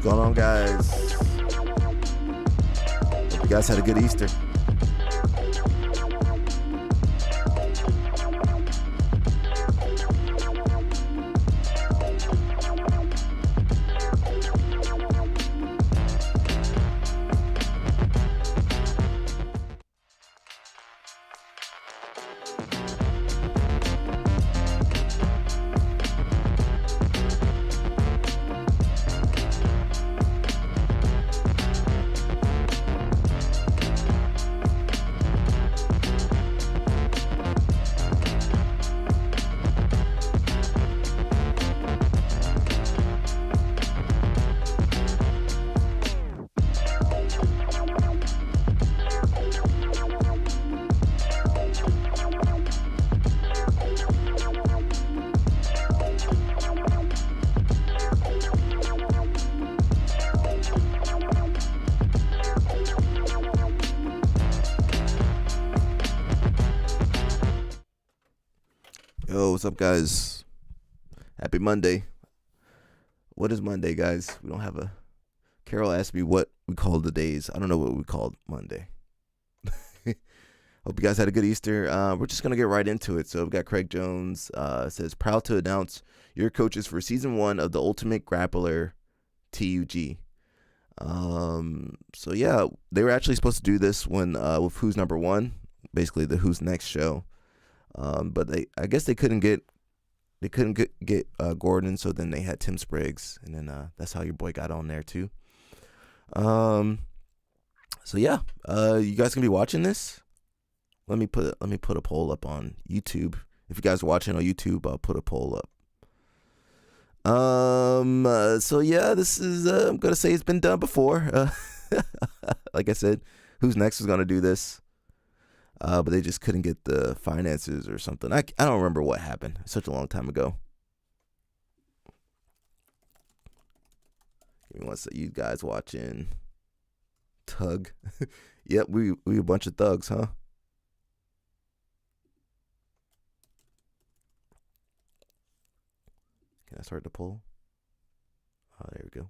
going on, guys? Hope you guys had a good Easter. Yo, what's up, guys? Happy Monday. What is Monday, guys? We don't have a... Carol asked me what we call the days. I don't know what we called Monday. Hope you guys had a good Easter. We're just going to get right into it. So we've got Craig Jones. Says, proud to announce your coaches for Season 1 of the Ultimate Grappler TUG. So, yeah, they were actually supposed to do this when with Who's Number 1, basically the Who's Next show. But I guess they couldn't get Gordon, so then they had Tim Spriggs, and then that's how your boy got on there too. So yeah, you guys gonna be watching this? Let me put a poll up on YouTube. If you guys are watching on YouTube, I'll put a poll up. So yeah, this is I'm gonna say it's been done before. Like I said, Who's Next is gonna do this. But they just couldn't get the finances or something. I don't remember what happened. Such a long time ago. Give me one sec. You guys watching Tug? Yep, we a bunch of thugs, huh? Can I start the poll? Oh, there we go.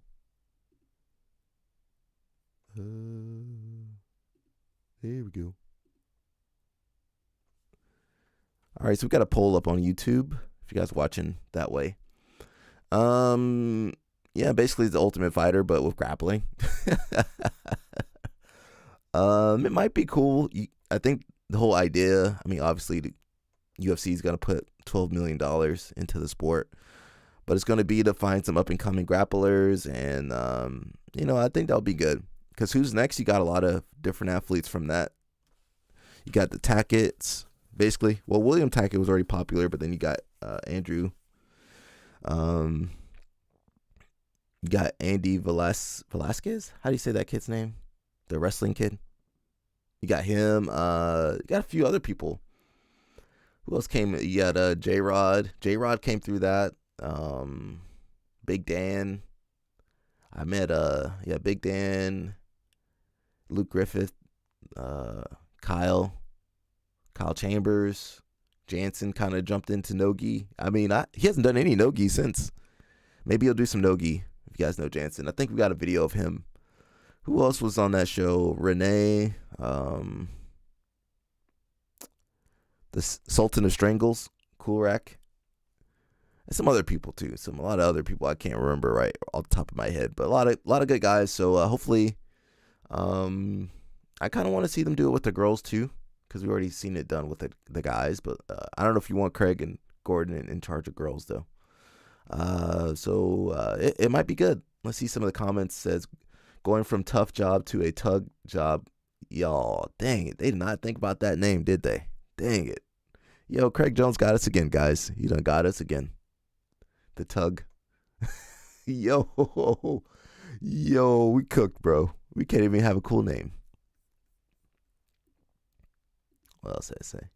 There we go. All right, so we got a poll up on YouTube. If you guys watching that way, yeah, basically it's the Ultimate Fighter, but with grappling. It might be cool. I think the whole idea. I mean, obviously, the UFC is gonna put $12 million into the sport, but it's gonna be to find some up and coming grapplers, and I think that'll be good. Because Who's Next? You got a lot of different athletes from that. You got the Tackett's. Basically, well, William Tackett was already popular, but then you got Andrew. You got Andy Velasquez. How do you say that kid's name? The wrestling kid. You got him. You got a few other people. Who else came? You got J-Rod. J-Rod came through that. Big Dan. I met Big Dan, Luke Griffith, Kyle Chambers. Jansen kind of jumped into no-gi. I mean, he hasn't done any no-gi since. Maybe he'll do some no-gi, if you guys know Jansen. I think we got a video of him. Who else was on that show? Renee. The Sultan of Strangles. Coolrack. And some other people, too. A lot of other people I can't remember right off the top of my head. But a lot of good guys. So, hopefully, I kind of want to see them do it with the girls, too. Because we already seen it done with the guys, but I don't know if you want Craig and Gordon in charge of girls, though. So it might be good. Let's see some of the comments. Says, going from tough job to a tug job. Y'all, dang it. They did not think about that name, did they? Dang it. Yo, Craig Jones got us again, guys. He done got us again. The tug. Yo, we cooked, bro. We can't even have a cool name. What else did I say?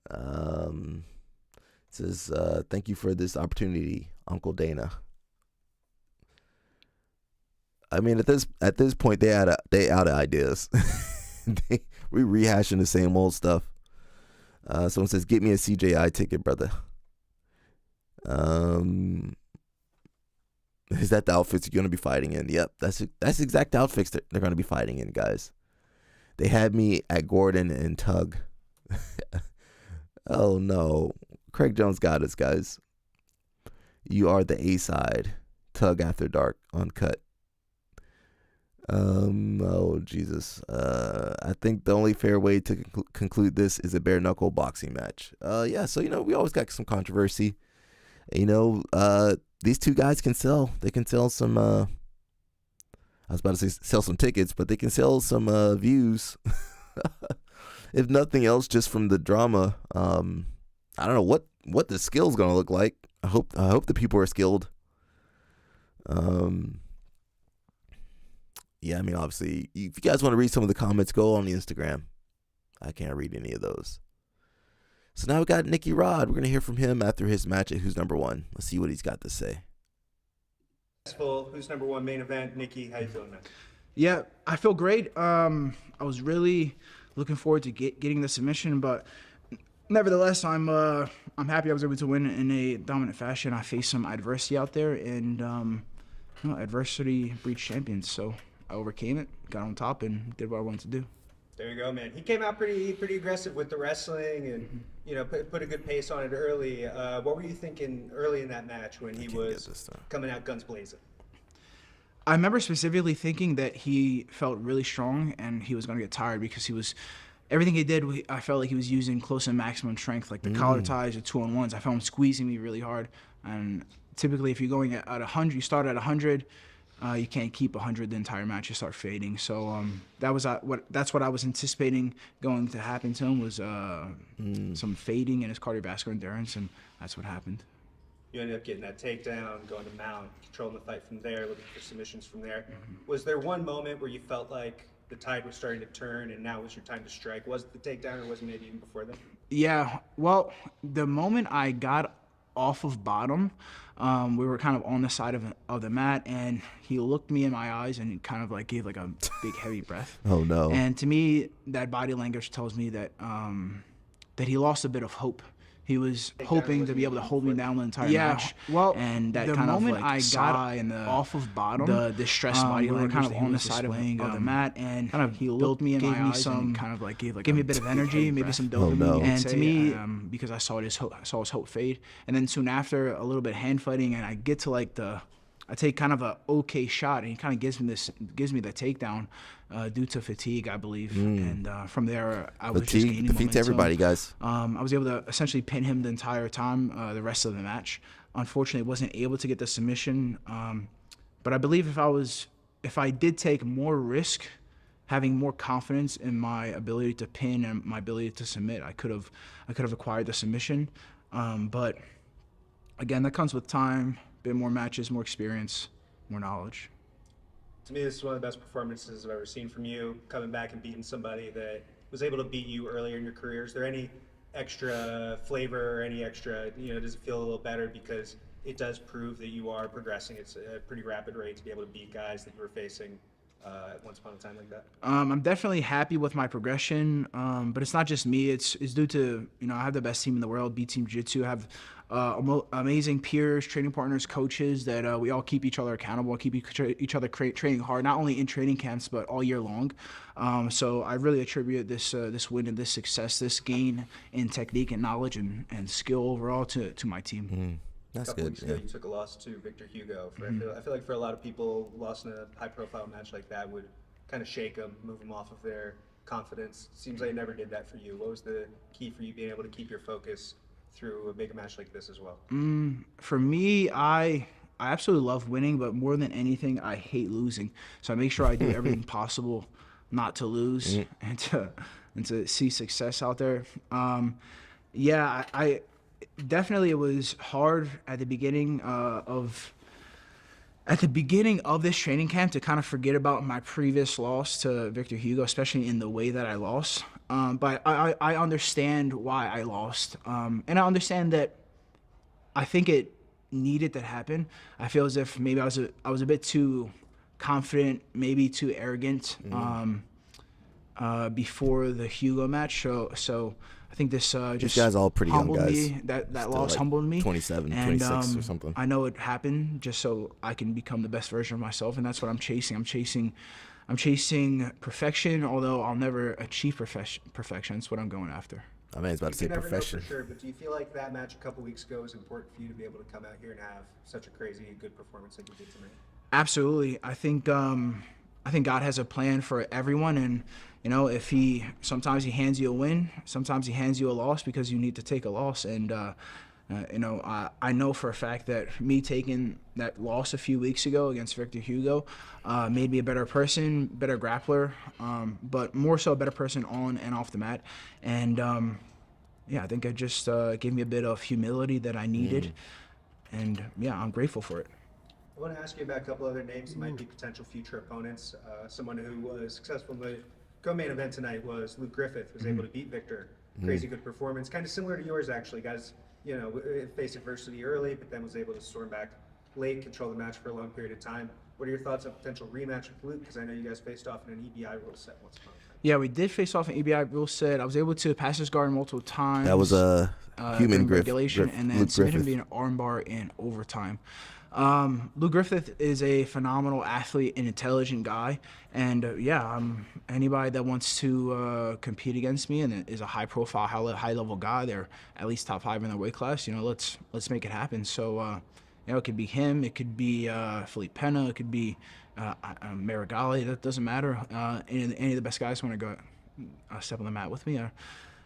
It says, thank you for this opportunity, Uncle Dana. I mean, at this point, they out of ideas. We rehashing the same old stuff. Someone says, get me a CJI ticket, brother. Is that the outfits you're going to be fighting in? Yep, that's the exact outfits that they're going to be fighting in, guys. They had me at Gordon and Tug. Oh, no. Craig Jones got us, guys. You are the A-side. Tug After Dark, uncut. Oh, Jesus. I think the only fair way to conclude this is a bare-knuckle boxing match. Yeah, so, we always got some controversy. These two guys can sell. They can sell some, I was about to say sell some tickets, but they can sell some views. If nothing else, just from the drama. I don't know what the skill's going to look like. I hope the people are skilled. Yeah, obviously, if you guys want to read some of the comments, go on the Instagram. I can't read any of those. So now we got Nicky Rod. We're going to hear from him after his match at Who's Number One. Let's see what he's got to say. Who's Number One main event. Nicky, how you feeling, man? Yeah, I feel great. I was really looking forward to getting the submission, but nevertheless, I'm happy I was able to win in a dominant fashion. I faced some adversity out there, and adversity breeds champions. So I overcame it, got on top, and did what I wanted to do. There you go, man. He came out pretty aggressive with the wrestling, and put a good pace on it early. What were you thinking early in that match when he was coming out guns blazing? I remember specifically thinking that he felt really strong and he was going to get tired because everything he did, I felt like he was using close and maximum strength, like the collar ties, the 2-on-1s. I felt him squeezing me really hard. And typically, if you're going at 100, you start at 100. You can't keep 100 the entire match. You start fading. So that's what I was anticipating going to happen to him was some fading in his cardiovascular endurance, and that's what happened. You ended up getting that takedown, going to mount, controlling the fight from there, looking for submissions from there. Was there one moment where you felt like the tide was starting to turn and now was your time to strike? Was it the takedown, or was it maybe even before that? Yeah, well, the moment I got off of bottom, we were kind of on the side of the mat, and he looked me in my eyes and kind of like gave like a big heavy breath. Oh no. And to me, that body language tells me that that he lost a bit of hope. He was hoping to be able to hold me down the entire match. Well, and that kind of like I got off of bottom, the distressed body language, kind of on the side of the mat, and kind of he looked me in my eyes and kind of like gave me a bit of energy, maybe some dopamine. Oh, no. And to me, because I saw his hope fade, and then soon after a little bit of hand fighting, and I get to like I take kind of a okay shot, and he kind of gives me the takedown due to fatigue, I believe. And from there, I was just gaining defeats momentum. Everybody, guys. I was able to essentially pin him the entire time, the rest of the match. Unfortunately, wasn't able to get the submission. But I believe if I did take more risk, having more confidence in my ability to pin and my ability to submit, I could have acquired the submission. But again, that comes with time. Bit more matches, more experience, more knowledge. To me, this is one of the best performances I've ever seen from you, coming back and beating somebody that was able to beat you earlier in your career. Is there any extra flavor or any extra, does it feel a little better because it does prove that you are progressing? It's a pretty rapid rate to be able to beat guys that you were facing once upon a time like that. I'm definitely happy with my progression, but it's not just me. It's due to, I have the best team in the world, B Team Jiu-Jitsu. I have amazing peers, training partners, coaches that we all keep each other accountable, keep each other training hard, not only in training camps, but all year long. So I really attribute this win and this success, this gain in technique and knowledge and skill overall to my team. That's good. Weeks ago, you took a loss to Victor Hugo. I feel like for a lot of people, loss in a high-profile match like that would kind of shake them, move them off of their confidence. Seems like it never did that for you. What was the key for you being able to keep your focus through a big match like this as well? For me, I absolutely love winning, but more than anything, I hate losing. So I make sure I do everything possible not to lose and to see success out there. I definitely, it was hard at the beginning of this training camp to kind of forget about my previous loss to Victor Hugo, especially in the way that I lost. But I understand why I lost, and I understand that I think it needed to happen. I feel as if maybe I was a bit too confident, maybe too arrogant. before the Hugo match. So I think this These just guys all pretty young humbled guys. me. That Still loss like humbled me. 27, And 26 or something. I know it happened just so I can become the best version of myself, and that's what I'm chasing. I'm chasing perfection, although I'll never achieve perfection. That's what I'm going after. I mean, it's about to say You can never know profession. for sure, but do you feel like that match a couple weeks ago was important for you to be able to come out here and have such a crazy good performance like you did tonight? Absolutely. I think God has a plan for everyone, and if sometimes he hands you a win, sometimes he hands you a loss because you need to take a loss. And I know for a fact that me taking that loss a few weeks ago against Victor Hugo made me a better person, better grappler, but more so a better person on and off the mat. And I think it just gave me a bit of humility that I needed, and I'm grateful for it. I want to ask you about a couple other names that might be potential future opponents. Someone who was successful in the co-main event tonight was Luke Griffith, was able to beat Victor. Crazy good performance, kind of similar to yours actually. Guys, faced adversity early, but then was able to storm back late, control the match for a long period of time. What are your thoughts on potential rematch with Luke? Because I know you guys faced off in an EBI rule set once upon a time. Yeah, we did face off an EBI rule set. I was able to pass his guard multiple times. That was a human during regulation, and then Luke submit him Griffith. via an armbar in overtime. Luke Griffith is a phenomenal athlete and intelligent guy, and anybody that wants to compete against me and is a high-profile, high-level guy, they're at least top 5 in their weight class. Let's make it happen. So, it could be him, it could be Felipe Pena, it could be Marigali. That doesn't matter. Any of the best guys want to go step on the mat with me.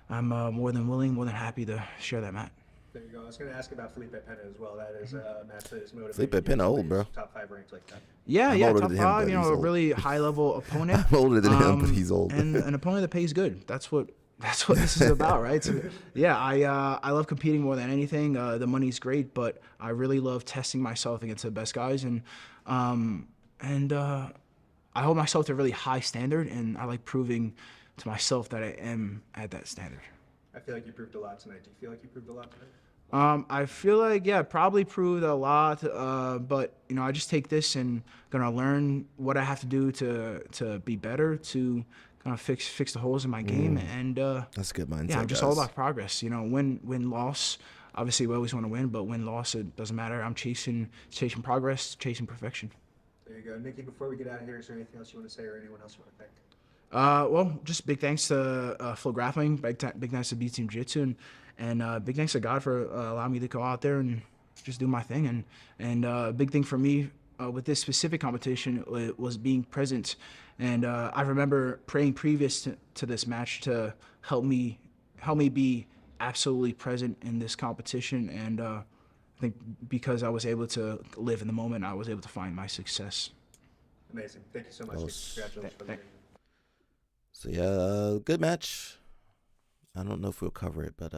I'm more than willing, more than happy to share that mat. There you go. I was going to ask about Felipe Pena as well. That is a match that is motivated. Felipe Pena old, bro. Top 5 ranked like that. Yeah, I'm older top than him, 5. but he's A old. really high-level opponent. I'm older than him, but he's old. And an opponent that pays good. That's what this is about, right? So, I love competing more than anything. The money's great, but I really love testing myself against the best guys, and I hold myself to a really high standard, and I like proving to myself that I am at that standard. I feel like you proved a lot tonight. Do you feel like you proved a lot tonight? I feel like, probably proved a lot, but, I just take this and going to learn what I have to do to be better, to kind of fix the holes in my game. And That's a good mindset. I'm just all about progress. Win, loss. Obviously, we always want to win, but win, loss, it doesn't matter. I'm chasing progress, chasing perfection. There you go. Nikki, before we get out of here, is there anything else you want to say or anyone else you want to thank? Well, just big thanks to Flow Grappling, big thanks to B Team Jiu-Jitsu, and big thanks to God for allowing me to go out there and just do my thing. And a big thing for me with this specific competition was being present. And I remember praying previous to this match to help me be absolutely present in this competition. And I think because I was able to live in the moment, I was able to find my success. Amazing. Thank you so much. Congratulations for the So good match. I don't know if we'll cover it, but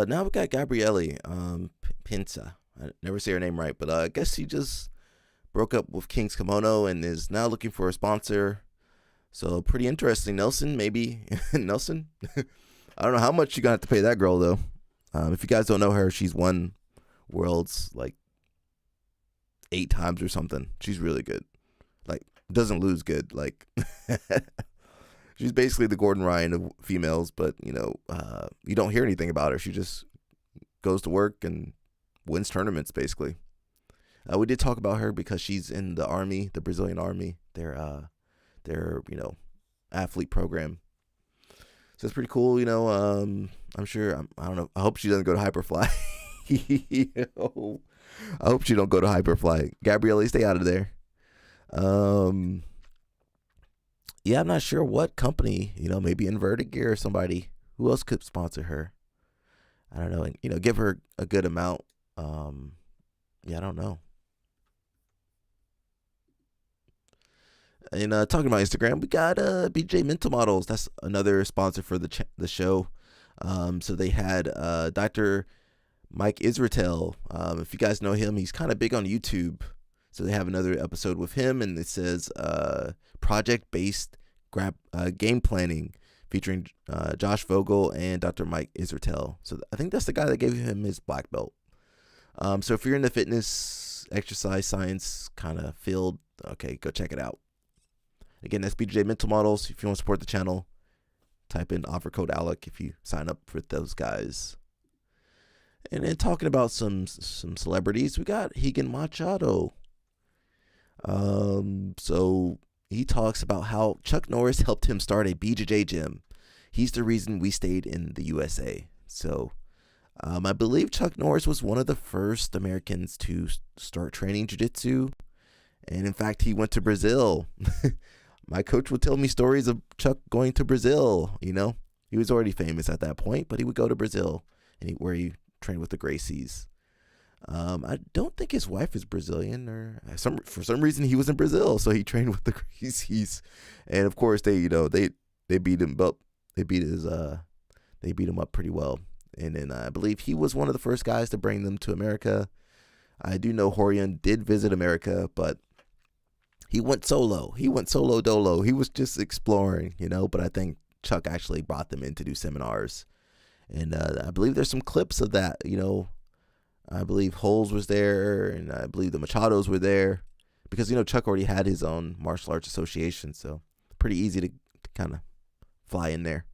now we got Gabriele Pinza. I never say her name right, but I guess he just broke up with King's Kimono and is now looking for a sponsor. So pretty interesting. Nelson, maybe Nelson. I don't know how much you're gonna have to pay that girl though. If you guys don't know her, she's won worlds like 8 times or something. She's really good. Like, doesn't lose good. Like, she's basically the Gordon Ryan of females, but you don't hear anything about her. She just goes to work and wins tournaments basically. We did talk about her because she's in the army, the Brazilian army, their athlete program. So it's pretty cool, I'm sure, I don't know, I hope she doesn't go to Hyperfly. I hope she don't go to Hyperfly. Gabriele, stay out of there. I'm not sure what company, maybe Inverted Gear or somebody. Who else could sponsor her? I don't know, and, give her a good amount. I don't know. And talking about Instagram, we got BJ Mental Models. That's another sponsor for the show. So they had Dr. Mike Israetel. If you guys know him, he's kind of big on YouTube. So they have another episode with him, and it says project-based game planning featuring Josh Vogel and Dr. Mike Israetel. So I think that's the guy that gave him his black belt. So if you're in the fitness, exercise, science kind of field, okay, go check it out. Again, that's BJJ Mental Models. If you want to support the channel, type in offer code ALEC if you sign up with those guys. And then talking about some celebrities, we got Higan Machado. So he talks about how Chuck Norris helped him start a BJJ gym. He's the reason we stayed in the USA. So I believe Chuck Norris was one of the first Americans to start training jiu-jitsu. And in fact, he went to Brazil. My coach would tell me stories of Chuck going to Brazil. You know, he was already famous at that point, but he would go to Brazil and where he trained with the Gracies. I don't think his wife is Brazilian, or for some reason he was in Brazil, so he trained with the Gracies. And of course, they beat him up. They beat him up pretty well. And then I believe he was one of the first guys to bring them to America. I do know Horian did visit America, but he went solo. He went solo dolo. He was just exploring, you know. But I think Chuck actually brought them in to do seminars. And I believe there's some clips of that, you know. I believe Holes was there, and I believe the Machados were there. Because, you know, Chuck already had his own martial arts association, so pretty easy to kind of fly in there.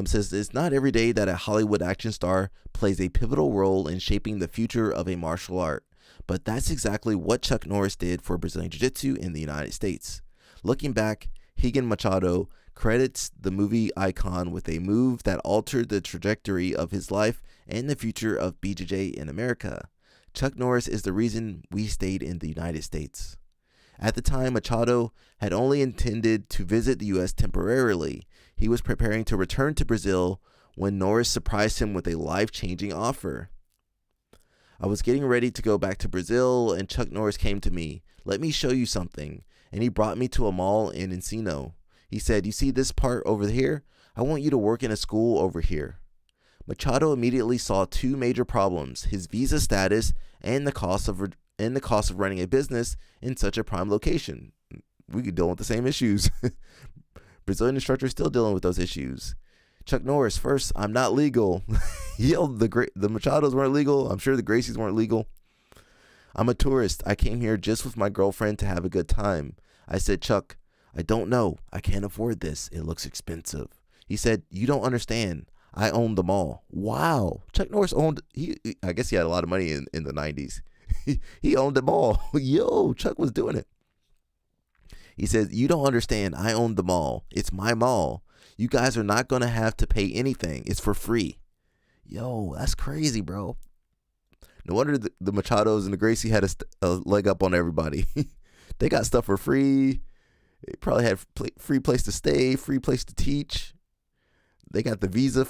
Says it's not every day that a Hollywood action star plays a pivotal role in shaping the future of a martial art. But that's exactly what Chuck Norris did for Brazilian Jiu-Jitsu in the United States. Looking back, Higan Machado credits the movie icon with a move that altered the trajectory of his life and the future of BJJ in America. Chuck Norris is the reason we stayed in the United States. At the time, Machado had only intended to visit the U.S. temporarily. He was preparing to return to Brazil when Norris surprised him with a life-changing offer. I was getting ready to go back to Brazil, and Chuck Norris came to me. Let me show you something. And he brought me to a mall in Encino. He said, you see this part over here? I want you to work in a school over here. Machado immediately saw two major problems: his visa status and the cost of running a business in such a prime location. We could deal with the same issues. Brazilian instructors still dealing with those issues. Chuck Norris, first, I'm not legal. Yo, the Machados weren't legal. I'm sure the Gracies weren't legal. I'm a tourist. I came here just with my girlfriend to have a good time. I said, Chuck, I don't know. I can't afford this. It looks expensive. He said, you don't understand. I own the mall. Wow. Chuck Norris owned, I guess he had a lot of money in the 90s. He owned the mall. Yo, Chuck was doing it. He says, you don't understand. I own the mall. It's my mall. You guys are not going to have to pay anything. It's for free. Yo, that's crazy, bro. No wonder the Machados and the Gracie had a leg up on everybody. They got stuff for free. They probably had free place to stay, free place to teach. They got the visa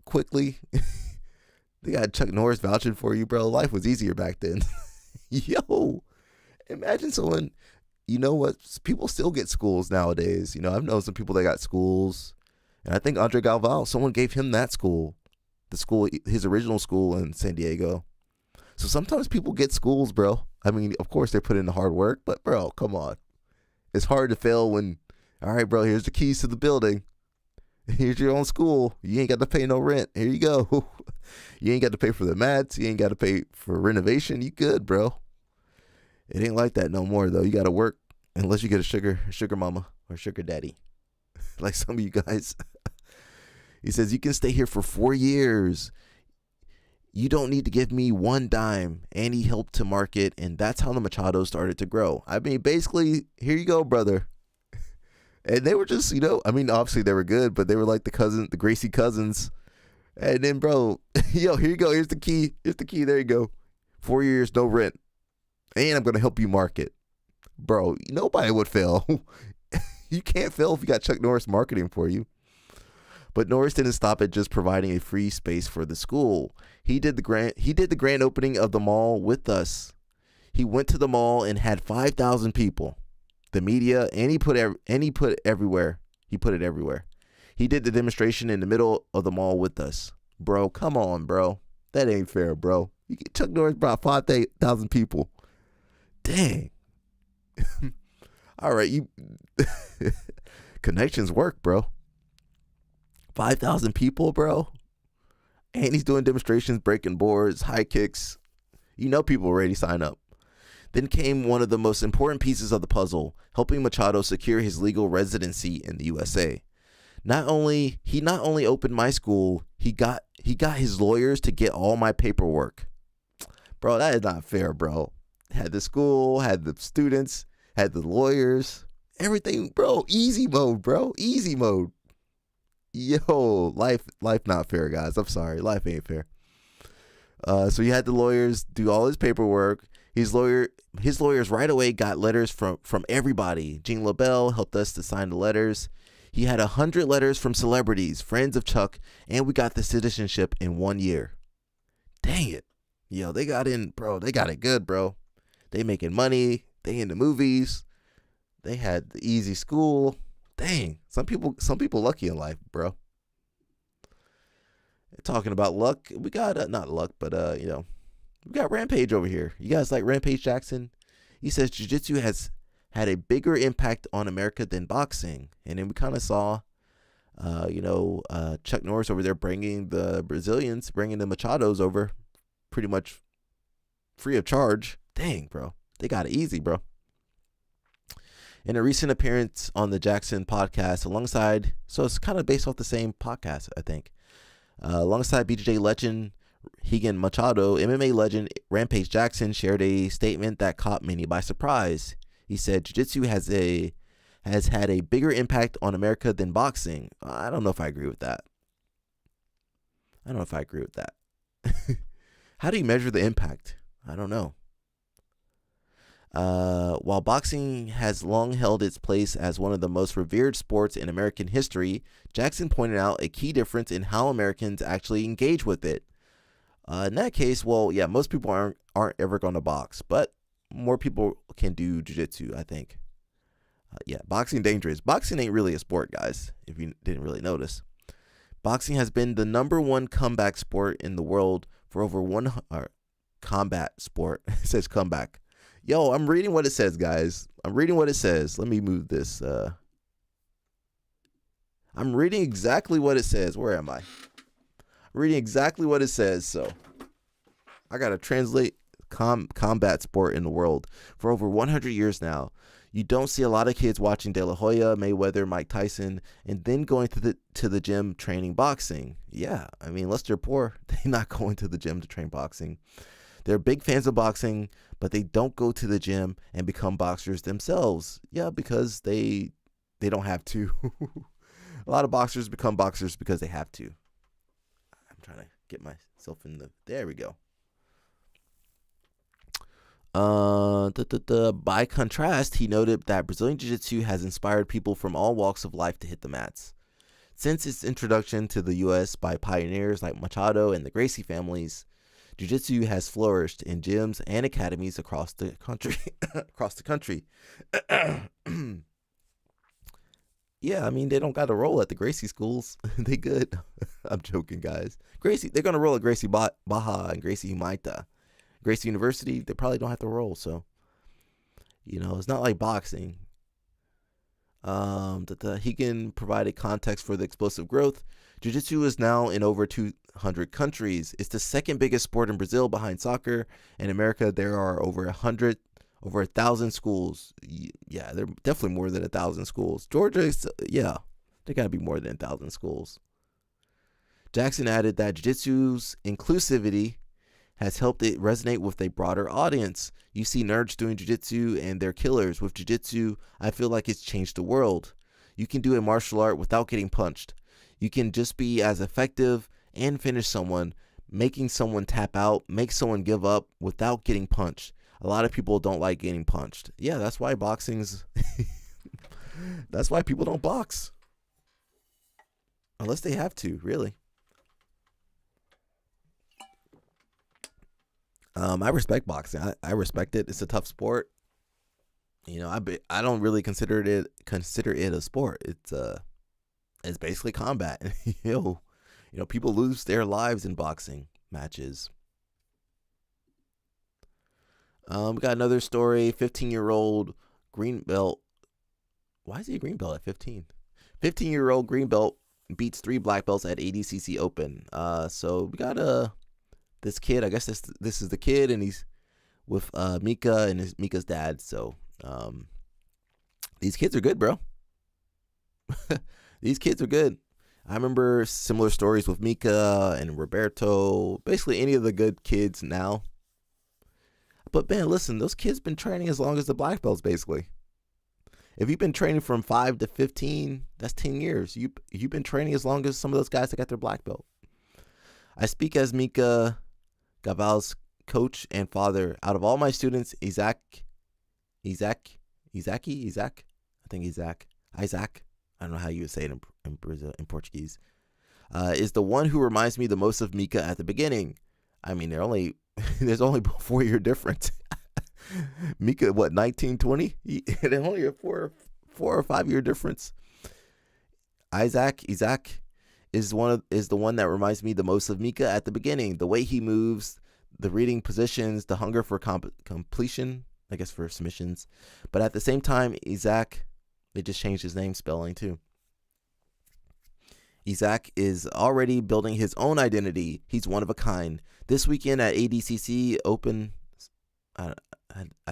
quickly. They got Chuck Norris vouching for you, bro. Life was easier back then. Yo, imagine someone, you know what? People still get schools nowadays. You know, I've known some people that got schools. And I think Andre Galvao, someone gave him that school. The school, his original school in San Diego. So sometimes people get schools, bro. I mean, of course, they put in the hard work. But, bro, come on. It's hard to fail when, all right, bro, here's the keys to the building. Here's your own school. You ain't got to pay no rent. Here you go. You ain't got to pay for the mats. You ain't got to pay for renovation. You good, bro. It ain't like that no more, though. You got to work unless you get a sugar mama or sugar daddy. Like some of you guys. He says, you can stay here for 4 years. You don't need to give me one dime. And he helped to market, and that's how the Machados started to grow. I mean, basically, here you go, brother. And they were just, you know, I mean, obviously they were good, but they were like the Gracie cousins. And then, bro, yo, here you go. Here's the key. Here's the key. There you go. 4 years, no rent. And I'm going to help you market. Bro, nobody would fail. You can't fail if you got Chuck Norris marketing for you. But Norris didn't stop at just providing a free space for the school. He did the grand opening of the mall with us. He went to the mall and had 5,000 people. The media, and he put it everywhere. He put it everywhere. He did the demonstration in the middle of the mall with us. Bro, come on, bro. That ain't fair, bro. Chuck Norris brought 5,000 people. Dang. All right, you connections work, bro. 5,000 people, bro. And he's doing demonstrations, breaking boards, high kicks. You know people already sign up. Then came one of the most important pieces of the puzzle, helping Machado secure his legal residency in the USA. He not only opened my school, he got his lawyers to get all my paperwork. Bro, that is not fair, bro. Had the school, had the students, had the lawyers, everything, bro. Easy mode, bro. Easy mode. Yo, life not fair, guys. I'm sorry. Life ain't fair. So you had the lawyers do all his paperwork. His lawyers right away got letters from everybody. Jean LaBelle helped us to sign the letters. He had 100 letters from celebrities, friends of Chuck, and we got the citizenship in 1 year. Dang it. Yo, they got in, bro. They got it good, bro. They making money. They in the movies. They had the easy school. Dang. Some people lucky in life, bro. Talking about luck, we got not luck, but we got Rampage over here. You guys like Rampage Jackson? He says jiu-jitsu has had a bigger impact on America than boxing. And then we kind of saw Chuck Norris over there bringing the Brazilians, bringing the Machados over pretty much free of charge. Dang, bro. They got it easy, bro. In a recent appearance on the Jackson podcast so it's kind of based off the same podcast, I think. Alongside BJJ legend Higan Machado, MMA legend Rampage Jackson shared a statement that caught many by surprise. He said, "Jiu-jitsu has had a bigger impact on America than boxing." I don't know if I agree with that. How do you measure the impact? I don't know. While boxing has long held its place as one of the most revered sports in American history, Jackson pointed out a key difference in how Americans actually engage with it. In that case, well, yeah, most people aren't ever going to box, but more people can do jiu-jitsu, I think. Boxing dangerous. Boxing ain't really a sport, guys, if you didn't really notice. Boxing has been the #1 comeback sport in the world for over combat sport. It says comeback. Yo, I'm reading what it says, guys. I'm reading what it says. Let me move this. I'm reading exactly what it says. Where am I? I'm reading exactly what it says. So I got to translate combat sport in the world for over 100 years now. You don't see a lot of kids watching De La Hoya, Mayweather, Mike Tyson, and then going to the gym training boxing. Yeah, I mean, unless they're poor, they're not going to the gym to train boxing. They're big fans of boxing, but they don't go to the gym and become boxers themselves. Yeah, because they don't have to. A lot of boxers become boxers because they have to. I'm trying to get myself in there we go. By contrast, he noted that Brazilian Jiu-Jitsu has inspired people from all walks of life to hit the mats. Since its introduction to the U.S. by pioneers like Machado and the Gracie families, Jiu-Jitsu has flourished in gyms and academies across the country. Yeah, I mean, they don't got to roll at the Gracie schools. They good. I'm joking, guys. They're going to roll at Gracie Baja and Gracie Humaita. Gracie University, they probably don't have to roll, so it's not like boxing. He can provide a context for the explosive growth. Jiu-Jitsu is now in over 200 countries. It's the second biggest sport in Brazil behind soccer. In America, there are over 1,000 schools. Yeah, there are definitely more than 1,000 schools. Georgia, they got to be more than 1,000 schools. Jackson added that Jiu-Jitsu's inclusivity has helped it resonate with a broader audience. You see nerds doing jiu-jitsu and they're killers. With jiu-jitsu, I feel like it's changed the world. You can do a martial art without getting punched. You can just be as effective and finish someone, making someone tap out, make someone give up without getting punched. A lot of people don't like getting punched. Yeah, that's why boxing's... that's why people don't box. Unless they have to, really. I respect boxing. I respect it. It's a tough sport. I don't really consider it a sport. It's basically combat. People lose their lives in boxing matches. We got another story. 15-year-old green belt. Why is he a green belt at 15? 15-year-old green belt beats 3 black belts at ADCC Open. So we got this kid. I guess this is the kid, and he's with Mika and Mika's dad. So these kids are good, bro. These kids are good. I remember similar stories with Mika and Roberto, basically any of the good kids now. But man, listen, those kids been training as long as the black belts, basically. If you've been training from 5 to 15, that's 10 years. You've been training as long as some of those guys that got their black belt. I speak as Mika Gaval's coach and father. Out of all my students, Isaac, I don't know how you would say it in Brazil, in Portuguese, is the one who reminds me the most of Mika at the beginning. I mean, there's only a 4-year difference. Mika, what, 19, 20? There's only a 4 or 5 year difference. Isaac is the one that reminds me the most of Mika at the beginning. The way he moves, the reading positions, the hunger for completion, I guess for submissions. But at the same time, Isaac, they just changed his name spelling too. Isaac is already building his own identity. He's one of a kind. This weekend at ADCC Open, I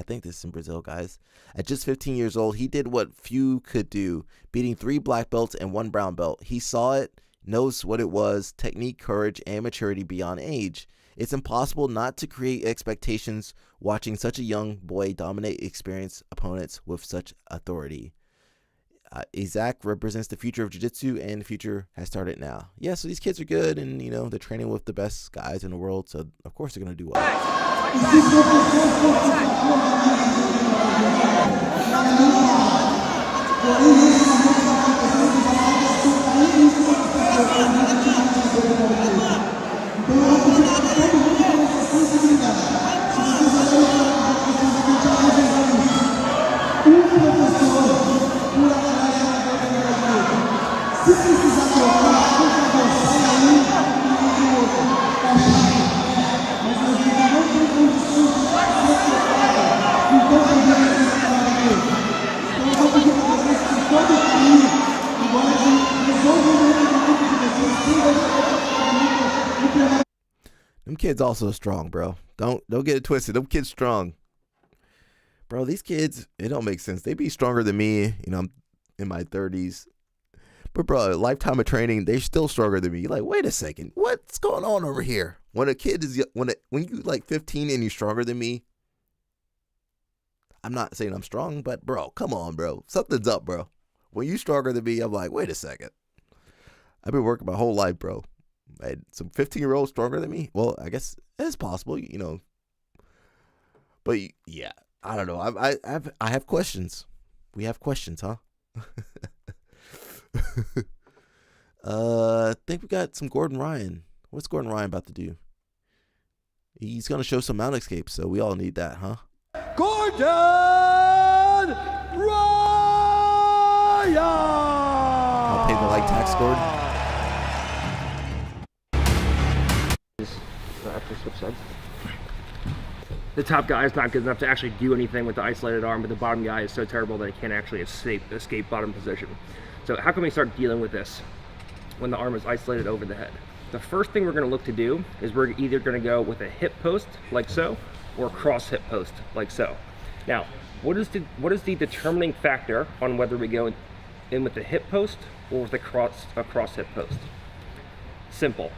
think this is in Brazil, guys. At just 15 years old, he did what few could do, beating 3 black belts and 1 brown belt. He saw it, knows what it was, technique, courage, and maturity beyond age. It's impossible not to create expectations watching such a young boy dominate experienced opponents with such authority. Isaac represents the future of jiu-jitsu, and the future has started now. Yeah, so these kids are good, and they're training with the best guys in the world, so of course they're going to do well. Them kids also strong, bro. Don't get it twisted. Them kids strong. Bro, these kids, it don't make sense. They be stronger than me. I'm in my 30s. But bro, a lifetime of training, they're still stronger than me. You're like, wait a second. What's going on over here? When a kid is when you like 15 and you're stronger than me, I'm not saying I'm strong, but bro, come on, bro. Something's up, bro. When you stronger than me, I'm like, wait a second. I've been working my whole life, bro. And some 15-year-olds stronger than me? Well, I guess it's possible, But yeah, I don't know. I have questions. We have questions, huh? I think we got some Gordon Ryan. What's Gordon Ryan about to do? He's gonna show some mount escapes, so we all need that, huh? Gordon Ryan! I'll pay the light tax, Gordon. Actually switch sides. The top guy is not good enough to actually do anything with the isolated arm, but the bottom guy is so terrible that he can't actually escape bottom position. So how can we start dealing with this when the arm is isolated over the head? The first thing we're going to look to do is we're either going to go with a hip post like so, or cross hip post like so. Now, what is the determining factor on whether we go in with the hip post or with a cross hip post? Simple.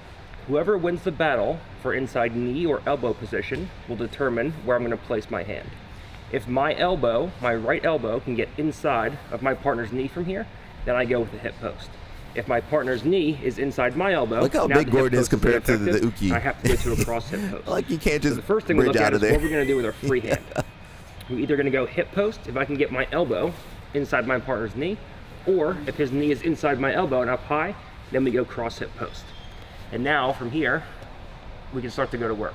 Whoever wins the battle for inside knee or elbow position will determine where I'm going to place my hand. If my right elbow, can get inside of my partner's knee from here, then I go with the hip post. If my partner's knee is inside my elbow, look how big Gordon is compared to the Uki. I have to go to a cross hip post. Like you can't just so the first thing we look at is there. what we're going to do with our free hand. We're either going to go hip post if I can get my elbow inside my partner's knee, or if his knee is inside my elbow and up high, then we go cross hip post. And now from here, we can start to go to work.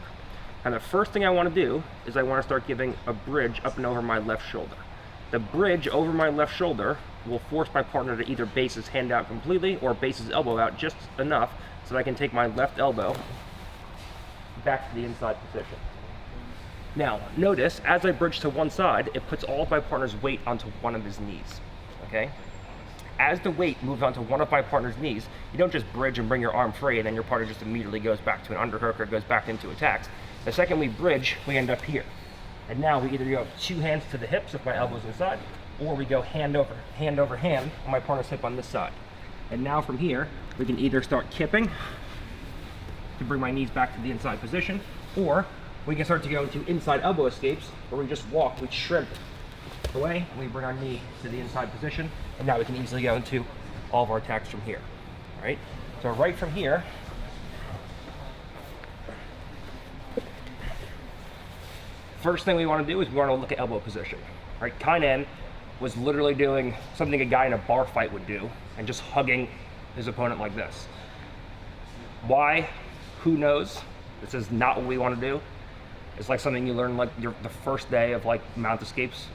And the first thing I want to do is I want to start giving a bridge up and over my left shoulder. The bridge over my left shoulder will force my partner to either base his hand out completely or base his elbow out just enough so that I can take my left elbow back to the inside position. Now, notice as I bridge to one side, it puts all of my partner's weight onto one of his knees, okay? As the weight moves onto one of my partner's knees, you don't just bridge and bring your arm free and then your partner just immediately goes back to an underhook or goes back into attacks. The second we bridge, we end up here. And now we either go 2 hands to the hips if my elbow's inside, or we go hand over hand on my partner's hip on this side. And now from here, we can either start kipping to bring my knees back to the inside position, or we can start to go into inside elbow escapes, where we just walk, we shrimp away, and we bring our knee to the inside position, and now we can easily go into all of our attacks from here, all right? So right from here, first thing we want to do is we want to look at elbow position, right? Kainan was literally doing something a guy in a bar fight would do, and just hugging his opponent like this. Why? Who knows? This is not what we want to do. It's like something you learn like the first day of like mount escapes.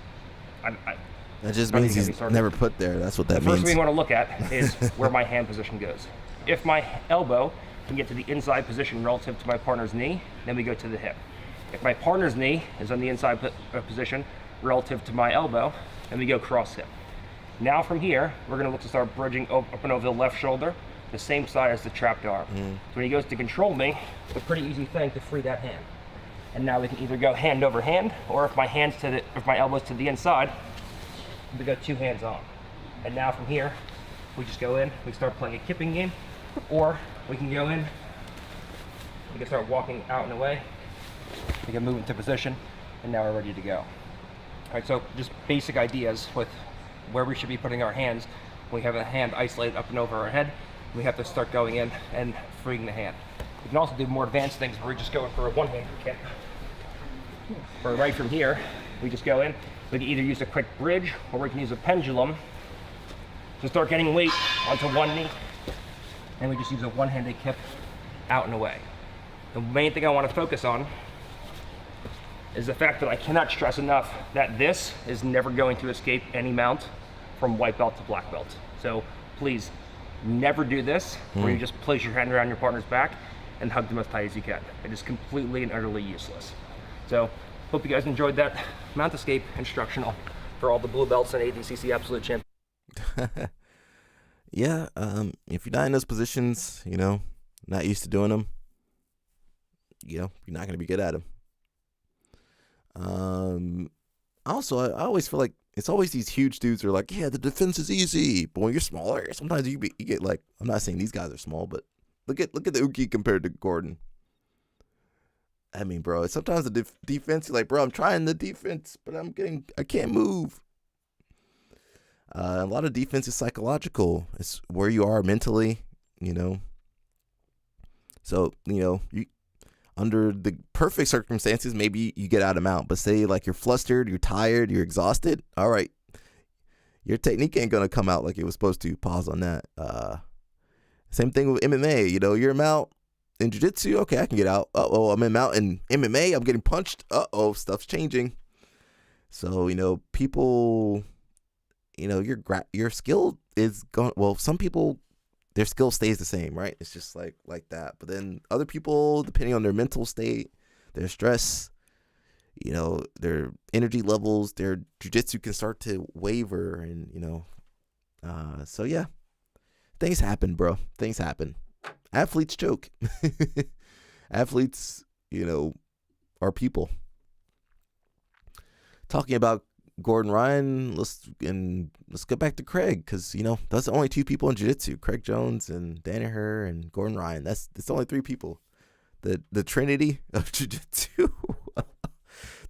That just means he's never put there. That's what that means. The first thing we want to look at is where my hand position goes. If my elbow can get to the inside position relative to my partner's knee, then we go to the hip. If my partner's knee is on the inside position relative to my elbow, then we go cross hip. Now from here, we're going to look to start bridging up and over the left shoulder, the same side as the trapped arm. So when he goes to control me, it's a pretty easy thing to free that hand. And now we can either go hand over hand, or if my elbow's to the inside, we go 2 hands on. And now from here, we just go in, we start playing a kipping game, or we can go in, we can start walking out and away, we can move into position, and now we're ready to go. All right, so just basic ideas with where we should be putting our hands. We have a hand isolated up and over our head. We have to start going in and freeing the hand. We can also do more advanced things where we're just going for a one-handed kick. Or right from here, we just go in. We can either use a quick bridge, or we can use a pendulum to start getting weight onto one knee. And we just use a one-handed kick out and away. The main thing I want to focus on is the fact that I cannot stress enough that this is never going to escape any mount from white belt to black belt. So please never do this where you just place your hand around your partner's back and hug them as tight as you can. It is completely and utterly useless. So hope you guys enjoyed that mount escape instructional for all the blue belts and ADCC Absolute Champ. Yeah, if you're not in those positions, not used to doing them, you're not going to be good at them. Also, I always feel like it's always these huge dudes who are like, yeah, the defense is easy. But when you're smaller, sometimes you get like, I'm not saying these guys are small, but look at the Uki compared to Gordon. I mean, bro, sometimes the defense, you're like, bro, I'm trying the defense, but I can't move. A lot of defense is psychological. It's where you are mentally, So, under the perfect circumstances, maybe you get out of mount. But say like you're flustered, you're tired, you're exhausted. All right, your technique ain't gonna come out like it was supposed to. Pause on that. Same thing with MMA. You're in mount in jiu-jitsu. Okay, I can get out. I'm in mount in MMA. I'm getting punched. Stuff's changing. So people, your skill is going. Well, some people, their skill stays the same, right? It's just like that. But then other people, depending on their mental state, their stress, their energy levels, their jiu-jitsu can start to waver, and so yeah, things happen, bro. Things happen. Athletes choke. Athletes, are people. Talking about Gordon Ryan, let's go back to Craig, because that's the only 2 people in jiu-jitsu: Craig Jones and Danaher and Gordon Ryan. That's the only 3 people. The Trinity of jiu-jitsu.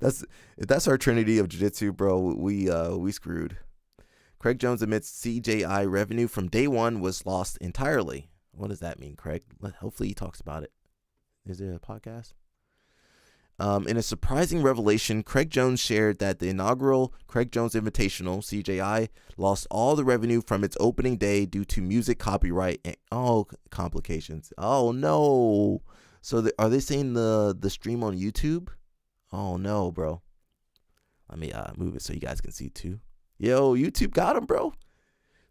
If that's our Trinity of jiu-jitsu, bro, we screwed. Craig Jones admits CJI revenue from day one was lost entirely. What does that mean, Craig? Hopefully he talks about it. Is there a podcast? In a surprising revelation, Craig Jones shared that the inaugural Craig Jones Invitational, CJI, lost all the revenue from its opening day due to music copyright and complications. Oh, no. So are they saying the stream on YouTube? Oh, no, bro. Let me move it so you guys can see, too. Yo, YouTube got him, bro.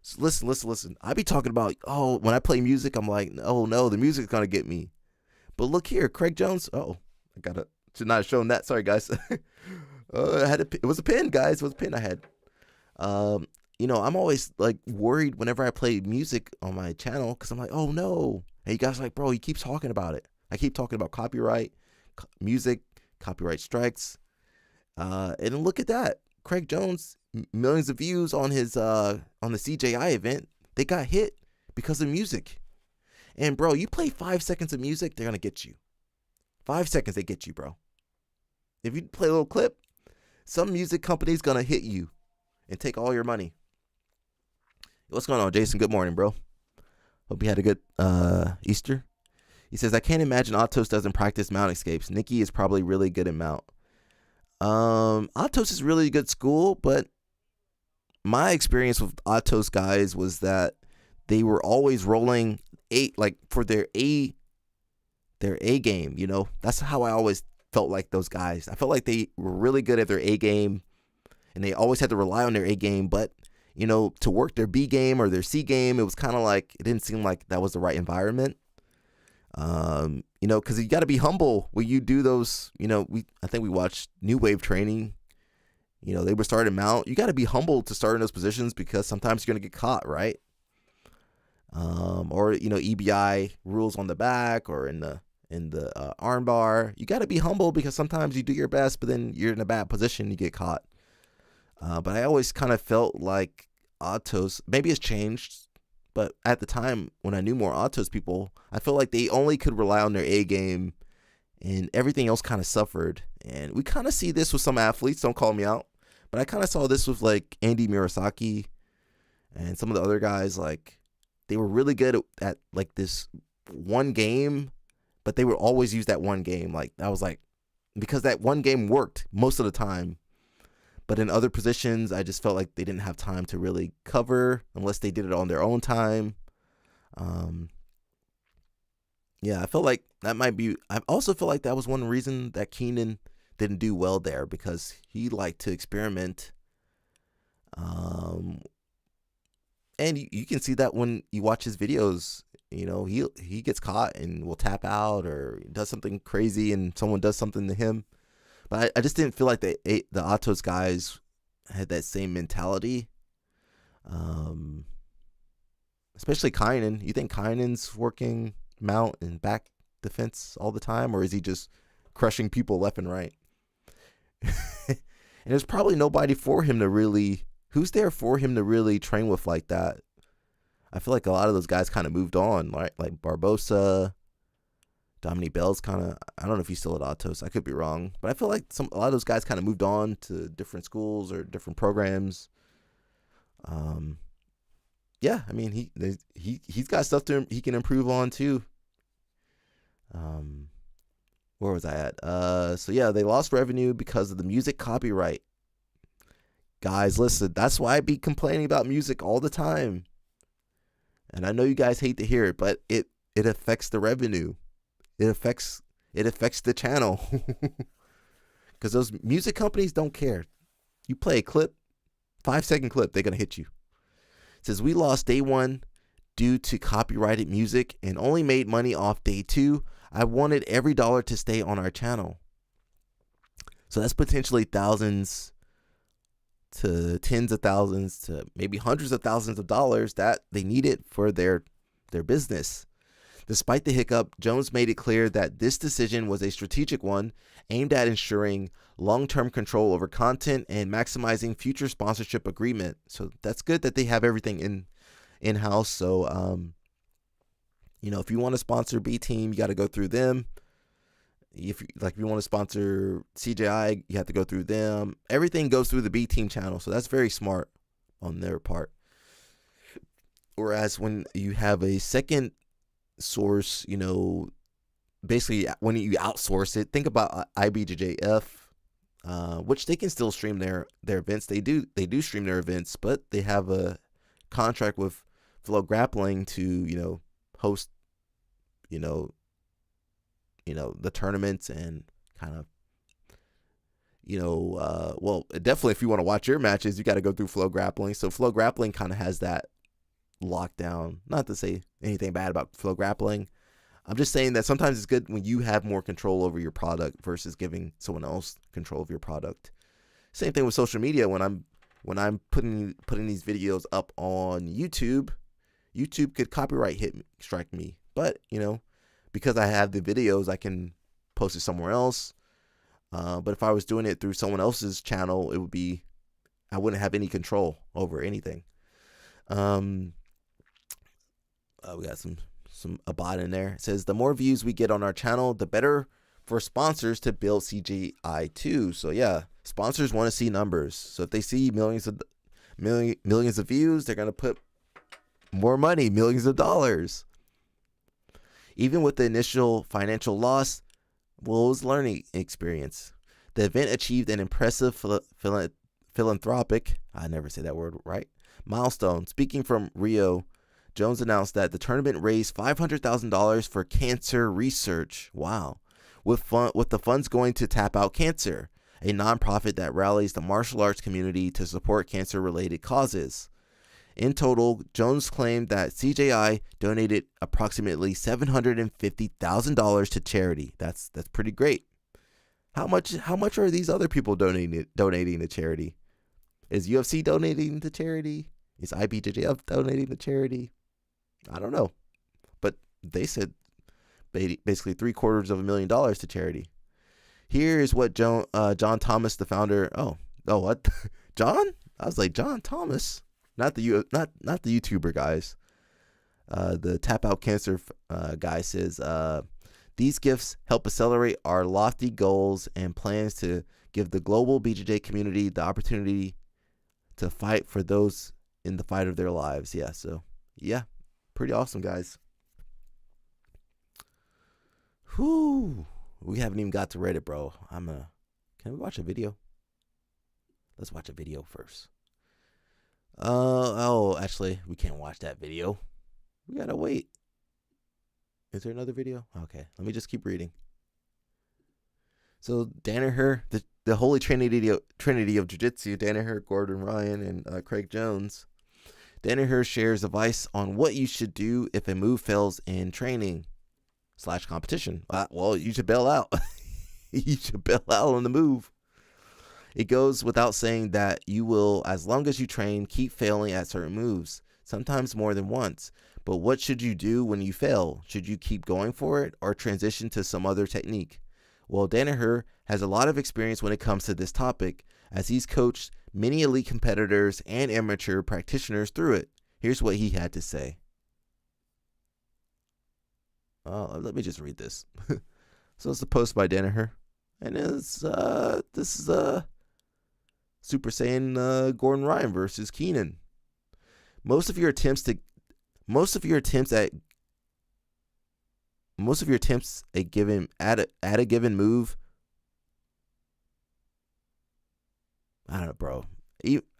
So listen. I be talking about, when I play music, I'm like, oh, no, the music's going to get me. But look here, Craig Jones. Should not have shown that. Sorry, guys. It was a pin, guys. It was a pin I had. I'm always like worried whenever I play music on my channel, because I'm like, oh no. And you guys are like, bro, he keeps talking about it. I keep talking about copyright, music, copyright strikes. And then look at that. Craig Jones, millions of views on his on the CJI event. They got hit because of music. And bro, you play 5 seconds of music, they're gonna get you. 5 seconds, they get you, bro. If you play a little clip, some music company's gonna hit you and take all your money. What's going on, Jason? Good morning, bro. Hope you had a good Easter. He says, I can't imagine Atos doesn't practice mount escapes. Nikki is probably really good at mount. Atos is really a good school, but my experience with Atos guys was that they were always rolling for their A game, you know. That's how I always felt like those guys. I felt like they were really good at their A game, and they always had to rely on their A game, but you know, to work their B game or their C game, it was kind of like, it didn't seem like that was the right environment. You know, because you got to be humble when you do those. You know, I think we watched New Wave training. You know, they were starting mount. You got to be humble to start in those positions because sometimes you're gonna get caught, right? Or you know, EBI rules on the back or in the arm bar. You got to be humble because sometimes you do your best, but then you're in a bad position, you get caught. But I always kind of felt like Atos, maybe it's changed, but at the time when I knew more Atos people, I felt like they only could rely on their A game and everything else kind of suffered. And we kind of see this with some athletes, don't call me out, but I kind of saw this with like Andy Murasaki and some of the other guys. Like they were really good at like this one game, but they would always use that one game. Like I was like, because that one game worked most of the time. But in other positions, I just felt like they didn't have time to really cover unless they did it on their own time. Yeah, I felt like that might be. I also feel like that was one reason that Keenan didn't do well there because he liked to experiment. And you can see that when you watch his videos. You know, he gets caught and will tap out or does something crazy and someone does something to him. But I just didn't feel like the Atos guys had that same mentality. Especially Kynan. You think Kynan's working mount and back defense all the time, or is he just crushing people left and right? And there's probably nobody for him to really. Who's there for him to really train with like that? I feel like a lot of those guys kind of moved on, right? Like Barbosa. Dominique Bell's kind of, I don't know if he's still at Atos. I could be wrong. But I feel like a lot of those guys kind of moved on to different schools or different programs. Yeah, I mean, he's got stuff he can improve on too. Where was I at? So yeah, they lost revenue because of the music copyright. Guys, listen, that's why I be complaining about music all the time. And I know you guys hate to hear it, but it affects the revenue. It affects the channel because those music companies don't care. You play a clip, 5-second clip, they're gonna hit you. It says we lost day 1 due to copyrighted music and only made money off day 2. I wanted every dollar to stay on our channel. So that's potentially thousands to tens of thousands to maybe hundreds of thousands of dollars that they needed for their business. Despite the hiccup, Jones made it clear that this decision was a strategic one aimed at ensuring long-term control over content and maximizing future sponsorship agreement. So that's good that they have everything in-house. So, you know, if you want to sponsor B Team, you got to go through them. If you want to sponsor CJI, you have to go through them. Everything goes through the B Team channel. So that's very smart on their part. Whereas when you have a second source, you know, basically when you outsource it, think about IBJJF, which they can still stream their events. They do stream their events, but they have a contract with Flow Grappling to, you know, host, you know, the tournaments and kind of, you know, well, definitely if you want to watch your matches, you got to go through Flow Grappling. So Flow Grappling kind of has that lockdown. Not to say anything bad about Flow Grappling. I'm just saying that sometimes it's good when you have more control over your product versus giving someone else control of your product. Same thing with social media. When I'm putting these videos up on YouTube could copyright strike me. But, you know, because I have the videos, I can post it somewhere else. But if I was doing it through someone else's channel, I wouldn't have any control over anything. We got a bot in there. It says the more views we get on our channel, the better for sponsors to build CGI too. So yeah, sponsors want to see numbers. So if they see millions of views, they're gonna put more money, millions of dollars. Even with the initial financial loss, well, it was a learning experience. The event achieved an impressive philanthropic, I never say that word right, milestone. Speaking from Rio, Jones announced that the tournament raised $500,000 for cancer research. Wow. With the funds going to Tap Out Cancer, a nonprofit that rallies the martial arts community to support cancer-related causes. In total, Jones claimed that CJI donated approximately $750,000 to charity. That's pretty great. How much are these other people donating to charity? Is UFC donating to charity? Is IBJJF donating to charity? I don't know. But they said basically $750,000 to charity. Here is what John Thomas, the founder. Oh, what? John? I was like, John Thomas, not the YouTuber guys. The Tap Out Cancer guy says, these gifts help accelerate our lofty goals and plans to give the global BJJ community the opportunity to fight for those in the fight of their lives. Yeah, so yeah, pretty awesome, guys. Whew. We haven't even got to Reddit, bro. Can we watch a video? Let's watch a video first. Actually, we can't watch that video. We gotta wait. Is there another video? Okay, let me just keep reading. So Danaher, the Holy Trinity of Jiu-Jitsu, Danaher, Gordon Ryan, and Craig Jones. Danaher shares advice on what you should do if a move fails in training / competition. Well, you should bail out. You should bail out on the move. It goes without saying that you will, as long as you train, keep failing at certain moves, sometimes more than once. But what should you do when you fail? Should you keep going for it or transition to some other technique? Well, Danaher has a lot of experience when it comes to this topic, as he's coached many elite competitors and amateur practitioners through it. Here's what he had to say. Let me just read this. So it's a post by Danaher, and this is Super Saiyan Gordon Ryan versus Keenan. Most of your attempts at a given move. I don't know, bro.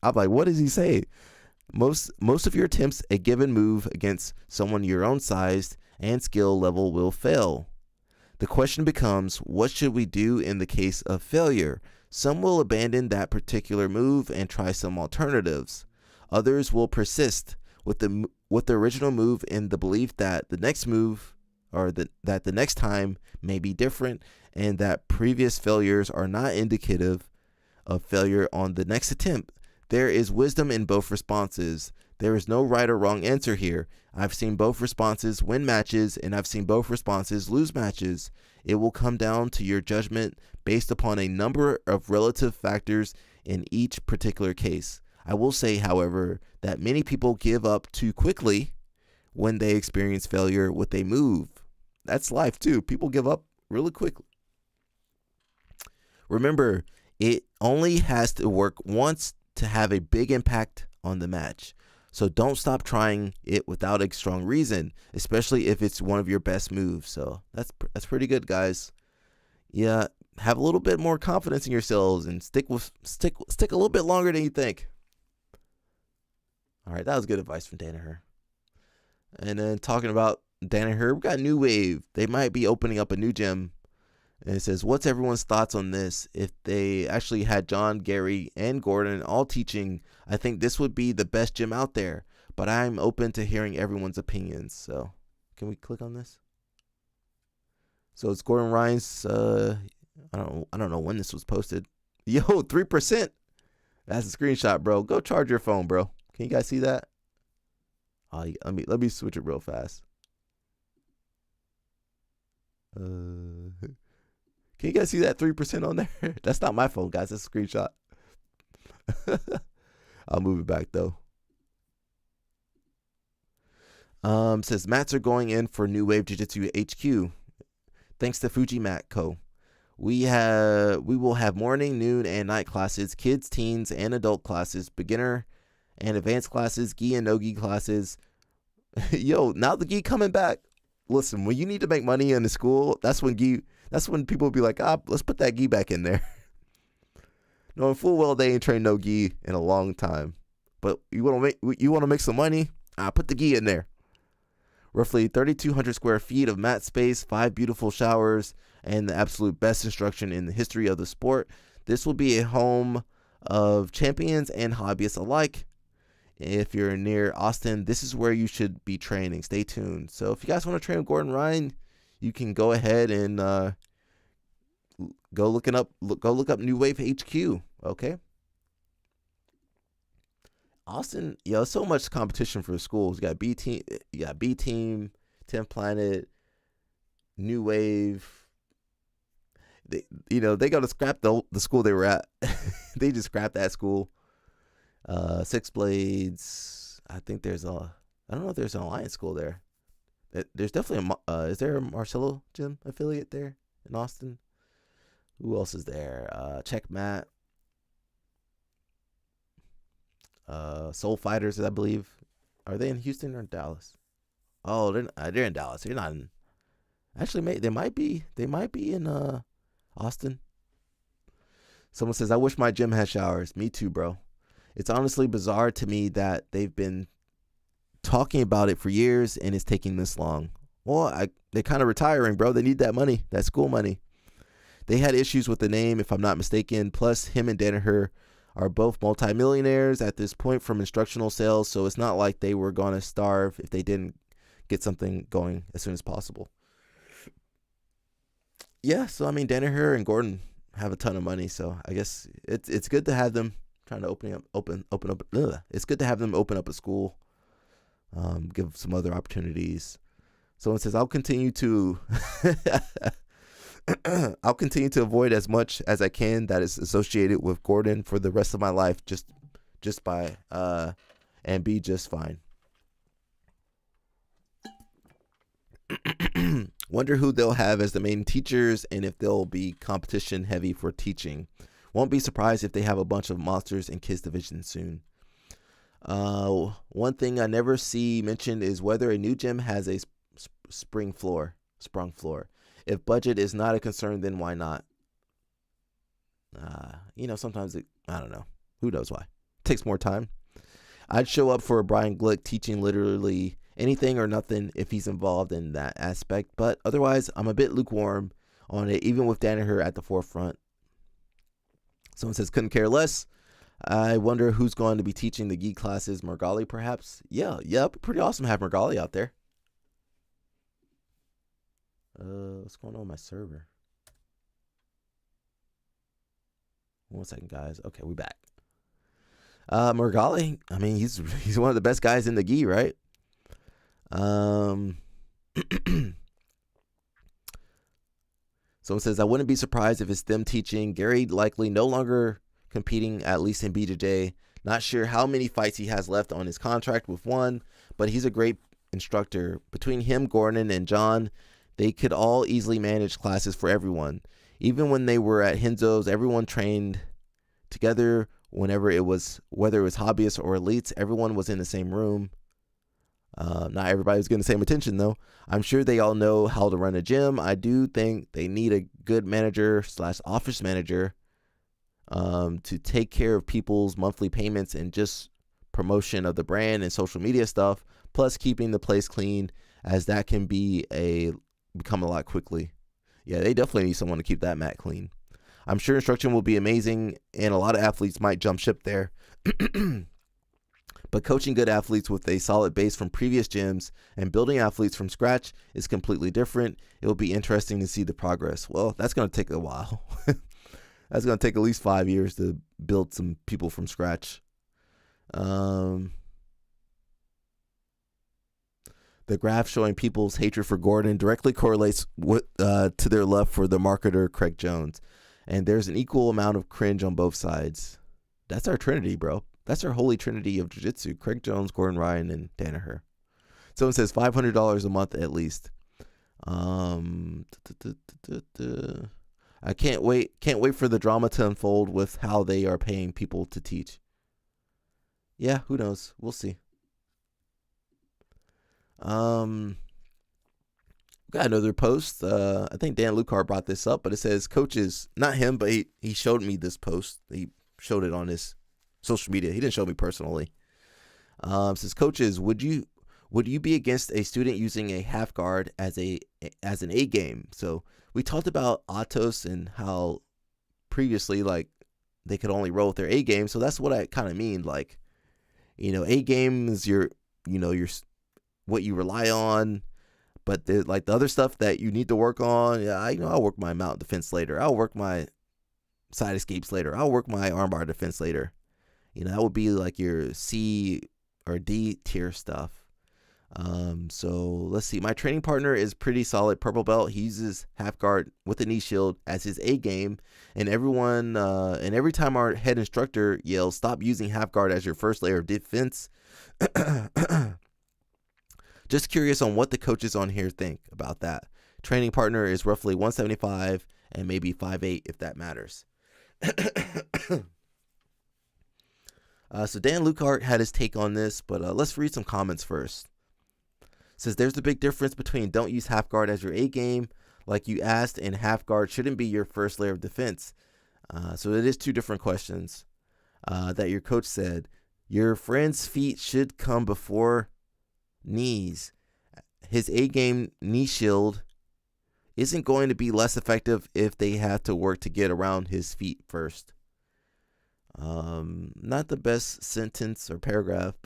I'm like, what does he say? Most of your attempts at a given move against someone your own size and skill level will fail. The question becomes, what should we do in the case of failure? Some will abandon that particular move and try some alternatives. Others will persist with the original move in the belief that the next move that the next time may be different and that previous failures are not indicative of failure on the next attempt. There is wisdom in both responses. There is no right or wrong answer here. I've seen both responses win matches, and I've seen both responses lose matches. It will come down to your judgment based upon a number of relative factors in each particular case. I will say, however, that many people give up too quickly when they experience failure with a move. That's life too. People give up really quickly. Remember, it only has to work once to have a big impact on the match. So don't stop trying it without a strong reason, especially if it's one of your best moves. So that's pretty good, guys. Yeah, have a little bit more confidence in yourselves and stick a little bit longer than you think. All right, that was good advice from Danaher. And then talking about Danaher, we got New Wave. They might be opening up a new gym. And it says, what's everyone's thoughts on this? If they actually had John, Gary, and Gordon all teaching, I think this would be the best gym out there. But I'm open to hearing everyone's opinions. So, can we click on this? So it's Gordon Ryan's. I don't know when this was posted. Yo, 3%. That's a screenshot, bro. Go charge your phone, bro. Can you guys see that? Let me switch it real fast. Can you guys see that 3% on there? That's not my phone, guys. That's a screenshot. I'll move it back though. Says mats are going in for New Wave Jiu-Jitsu HQ. Thanks to Fuji Mat Co. We will have morning, noon, and night classes, kids, teens, and adult classes, beginner and advanced classes, gi and no-gi classes. Yo, now the gi coming back. Listen, when you need to make money in the school, that's when people will be like, let's put that gi back in there. Knowing full well they ain't trained no gi in a long time. But you want to make some money? Put the gi in there. Roughly 3,200 square feet of mat space, 5 beautiful showers, and the absolute best instruction in the history of the sport. This will be a home of champions and hobbyists alike. If you're near Austin, this is where you should be training. Stay tuned. So if you guys want to train with Gordon Ryan, you can go ahead and go look up New Wave HQ. Okay. Austin, so much competition for the schools. You got B Team, 10th Planet, New Wave. They got to scrap the school they were at. They just scrapped that school. Six Blades. I think I don't know if there's an Alliance school there. There's definitely is there a Marcelo Gym affiliate there in Austin? Who else is there? Checkmat. Soul Fighters, I believe. Are they in Houston or in Dallas? Oh, they're in Dallas. They're not in. Actually, they might be in Austin. Someone says, "I wish my gym had showers." Me too, bro. It's honestly bizarre to me that they've been talking about it for years and it's taking this long. Well, they're kind of retiring, bro. They need that money, that school money. They had issues with the name, if I'm not mistaken. Plus, him and Danaher are both multimillionaires at this point from instructional sales, so it's not like they were going to starve if they didn't get something going as soon as possible. Yeah, so I mean, Danaher and Gordon have a ton of money, so I guess it's good to have them trying to open up. It's good to have them open up a school, give some other opportunities. Someone says, I'll continue to avoid as much as I can that is associated with Gordon for the rest of my life, just by and be just fine. Wonder who they'll have as the main teachers and if they'll be competition heavy for teaching. Won't be surprised if they have a bunch of monsters in kids division soon. One thing I never see mentioned is whether a new gym has a sprung floor. If budget is not a concern, then why not? Sometimes I don't know. Who knows why? It takes more time. I'd show up for a Brian Glick teaching literally anything or nothing if he's involved in that aspect. But otherwise, I'm a bit lukewarm on it, even with Danaher at the forefront. Someone says, couldn't care less. I wonder who's going to be teaching the gi classes. Margali, perhaps? Yeah, pretty awesome to have Margali out there. What's going on with my server? 1 second, guys. Okay, we back. Margali, I mean, he's one of the best guys in the gi, right? Someone says, I wouldn't be surprised if it's them teaching. Gary likely no longer competing, at least in BJJ. Not sure how many fights he has left on his contract with one, but he's a great instructor. Between him, Gordon, and John, they could all easily manage classes for everyone. Even when they were at Henzo's, everyone trained together. Whether it was hobbyists or elites, everyone was in the same room. Not everybody was getting the same attention, though. I'm sure they all know how to run a gym. I do think they need a good manager / office manager to take care of people's monthly payments and just promotion of the brand and social media stuff, plus keeping the place clean, as that can become a lot quickly. Yeah, they definitely need someone to keep that mat clean. I'm sure instruction will be amazing, and a lot of athletes might jump ship there. But coaching good athletes with a solid base from previous gyms and building athletes from scratch is completely different. It will be interesting to see the progress. Well, that's going to take a while. That's going to take at least 5 years to build some people from scratch. The The graph showing people's hatred for Gordon directly correlates to their love for the marketer Craig Jones. And there's an equal amount of cringe on both sides. That's our Trinity, bro. That's our Holy Trinity of Jiu-Jitsu. Craig Jones, Gordon Ryan, and Danaher. Someone says $500 a month at least. I can't wait for the drama to unfold with how they are paying people to teach. Yeah, who knows? We'll see. Got another post. I think Dan Lucar brought this up, but it says coaches, not him, but he showed me this post. He showed it on his social media. He didn't show me personally. Says coaches, would you be against a student using a half guard as an A game? So we talked about Atos and how previously like they could only roll with their A game. So that's what I kind of mean. Like, A game is your what you rely on, but like the other stuff that you need to work on. Yeah, I'll work my mount defense later. I'll work my side escapes later. I'll work my armbar defense later. That would be like your C or D tier stuff. So let's see. My training partner is pretty solid purple belt. He uses half guard with a knee shield as his A game, and every time our head instructor yells, "Stop using half guard as your first layer of defense." Just curious on what the coaches on here think about that. Training partner is roughly 175 and maybe 5'8" if that matters. So Dan Lukart had his take on this, but let's read some comments first. Says there's a big difference between don't use half guard as your A game, like you asked, and half guard shouldn't be your first layer of defense. So it is two different questions that your coach said. Your friend's feet should come before knees. His A game knee shield isn't going to be less effective if they have to work to get around his feet first. Not the best sentence or paragraph.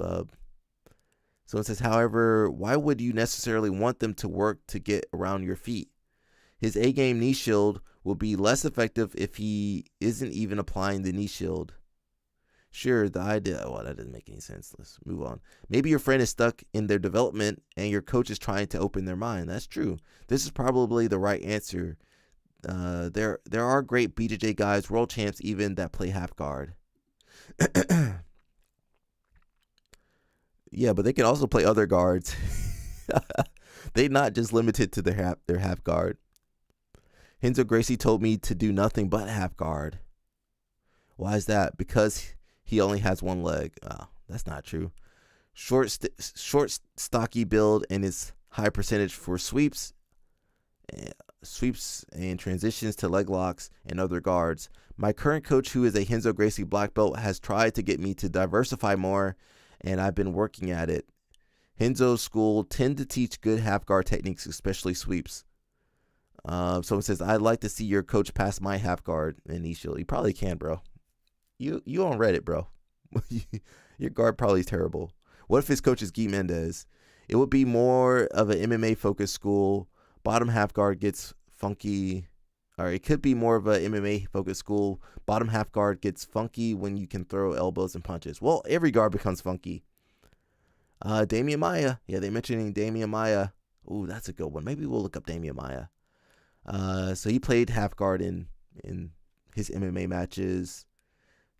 So it says, however, why would you necessarily want them to work to get around your feet? His A game knee shield will be less effective if he isn't even applying the knee shield. Sure, the idea, that doesn't make any sense. Let's move on. Maybe your friend is stuck in their development and your coach is trying to open their mind. That's true. This is probably the right answer. There are great BJJ guys, world champs even, that play half guard. Yeah, but they can also play other guards. They're not just limited to their half guard. Renzo Gracie told me to do nothing but half guard. Why is that? Because he only has one leg. Oh, that's not true. Short, stocky build, and his high percentage for sweeps and transitions to leg locks and other guards. My current coach, who is a Renzo Gracie black belt, has tried to get me to diversify more, and I've been working at it. Renzo's school tend to teach good half guard techniques, especially sweeps. Someone says, I'd like to see your coach pass my half guard and knee shield. You probably can, bro. You on Reddit, bro. Your guard probably is terrible. What if his coach is Guy Mendez? It would be more of an MMA focused school. Bottom half guard gets funky. Or it could be more of a MMA focused school. Bottom half guard gets funky when you can throw elbows and punches. Well, every guard becomes funky. Damian Maya. Yeah, they're mentioning Damian Maya. Ooh, that's a good one. Maybe we'll look up Damian Maya. So he played half guard in his MMA matches.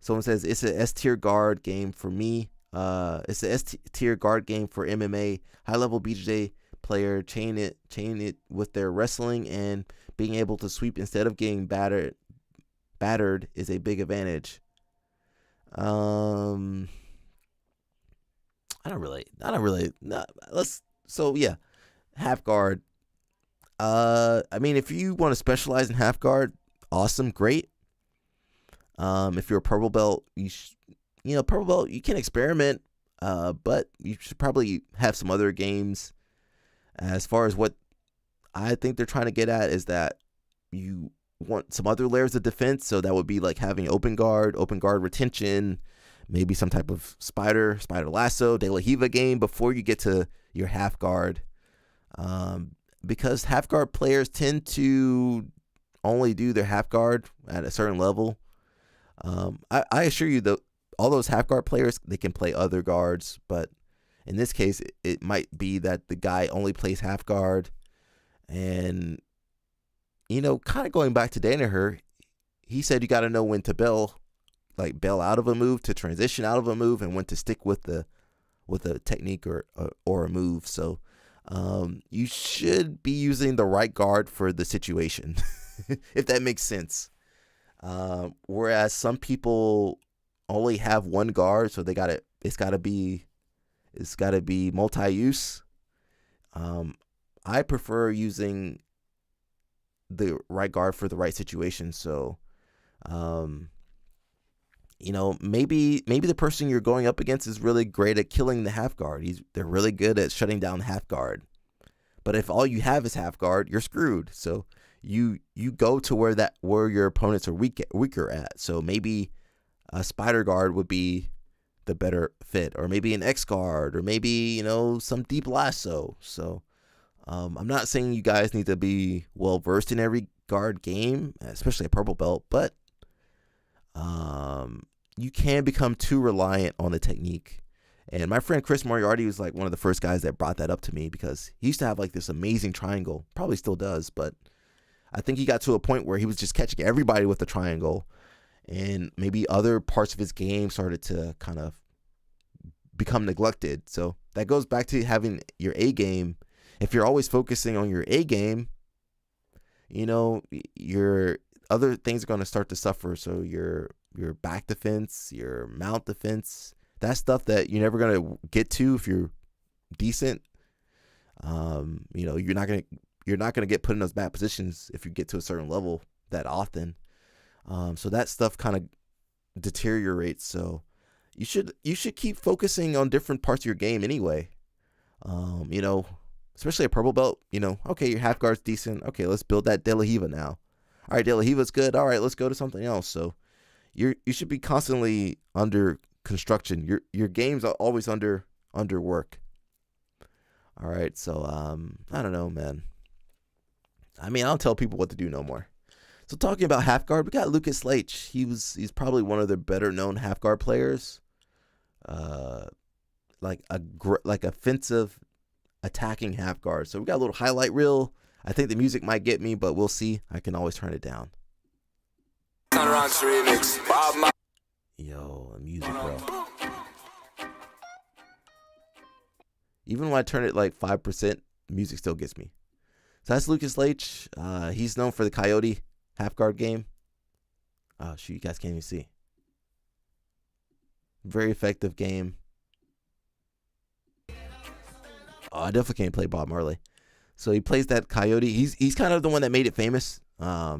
Someone says it's an S-tier guard game for me. It's an S-tier guard game for MMA. High-level BJJ player chain it with their wrestling and being able to sweep instead of getting battered is a big advantage. I don't really. Half guard. I mean, if you want to specialize in half guard, awesome, great. If you're a purple belt, purple belt, you can experiment, but you should probably have some other games. As far as what I think they're trying to get at is that you want some other layers of defense. So that would be like having open guard retention, maybe some type of spider lasso, De La Hiva game before you get to your half guard. Because half guard players tend to only do their half guard at a certain level. I assure you, all those half guard players, they can play other guards, but In this case, it might be that the guy only plays half guard. And, kind of going back to Danaher, he said you got to know when to bail out of a move, to transition out of a move, and when to stick with a technique or a move. So you should be using the right guard for the situation, if that makes sense. Whereas some people only have one guard, so it's got to be multi-use. I prefer using the right guard for the right situation. So, maybe the person you're going up against is really great at killing the half guard. They're really good at shutting down the half guard. But if all you have is half guard, you're screwed. So you go to where your opponents are weaker at. So maybe a spider guard would be the better fit, or maybe an X guard, or maybe some deep lasso. So I'm not saying you guys need to be well versed in every guard game, especially a purple belt, but you can become too reliant on the technique. And my friend Chris Moriarty was like one of the first guys that brought that up to me, because he used to have like this amazing triangle, probably still does, but I think he got to a point where he was just catching everybody with the triangle, and maybe other parts of his game started to kind of become neglected. So that goes back to having your A game. If you're always focusing on your A game, your other things are going to start to suffer. So your back defense, your mount defense, that stuff that you're never going to get to if you're decent. You're not going to get put in those bad positions if you get to a certain level that often. So that stuff kind of deteriorates. So you should keep focusing on different parts of your game anyway. Especially a purple belt. Okay, your half guard's decent. Okay, let's build that De La Riva now. All right, De La Riva's good. All right, let's go to something else. So you should be constantly under construction. Your game's are always under work. All right, so I don't know, man. I don't tell people what to do no more. So talking about half guard, we got Lucas Leitch. He's probably one of the better known half guard players. Like offensive attacking half guard. So we got a little highlight reel. I think the music might get me, but we'll see. I can always turn it down. Yo, the music, bro. Even when I turn it like 5%, the music still gets me. So that's Lucas Leitch. He's known for the Coyote half guard game. Oh, shoot, you guys can't even see. Very effective game. Oh, I definitely can't play Bob Marley. So he plays that Coyote. He's kind of the one that made it famous. I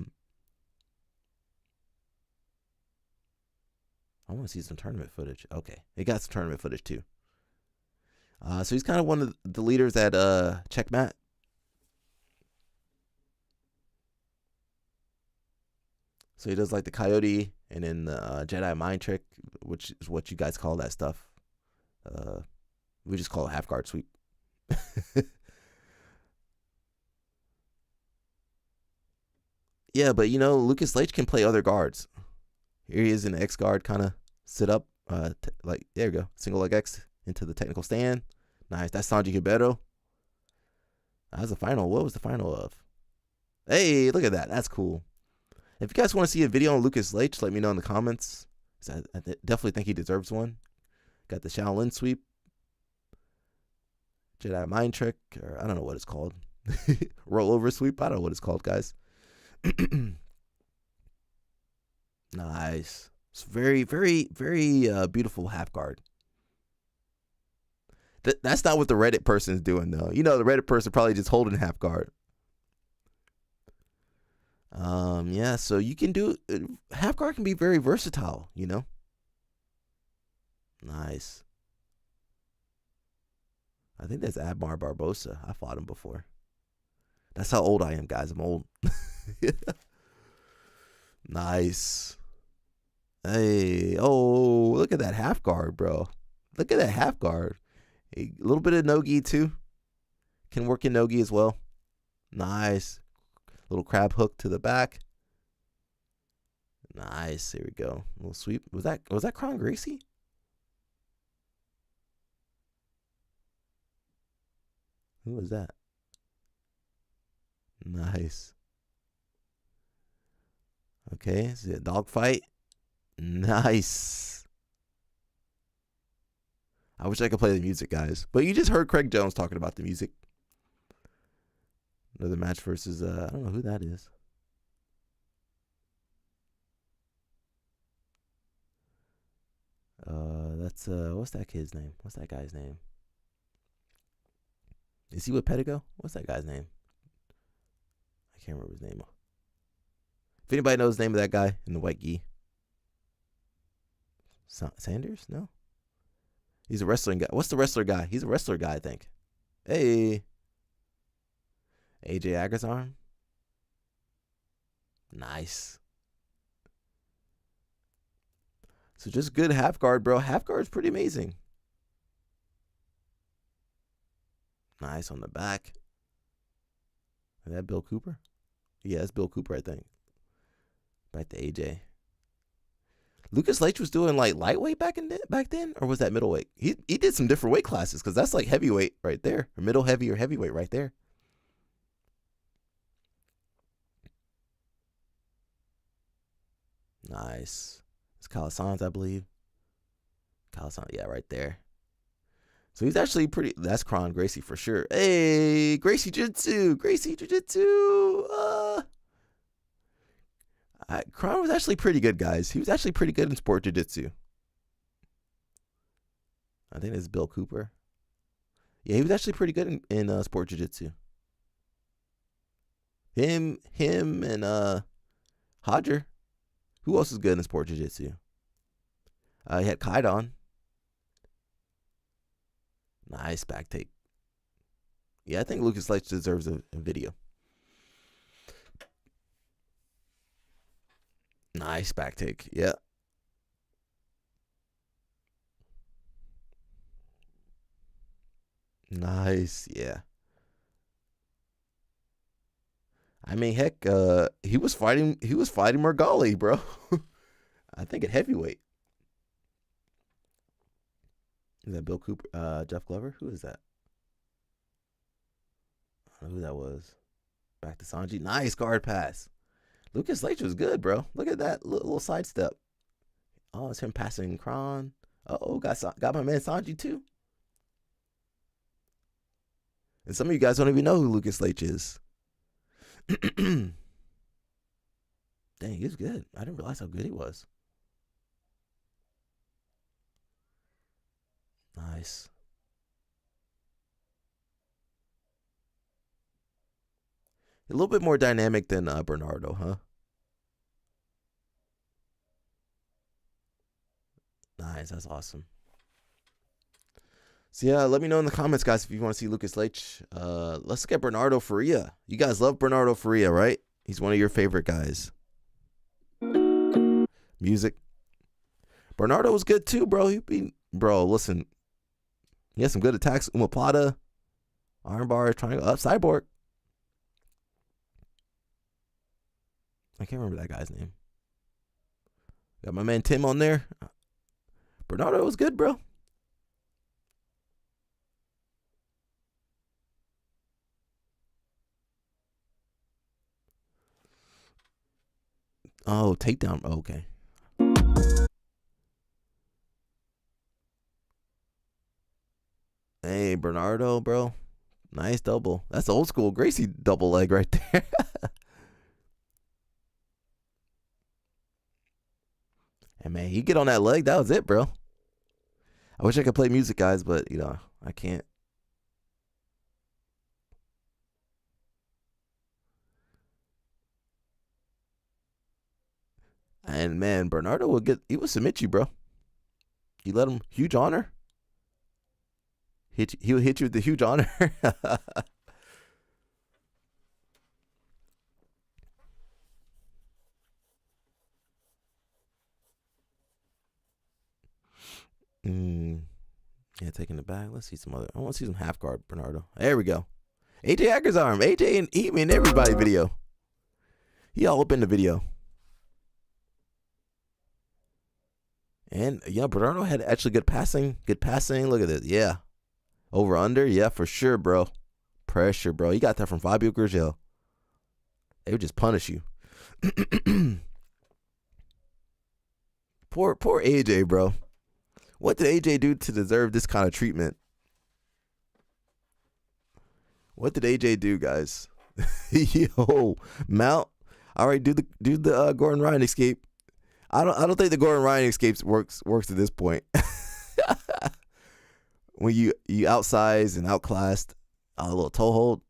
want to see some tournament footage. Okay, he got some tournament footage too. So he's kind of one of the leaders at Checkmat. So he does like the Coyote and then the Jedi Mind Trick, which is what you guys call that stuff. We just call it half guard sweep. Yeah, but Lucas Leitch can play other guards. Here he is in the X guard, kind of sit up, there you go, single leg X into the technical stand. Nice. That's Sanji Ribeiro. That was the final. What was the final of? Hey, look at that. That's cool. If you guys want to see a video on Lucas Leitch, let me know in the comments. I definitely think he deserves one. Got the Shaolin sweep, Jedi Mind Trick, or I don't know what it's called. Rollover sweep. I don't know what it's called, guys. Nice. It's very, very, very beautiful half guard. That's not what the Reddit person's doing, though. The Reddit person probably just holding half guard. Yeah, so you can do half guard can be very versatile, Nice. I think that's Admar Barbosa. I fought him before. That's how old I am, guys. I'm old. Nice. Hey, oh, look at that half guard, bro. Look at that half guard. A little bit of no-gi, too. Can work in no-gi as well. Nice. Little crab hook to the back. Nice. Here we go. Little sweep. Was that Kron Gracie? Who was that? Nice. Okay, is it a dogfight? Nice. I wish I could play the music, guys. But you just heard Craig Jones talking about the music. Another match versus, I don't know who that is. That's, what's that kid's name? What's that guy's name? Is he with Pedigo? What's that guy's name? I can't remember his name. If anybody knows the name of that guy in the white gi. Sanders? No. He's a wrestling guy. What's the wrestler guy? He's a wrestler guy, I think. Hey. AJ Agazarm. Nice. So just good half guard, bro. Half guard is pretty amazing. Nice on the back. Is that Bill Cooper? Yeah, that's Bill Cooper, I think. Back to AJ. Lucas Leitch was doing like lightweight back then, or was that middleweight? He did some different weight classes because that's like heavyweight right there, or middle heavy or heavyweight right there. Nice. It's Calisans, I believe. Calisans, yeah, right there. So he's actually pretty. That's Kron Gracie for sure. Hey, Gracie Jiu-Jitsu. Kron was actually pretty good, guys. He was actually pretty good in sport jiu-jitsu. I think it's Bill Cooper. Yeah, he was actually pretty good in sport jiu-jitsu. Him, and Hodger. Who else is good in sport jiu-jitsu? He had Kaidon. Nice back take. Yeah, I think Lucas Leitch deserves a video. Nice back take. Yeah. Nice. Yeah. I mean, heck, he was fighting Margali, bro. I think at heavyweight. Is that Bill Cooper? Jeff Glover? Who is that? I don't know who that was. Back to Sanji. Nice guard pass. Lucas Leitch was good, bro. Look at that little sidestep. Oh, it's him passing Kron. Uh-oh, got my man Sanji too. And some of you guys don't even know who Lucas Leitch is. Dang, he was good. I didn't realize how good he was. Nice. A little bit more dynamic than Bernardo, huh? Nice, that's awesome. So yeah, let me know in the comments, guys, if you want to see Lucas Leitch. Let's look at Bernardo Faria. You guys love Bernardo Faria, right? He's one of your favorite guys. Music. Bernardo was good too, bro. Bro, listen. He has some good attacks. Umaplata, armbar, triangle, up, cyborg. I can't remember that guy's name. Got my man Tim on there. Bernardo was good, bro. Oh, takedown. Oh, okay. Hey, Bernardo, bro. Nice double. That's old school Gracie double leg right there. And man, he get on that leg. That was it, bro. I wish I could play music, guys, but you know, I can't. And man, Bernardo he will submit you, bro. You let him, huge honor. He'll hit you with the huge honor. Yeah, taking it back. Let's see some other. I want to see some half guard Bernardo. There we go. AJ Agazarm. AJ and Emi and everybody video. He all up in the video. And yeah, Bernardo had actually good passing. Good passing. Look at this. Yeah. Over under. Yeah, for sure, bro. pressure, bro. He got that from Fabio Gurgel. They would just punish you. Poor AJ, bro. What did AJ do to deserve this kind of treatment? What did AJ do, guys? Yo, Mount. All right, do the Gordon Ryan escape. I don't think the Gordon Ryan escape works at this point. When you outsized and outclassed, a little toe hold.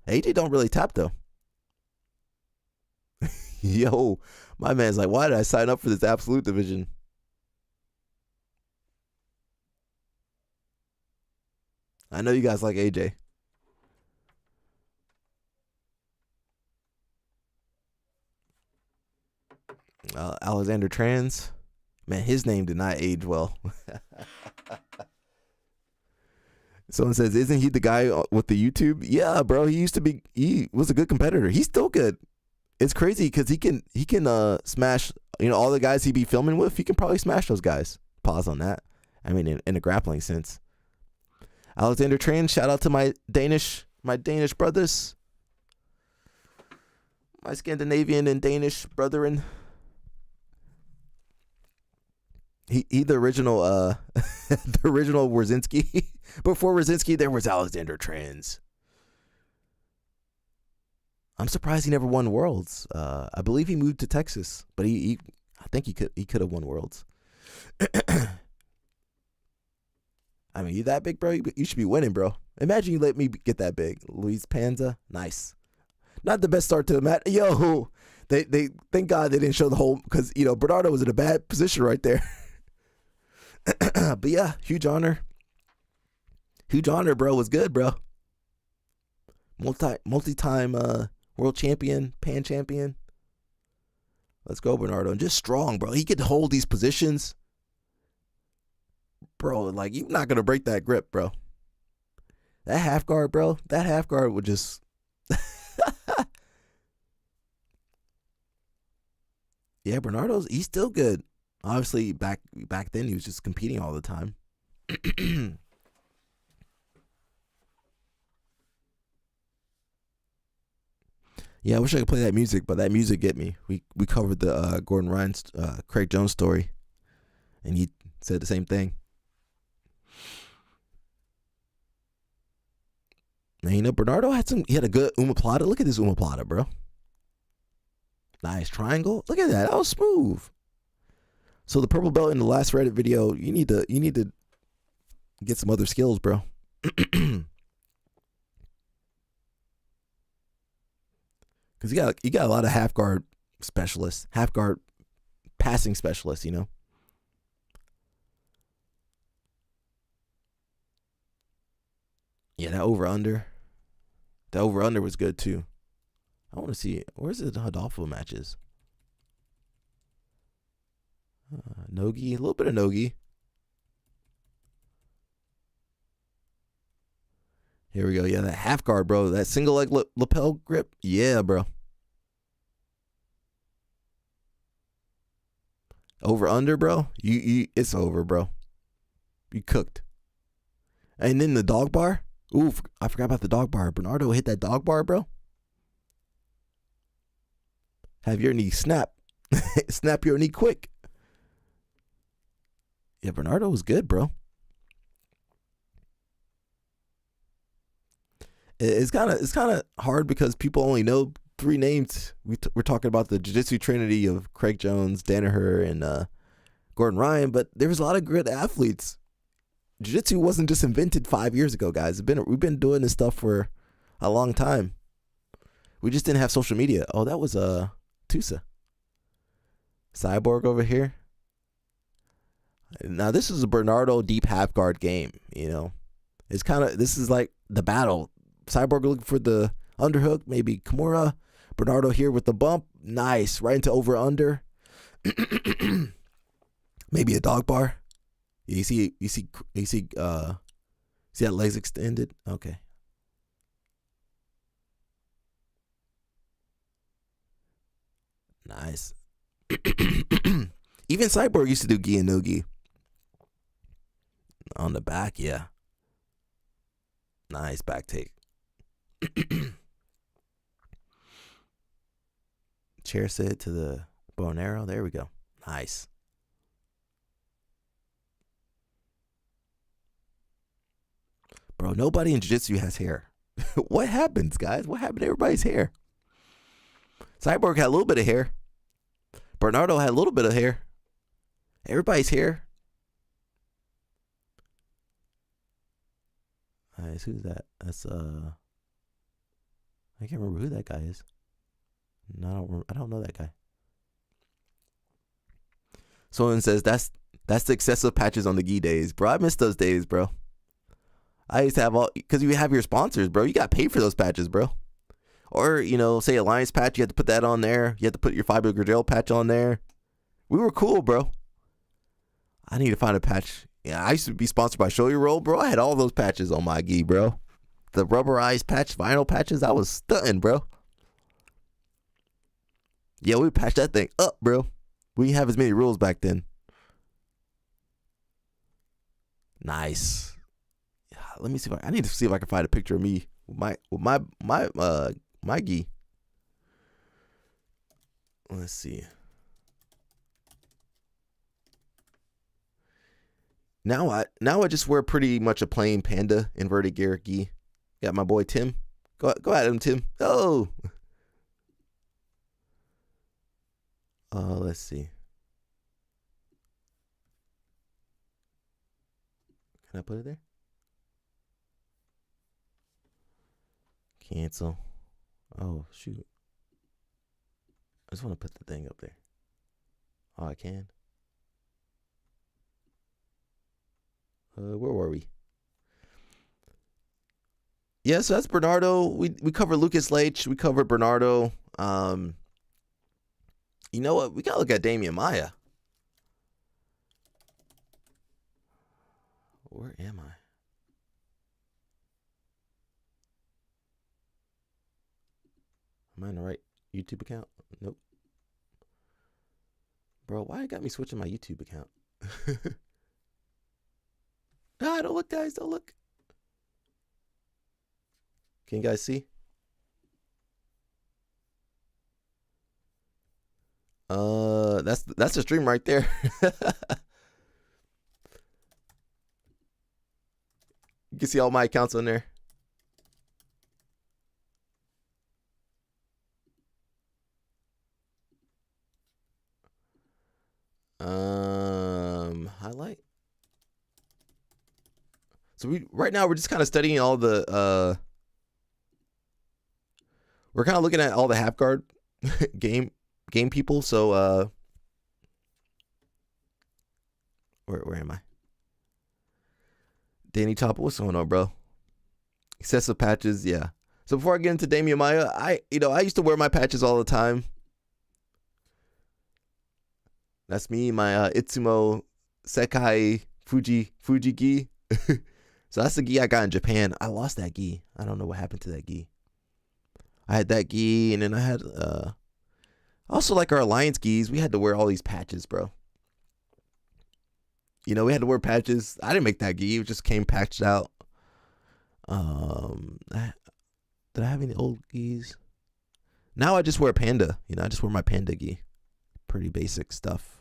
AJ don't really tap though. Yo, my man's like, why did I sign up for this absolute division? I know you guys like AJ. Alexander Trans, man, his name did not age well. Someone says, isn't he the guy with the YouTube? Yeah, bro, he was a good competitor. He's still good. It's crazy because he can smash, all the guys he be filming with, he can probably smash those guys. Pause on that. I mean, in a grappling sense. Alexander Trans, shout out to my Danish brothers. My Scandinavian and Danish brethren. He the original the original Wrzinski. Before Wrzinski, there was Alexander Trans. I'm surprised he never won Worlds. I believe he moved to Texas, but I think he could have won Worlds. I mean, you that big, bro? You should be winning, bro. Imagine you let me get that big. Luis Panza, nice. Not the best start to the match. Yo, they thank God they didn't show the whole, because Bernardo was in a bad position right there. But yeah, huge honor. Huge honor, bro. Was good, bro. Multi-time world champion, pan champion. Let's go, Bernardo. And just strong, bro. He could hold these positions. Bro, like, you're not going to break that grip, bro. That half guard, bro. That half guard would just... Yeah, he's still good. Obviously, back then, he was just competing all the time. Yeah, I wish I could play that music, but that music get me. We covered the Gordon Ryan's Craig Jones story, and he said the same thing. And Bernardo he had a good omoplata. Look at this omoplata, bro. Nice triangle. Look at that. That was smooth. So the purple belt in the last Reddit video, you need to get some other skills, bro. Because you got a lot of half guard specialists, half guard passing specialists, Yeah, that over under. The over under was good too. I want to see where's the Rodolfo matches. Nogi, a little bit of Nogi. Here we go. Yeah, that half guard, bro. That single leg lapel grip. Yeah, bro. Over under, bro. It's over, bro. You cooked. And then the dog bar. Ooh, I forgot about the dog bar. Bernardo hit that dog bar, bro. Have your knee snap. Snap your knee quick. Yeah, Bernardo was good, bro. It's kind of hard because people only know three names. We're talking about the Jiu-Jitsu Trinity of Craig Jones, Danaher, and Gordon Ryan, but there was a lot of good athletes. Jiu-Jitsu wasn't just invented 5 years ago, guys. We've been doing this stuff for a long time. We just didn't have social media. Oh, that was Tusa. Cyborg over here. Now this is a Bernardo deep half guard game. This is like the battle. Cyborg looking for the underhook, maybe Kimura. Bernardo here with the bump. Nice. Right into over under. Maybe a dog bar. You see that legs extended? Okay. Nice. Even Cyborg used to do gi and no gi. On the back, yeah. Nice back take. Chair sit to the bow and arrow. There we go. Nice. Bro, nobody in jiu-jitsu has hair. What happens, guys? What happened to everybody's hair? Cyborg had a little bit of hair. Bernardo had a little bit of hair. Everybody's hair. Nice. Who's that? That's I can't remember who that guy is. No, I don't know that guy. Someone says that's the excessive patches on the gi days, bro. I miss those days, bro. I used to have all, because you have your sponsors, bro. You got paid for those patches, bro. Or, you know, say Alliance patch, you had to put that on there. You had to put your Fiber Gradale patch on there. We were cool, bro. I need to find a patch. Yeah, I used to be sponsored by Show Your Roll, bro. I had all those patches on my gi, bro. The rubberized patch, vinyl patches, I was stunting, bro. Yeah, we patched that thing up, bro. We didn't have as many rules back then. Nice. Let me see if I need to see if I can find a picture of me with my gi. Let's see. Now I just wear pretty much a plain panda inverted gear gi. Got my boy Tim. Go at him, Tim. Oh. Let's see. Can I put it there? Cancel. Oh, shoot. I just want to put the thing up there. Oh, I can. Where were we? Yeah, so that's Bernardo. We covered Lucas Leite. We covered Bernardo. You know what? We got to look at Damian Maia. Where am I? Am I in the right YouTube account? Nope. Bro, why it got me switching my YouTube account? Ah, don't look, guys. Don't look. Can you guys see? That's the stream right there. You can see all my accounts on there. Highlight. So right now we're just kind of studying all the we're kind of looking at all the half guard game people. So where am I? Danny Top, what's going on, bro? Excessive patches, yeah. So before I get into Damian Maia, I used to wear my patches all the time. That's me, my Itsumo Sekai Fuji gi. So that's the gi I got in Japan. I lost that gi. I don't know what happened to that gi. I had that gi, and then I had also like our Alliance gis. We had to wear all these patches, bro. You know, we had to wear patches. I didn't make that gi. It just came patched out. Did I have any old gis? Now I just wear Panda. You know, I just wear my Panda gi. Pretty basic stuff.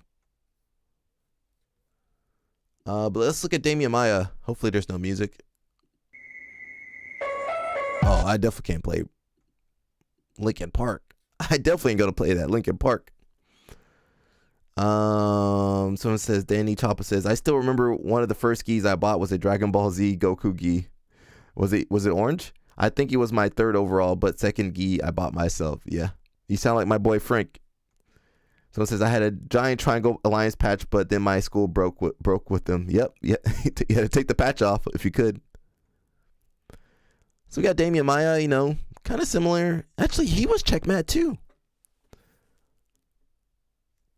But let's look at Damian Maia. Hopefully there's no music. Oh, I definitely can't play Linkin Park. I definitely ain't gonna play that Linkin Park. Someone says, Danny Choppa says, I still remember one of the first gis I bought was a Dragon Ball Z Goku gi. Was it orange? I think it was my third overall, but second gi I bought myself. Yeah. You sound like my boy Frank. Someone says, I had a giant triangle Alliance patch, but then my school broke with them. Yep. Yeah. You had to take the patch off if you could. So we got Damian Maia, you know, kind of similar. Actually, he was checkmat too.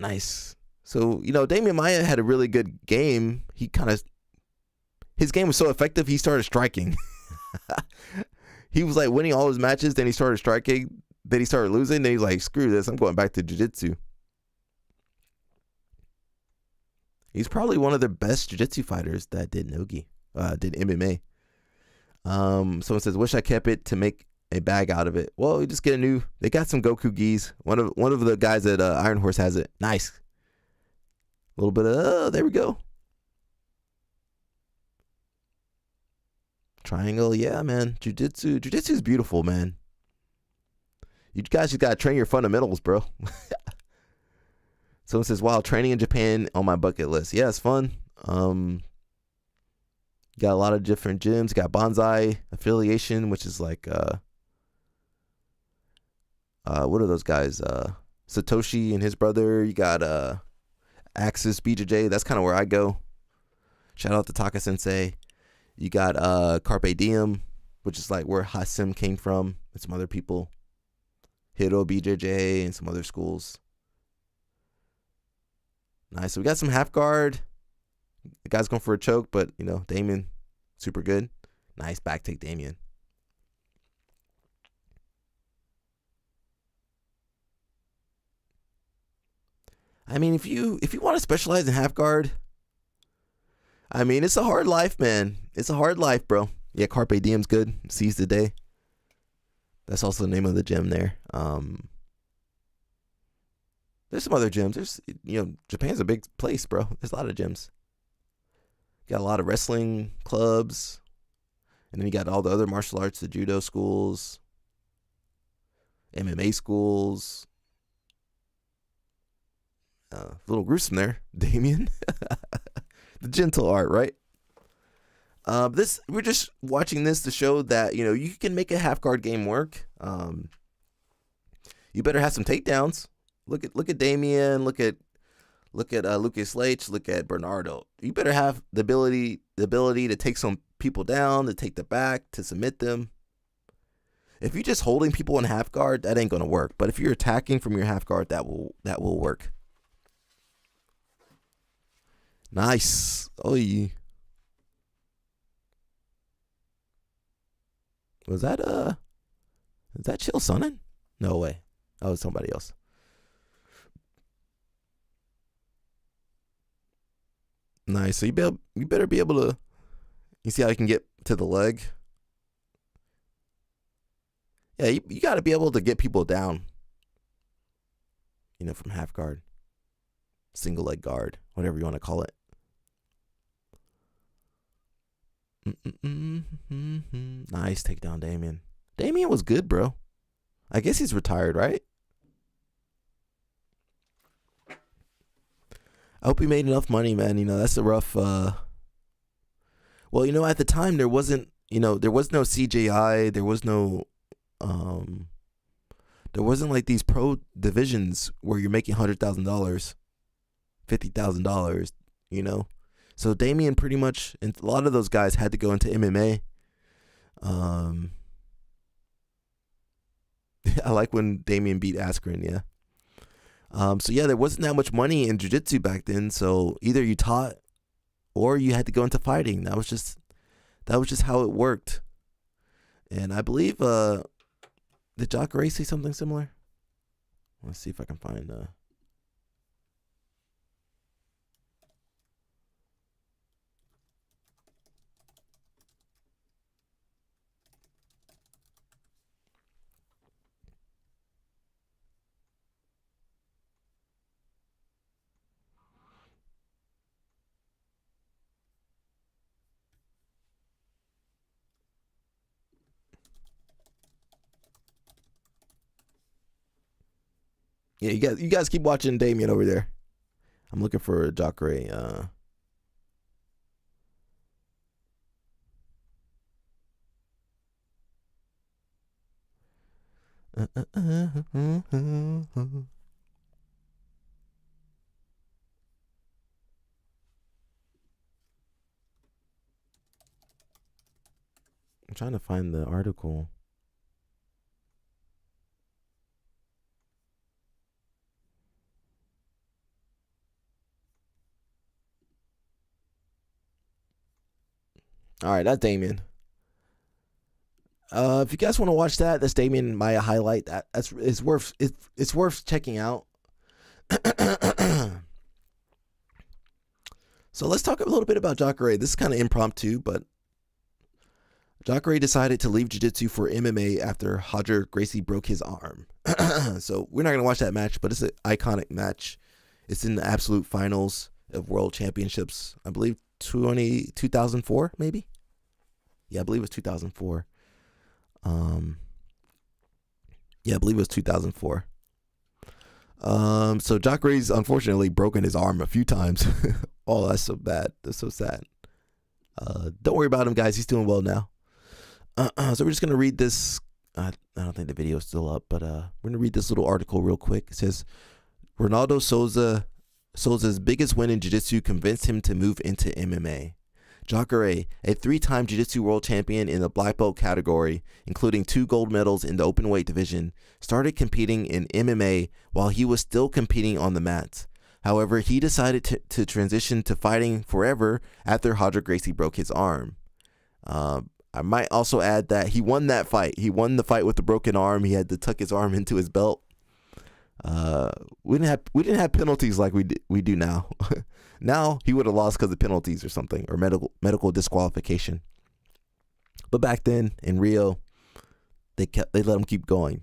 Nice. So, you know, Damian Maia had a really good game. His game was so effective, he started striking. He was like winning all his matches, then he started striking, then he started losing, then he's like, screw this, I'm going back to jiu-jitsu. He's probably one of the best jiu-jitsu fighters that did nogi, did MMA. Someone says, wish I kept it to make a bag out of it. Well, you just get a new. They got some Goku gis. One of the guys at Iron Horse has it. Nice. A little bit of there we go. Triangle, yeah, man. Jiu-jitsu is beautiful, man. You guys just gotta train your fundamentals, bro. Someone says, "Wow, training in Japan on my bucket list." Yeah, it's fun. Got a lot of different gyms. Got Bonsai affiliation, which is like what are those guys? Satoshi and his brother. You got Axis BJJ. That's kind of where I go. Shout out to Taka Sensei. You got Carpe Diem, which is like where Hasim came from, and some other people. Hiro BJJ and some other schools. Nice. So we got some half guard. The guy's going for a choke, but Damien, super good. Nice back take, Damien. I mean, if you want to specialize in half guard, I mean, it's a hard life, man. It's a hard life, bro. Yeah, Carpe Diem's good. Seize the day. That's also the name of the gym there. There's some other gyms. There's, Japan's a big place, bro. There's a lot of gyms. Got a lot of wrestling clubs. And then you got all the other martial arts, the judo schools, MMA schools. A little gruesome there, Damien. The gentle art, right? We're just watching this to show that you can make a half guard game work. You better have some takedowns. Look at Damien. Look at Lucas Leite. Look at Bernardo. You better have the ability to take some people down, to take the back, to submit them. If you're just holding people in half guard, that ain't gonna work. But if you're attacking from your half guard, that will work. Nice. Oy. Was that is that Chill Sonnen? No way. That was somebody else. Nice. So you better be able to. You see how you can get to the leg? Yeah, you got to be able to get people down. From half guard, single leg guard, whatever you want to call it. Nice takedown, Damien. Damien was good, bro. I guess he's retired, right? I hope he made enough money, man. That's a rough. Well, at the time there wasn't. There was no CJI. There was no. There wasn't like these pro divisions where you're making $100,000, $50,000. So Damien pretty much, and a lot of those guys had to go into MMA. I like when Damien beat Askren, yeah. So yeah, there wasn't that much money in jiu-jitsu back then. So either you taught, or you had to go into fighting. That was just how it worked. And I believe, did Jacare say something similar? Let's see if I can find. Yeah, you guys keep watching Damien over there. I'm looking for Jacare. I'm trying to find the article. All right, that's Damien. If you guys want to watch that's Damien Maya highlight. It's worth checking out. So let's talk a little bit about Jacare. This is kind of impromptu, but Jacare decided to leave jiu-jitsu for MMA after Roger Gracie broke his arm. So we're not going to watch that match, but it's an iconic match. It's in the absolute finals of World Championships. I believe 2004, maybe? Yeah, I believe it was 2004. Yeah, I believe it was 2004. So Jacare's unfortunately broken his arm a few times. Oh, that's so bad. That's so sad. Don't worry about him, guys. He's doing well now. So we're just going to read this. I don't think the video is still up, but we're going to read this little article real quick. It says, Ronaldo Souza's biggest win in jiu-jitsu convinced him to move into MMA. Jacare, a 3-time jiu-jitsu world champion in the black belt category, including 2 gold medals in the open weight division, started competing in MMA while he was still competing on the mats. However, he decided to transition to fighting forever after Roger Gracie broke his arm. I might also add that he won that fight. He won the fight with the broken arm. He had to tuck his arm into his belt. We didn't have penalties like we do now. Now he would have lost because of penalties or something, or medical disqualification. But back then in Rio, they let him keep going.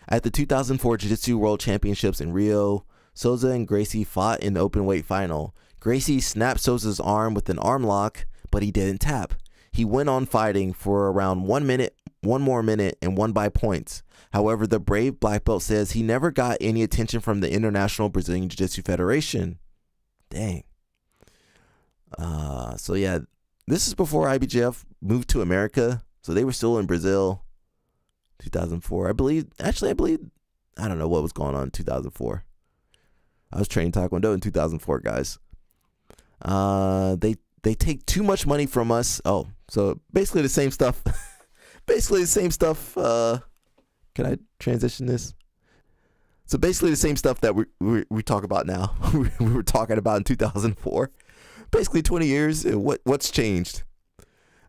At the 2004 Jiu-Jitsu World Championships in Rio, Souza and Gracie fought in the open weight final. Gracie snapped Souza's arm with an arm lock, but he didn't tap. He went on fighting for around 1 more minute, and won by points. However, the brave black belt says he never got any attention from the International Brazilian Jiu-Jitsu Federation. Dang. So yeah, this is before IBJF moved to America. So they were still in Brazil. 2004, I believe. Actually, I don't know what was going on in 2004. I was training Taekwondo in 2004, guys. They take too much money from us. Oh, so basically the same stuff. Basically the same stuff. Can I transition this? So basically the same stuff that we talk about now. We were talking about in 2004. Basically 20 years. What's changed?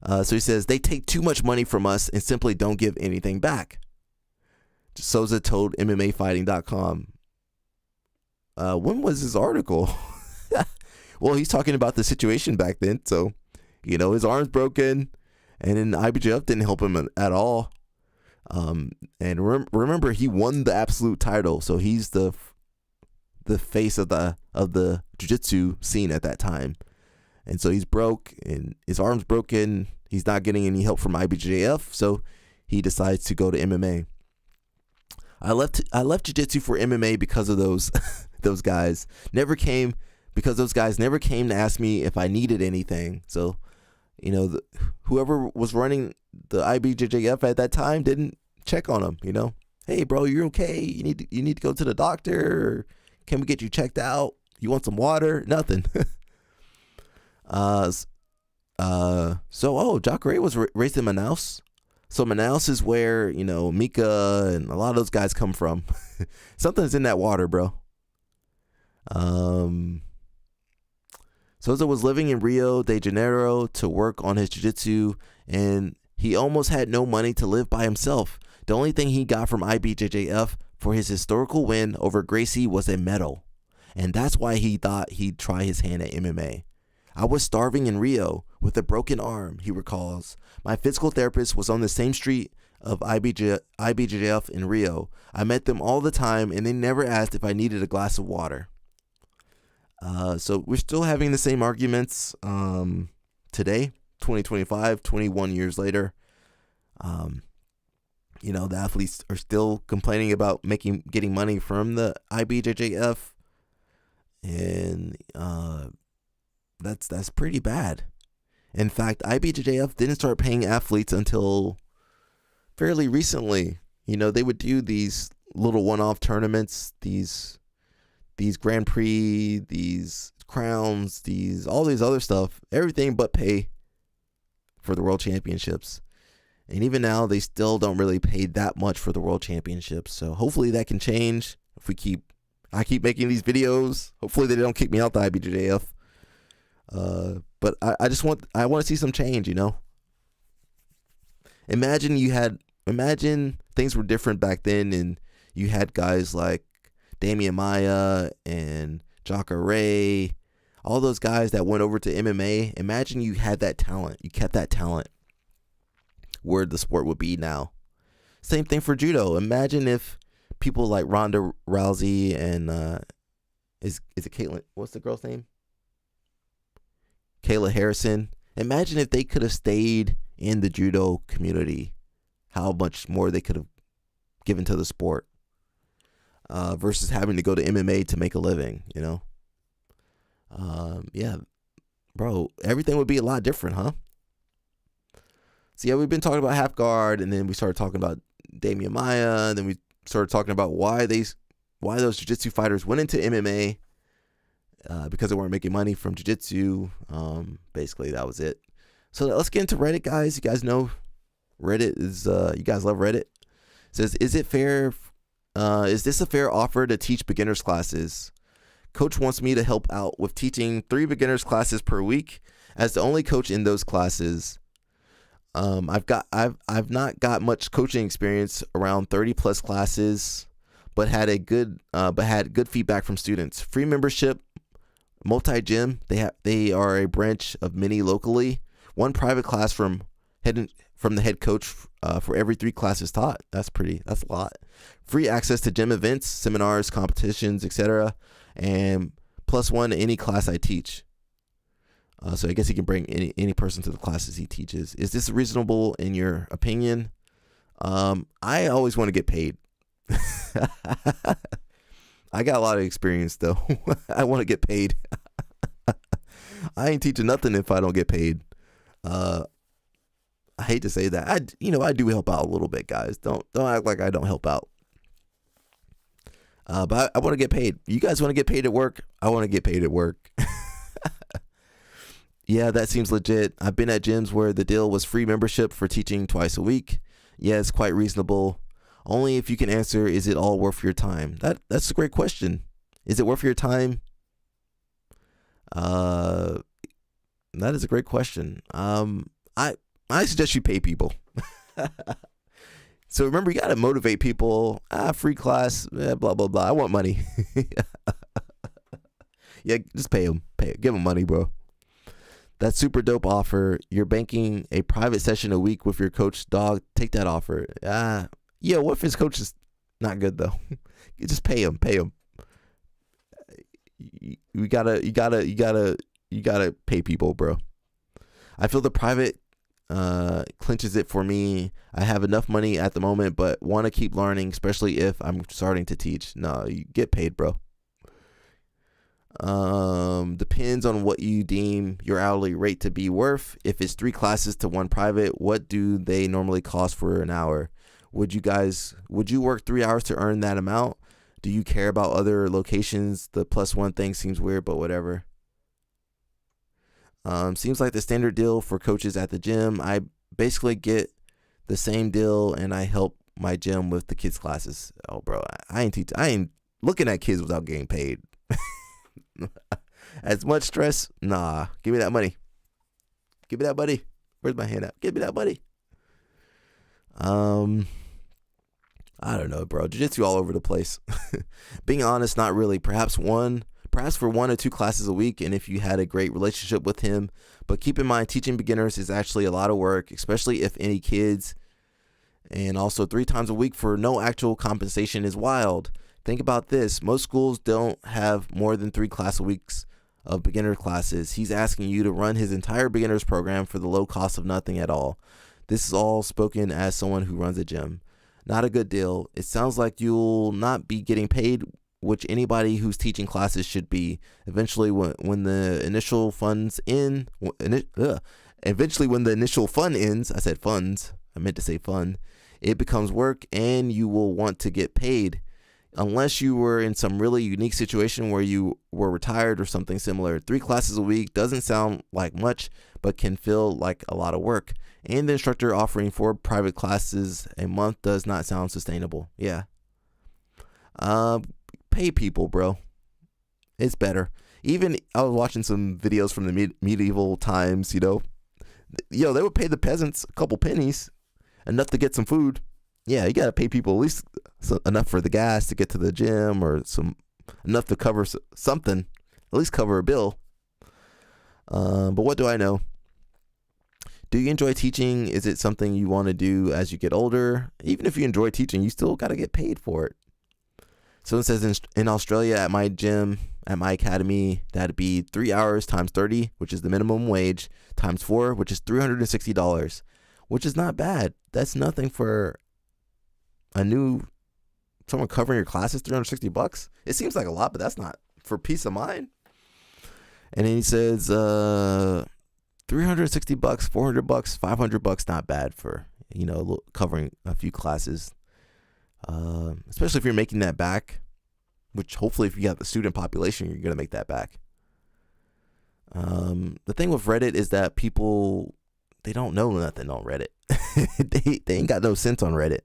So he says they take too much money from us and simply don't give anything back. Souza told MMAfighting.com. When was his article? Well, he's talking about the situation back then. So, his arm's broken, and then IBJF didn't help him at all. And remember, he won the absolute title, so he's the face of the jiu-jitsu scene at that time. And so he's broke, and his arm's broken. He's not getting any help from IBJF, so he decides to go to MMA. I left jiu-jitsu for MMA because of those those guys. Because those guys never came to ask me if I needed anything. So, whoever was running the IBJJF at that time didn't check on him. Hey, bro, you're okay. You need to go to the doctor. Or can we get you checked out? You want some water? Nothing. Jacare was raised in Manaus. So Manaus is where Mika and a lot of those guys come from. Something's in that water, bro. Souza was living in Rio de Janeiro to work on his jiu-jitsu, and he almost had no money to live by himself. The only thing he got from IBJJF for his historical win over Gracie was a medal, and that's why he thought he'd try his hand at MMA. I was starving in Rio with a broken arm, he recalls. My physical therapist was on the same street of IBJJF in Rio. I met them all the time, and they never asked if I needed a glass of water. So we're still having the same arguments today, 2025, 21 years later. The athletes are still complaining about getting money from the IBJJF, and that's pretty bad. In fact, IBJJF didn't start paying athletes until fairly recently. They would do these little one-off tournaments, these Grand Prix, these crowns, all these other stuff, everything but pay for the World Championships. And even now, they still don't really pay that much for the World Championships. So hopefully that can change if I keep making these videos. Hopefully they don't kick me out the IBJJF. But I want to see some change, Imagine things were different back then, and you had guys like Damian Maia and Jacare, all those guys that went over to MMA. Imagine you had that talent. You kept that talent. where the sport would be now. Same thing for judo. Imagine if people like Ronda Rousey and is it Caitlin? What's the girl's name? Kayla Harrison. Imagine if they could have stayed in the judo community, how much more they could have given to the sport versus having to go to MMA to make a living, you know? Yeah, bro, everything would be a lot different, huh? So yeah, we've been talking about half guard, and then we started talking about Damian Maia, and then we started talking about why those jiu-jitsu fighters went into MMA because they weren't making money from jiu-jitsu. Basically, that was it. So let's get into Reddit, guys. You guys know Reddit is, you guys love Reddit. It says, is it fair? Is this a fair offer to teach beginners classes? Coach wants me to help out with teaching 3 beginners classes per week as the only coach in those classes. I've not got much coaching experience, around 30 plus classes, but had good feedback from students. Free membership, multi-gym. They are a branch of many locally. 1 private class from the head coach for every 3 classes taught. That's a lot. Free access to gym events, seminars, competitions, etc. And +1 to any class I teach. So I guess he can bring any person to the classes he teaches. Is this reasonable in your opinion? I always want to get paid. I got a lot of experience though. I want to get paid. I ain't teaching nothing if I don't get paid. I hate to say that. I do help out a little bit, guys. Don't act like I don't help out. But I want to get paid. You guys want to get paid at work? I want to get paid at work. Yeah, that seems legit. I've been at gyms where the deal was free membership for teaching twice a week. Yeah, it's quite reasonable. Only if you can answer, is it all worth your time? That's a great question. Is it worth your time? That is a great question. I suggest you pay people. So remember, you got to motivate people. Free class, blah, blah, blah. I want money. Yeah, just pay them. Give them money, bro. That's super dope offer. You're banking a private session a week with your coach. Dog, take that offer. Yeah, what if his coach is not good though? You just pay him. You gotta pay people, bro. I feel the private clinches it for me. I have enough money at the moment, but want to keep learning, especially if I'm starting to teach. No, you get paid, bro. Depends on what you deem your hourly rate to be worth. If it's 3 classes to 1 private, what do they normally cost for an hour? Would you work 3 hours to earn that amount? Do you care about other locations? The +1 thing seems weird, but whatever. Seems like the standard deal for coaches at the gym. I basically get the same deal, and I help my gym with the kids' classes. Oh, bro, I ain't looking at kids without getting paid. As much stress? Nah. Give me that money. Where's my hand at? Give me that money. I don't know, bro. Jiu-jitsu all over the place. Being honest, not really. Perhaps for 1 or 2 classes a week, and if you had a great relationship with him. But keep in mind, teaching beginners is actually a lot of work, especially if any kids. And also 3 times a week for no actual compensation is wild. Think about this. Most schools don't have more than 3 class weeks of beginner classes. He's asking you to run his entire beginners program for the low cost of nothing at all. This is all spoken as someone who runs a gym. Not a good deal. It sounds like you'll not be getting paid, which anybody who's teaching classes should be. Eventually, when the initial fun ends, I said funds. I meant to say fun. It becomes work, and you will want to get paid. Unless you were in some really unique situation where you were retired or something similar. 3 classes a week doesn't sound like much, but can feel like a lot of work. And the instructor offering 4 private classes a month does not sound sustainable. Yeah. Pay people, bro. It's better. Even I was watching some videos from the medieval times, they would pay the peasants a couple pennies, enough to get some food. Yeah, you got to pay people at least enough for the gas to get to the gym, or enough to cover something, at least cover a bill. But what do I know? Do you enjoy teaching? Is it something you want to do as you get older? Even if you enjoy teaching, you still got to get paid for it. So it says in Australia at my gym, at my academy, that'd be 3 hours times 30, which is the minimum wage, times 4, which is $360, which is not bad. That's nothing for someone covering your classes, $360. It seems like a lot, but that's not for peace of mind. And then he says, $360, $400, $500, not bad for, covering a few classes. Especially if you're making that back, which hopefully if you got the student population, you're going to make that back. The thing with Reddit is that people, they don't know nothing on Reddit. they ain't got no sense on Reddit.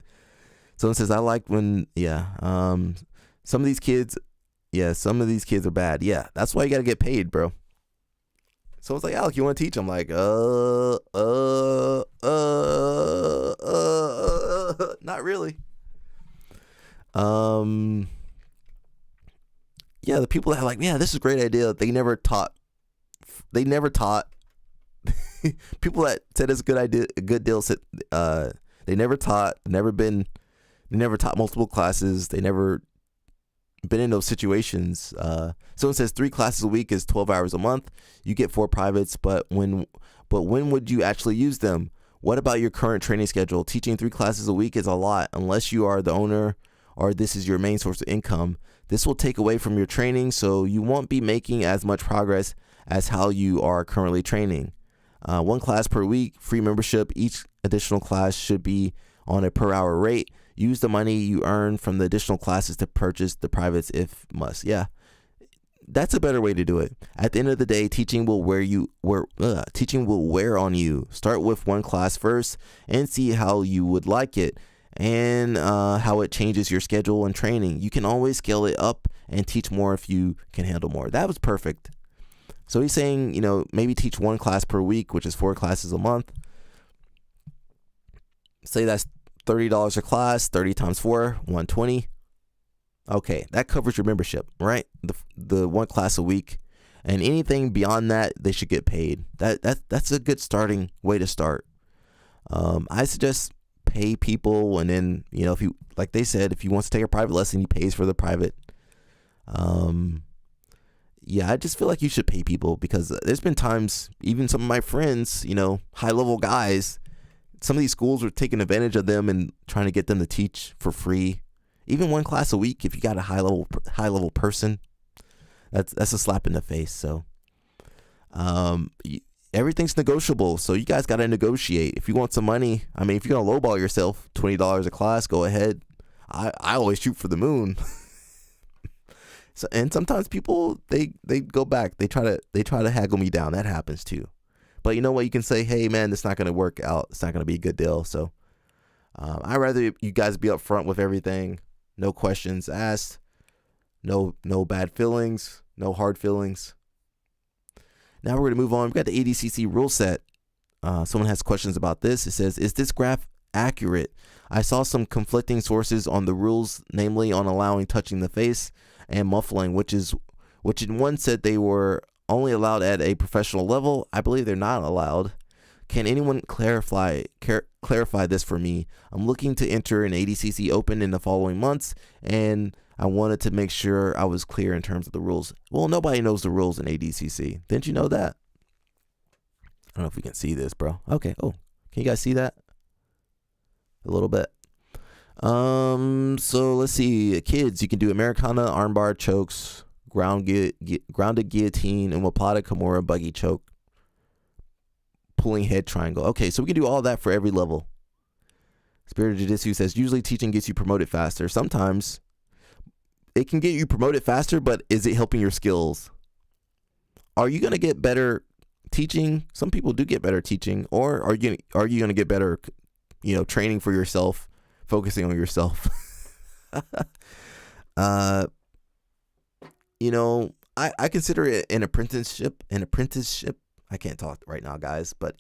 Someone says, I like when, some of these kids are bad. Yeah, that's why you got to get paid, bro. Someone's like, Alec, you want to teach? I'm like, not really. Yeah, the people that are like, yeah, this is a great idea. They never taught. People that said it's a good idea, a good deal, said they never taught, they never taught multiple classes. They never been in those situations. Someone says 3 classes a week is 12 hours a month. You get 4 privates, but when would you actually use them? What about your current training schedule? Teaching 3 classes a week is a lot unless you are the owner or this is your main source of income. This will take away from your training, so you won't be making as much progress as how you are currently training. 1 class per week, free membership. Each additional class should be on a per hour rate. Use the money you earn from the additional classes to purchase the privates if must. Yeah, that's a better way to do it. At the end of the day, teaching will wear on you. Start with 1 class first and see how you would like it and how it changes your schedule and training. You can always scale it up and teach more if you can handle more. That was perfect. So he's saying, maybe teach 1 class per week, which is 4 classes a month. Say that's $30 a class, 30 times 4, $120. Okay, that covers your membership, right? The 1 class a week, and anything beyond that, they should get paid. That's a good starting way to start. I suggest pay people, and then if you, like they said, if he wants to take a private lesson, he pays for the private. Yeah, I just feel like you should pay people because there's been times, even some of my friends, high level guys, some of these schools were taking advantage of them and trying to get them to teach for free. Even 1 class a week, if you got a high level person, that's a slap in the face. So, everything's negotiable. So you guys got to negotiate. If you want some money, if you're gonna lowball yourself, $20 a class, go ahead. I always shoot for the moon. So, and sometimes people they go back. They try to haggle me down. That happens too. But you know what? You can say, hey, man, it's not going to work out. It's not going to be a good deal. So I'd rather you guys be upfront with everything. No questions asked. No bad feelings. No hard feelings. Now we're going to move on. We've got the ADCC rule set. Someone has questions about this. It says, is this graph accurate? I saw some conflicting sources on the rules, namely on allowing touching the face and muffling, which in one said they were only allowed at a professional level. I believe they're not allowed. Can anyone clarify this for me? I'm looking to enter an ADCC Open in the following months, and I wanted to make sure I was clear in terms of the rules. Well, nobody knows the rules in ADCC. Didn't you know that? I don't know if we can see this, bro. Okay. Oh, can you guys see that? A little bit. So let's see. Kids, you can do Americana, armbar, chokes, grounded guillotine, omoplata, kimura, buggy choke, pulling head triangle. Okay, so we can do all that for every level. Spirit of Jiu-Jitsu says, usually teaching gets you promoted faster. Sometimes it can get you promoted faster, but is it helping your skills? Are you going to get better teaching? Some people do get better teaching, or are you going to get better, training for yourself, focusing on yourself? I consider it an apprenticeship. I can't talk right now, guys, but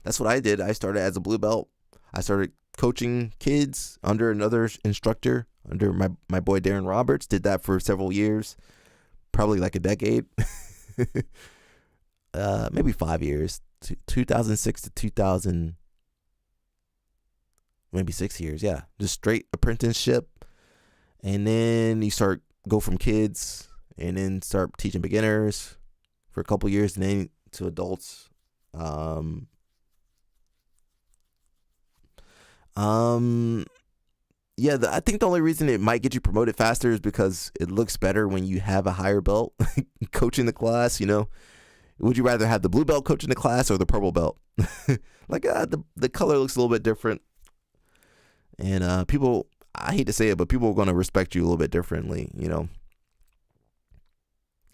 that's what I did. I started as a blue belt. I started coaching kids under another instructor, under my boy Darren Roberts. Did that for several years, probably like a decade. maybe 5 years, 2006 to 2000, maybe 6 years. Yeah, just straight apprenticeship, and then you go from kids, and then start teaching beginners for a couple years, and then to adults. Yeah, I think the only reason it might get you promoted faster is because it looks better when you have a higher belt coaching the class. Would you rather have the blue belt coaching the class or the purple belt? Like the color looks a little bit different, and people, I hate to say it, but people are going to respect you a little bit differently.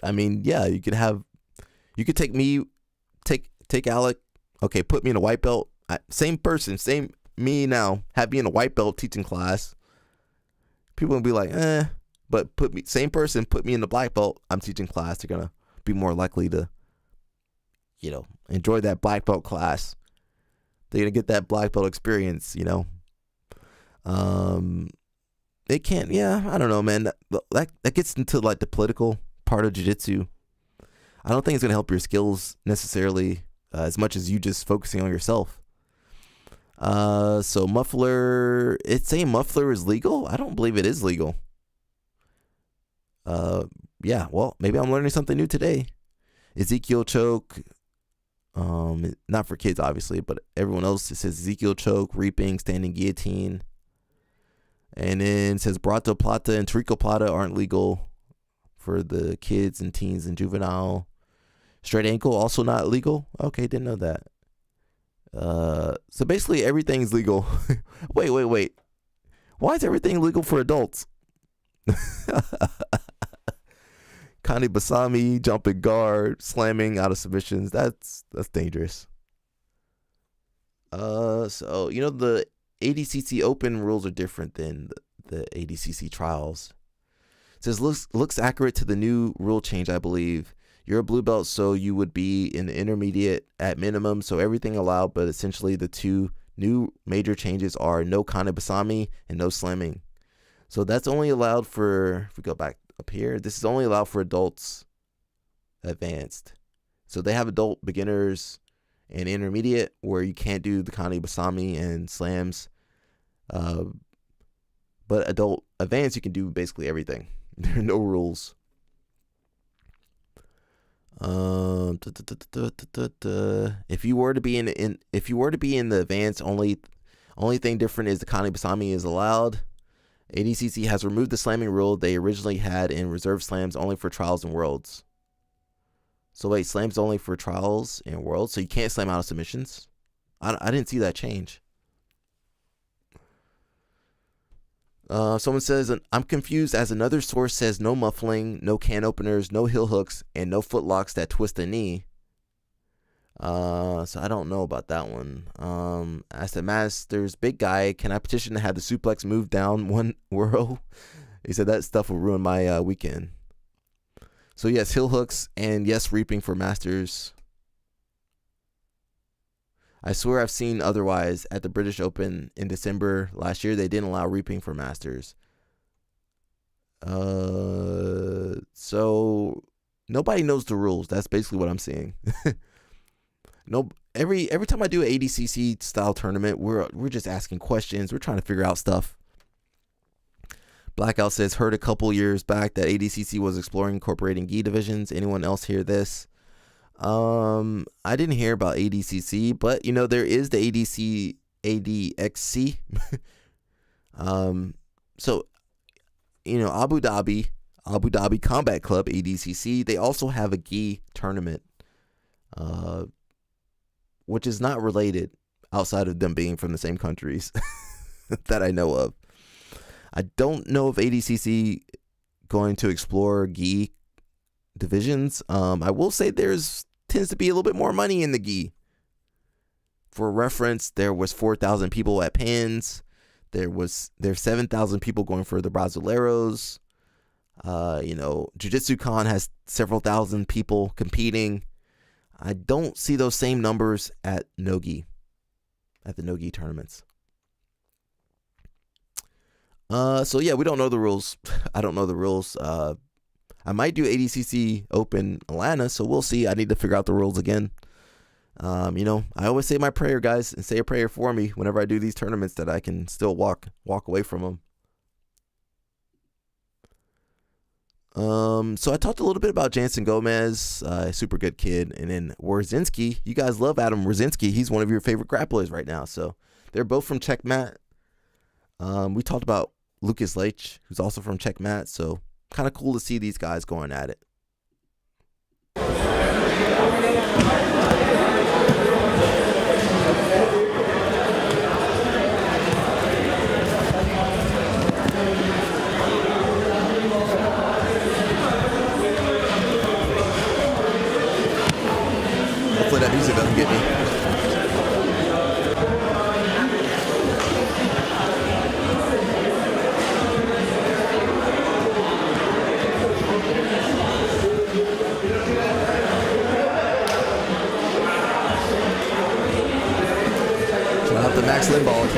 I mean, yeah, you could take me, take Alec. Okay, put me in a white belt. Same person, same me now. Have me in a white belt teaching class. People will be like, but same person, put me in the black belt. I'm teaching class. They're gonna be more likely to, enjoy that black belt class. They're gonna get that black belt experience. It can't. Yeah, I don't know, man. That gets into like the political part of jiu-jitsu. I don't think it's gonna help your skills necessarily as much as you just focusing on yourself. So muffler, it's saying muffler is legal. I don't believe it is legal. Yeah, well, maybe I'm learning something new today. Ezekiel choke, not for kids obviously, but everyone else, it says Ezekiel choke, reaping, standing guillotine, and then it says Brato Plata and Tarico Plata aren't legal for the kids and teens and juvenile. Straight ankle also not legal. Okay, didn't know that. So basically everything's legal. Wait. Why is everything legal for adults? Kani Basami, jumping guard, slamming out of submissions. That's dangerous. So the ADCC Open rules are different than the ADCC trials. It says looks accurate to the new rule change, I believe. You're a blue belt, so you would be in the intermediate at minimum, so everything allowed, but essentially the two new major changes are no Kane Basami and no slamming. So that's only allowed for, if we go back up here, this is only allowed for adults advanced. So they have adult beginners and intermediate where you can't do the Kane Basami and slams. But adult advanced, you can do basically everything. There are no rules. If you were to be in the advanced, only thing different is the Kane Basami is allowed. ADCC has removed the slamming rule they originally had in reserve slams only for trials and worlds. So wait, slams only for trials and worlds, so you can't slam out of submissions? I didn't see that change. Someone says, I'm confused as another source says no muffling, no can openers, no heel hooks, and no foot locks that twist the knee. So I don't know about that one. As the Masters big guy, can I petition to have the suplex move down one whirl? He said that stuff will ruin my weekend. So yes, heel hooks, and yes, reaping for Masters. I swear I've seen otherwise at the British Open in December last year. They didn't allow reaping for Masters. So nobody knows the rules. That's basically what I'm seeing. No, every time I do an ADCC style tournament, we're just asking questions. We're trying to figure out stuff. Blackout says, heard a couple years back that ADCC was exploring incorporating gi divisions. Anyone else hear this? I didn't hear about ADCC, but there is the ADXC. So Abu Dhabi Combat Club, ADCC, they also have a gi tournament, which is not related outside of them being from the same countries that I know of. I don't know if ADCC going to explore gi divisions. I will say tends to be a little bit more money in the gi. For reference, there was 4,000 people at Pans. There's 7,000 people going for the Brasileiros. Jiu-Jitsu Con has several thousand people competing. I don't see those same numbers at no-gi, at the no-gi tournaments. So yeah, we don't know the rules. I don't know the rules. I I might do ADCC Open Atlanta, so we'll see. I need to figure out the rules again. You know, I always say my prayer, guys, and say a prayer for me whenever I do these tournaments that I can still walk away from them. So I talked a little bit about Jansen Gomez, super good kid, and then Wrzinski. You guys love Adam Wrzinski. He's one of your favorite grapplers right now. So they're both from Checkmat. We talked about Lucas Leitch, who's also from Checkmat. So kind of cool to see these guys going at it. Hopefully that music doesn't get me. Shout out to Max Lindbald.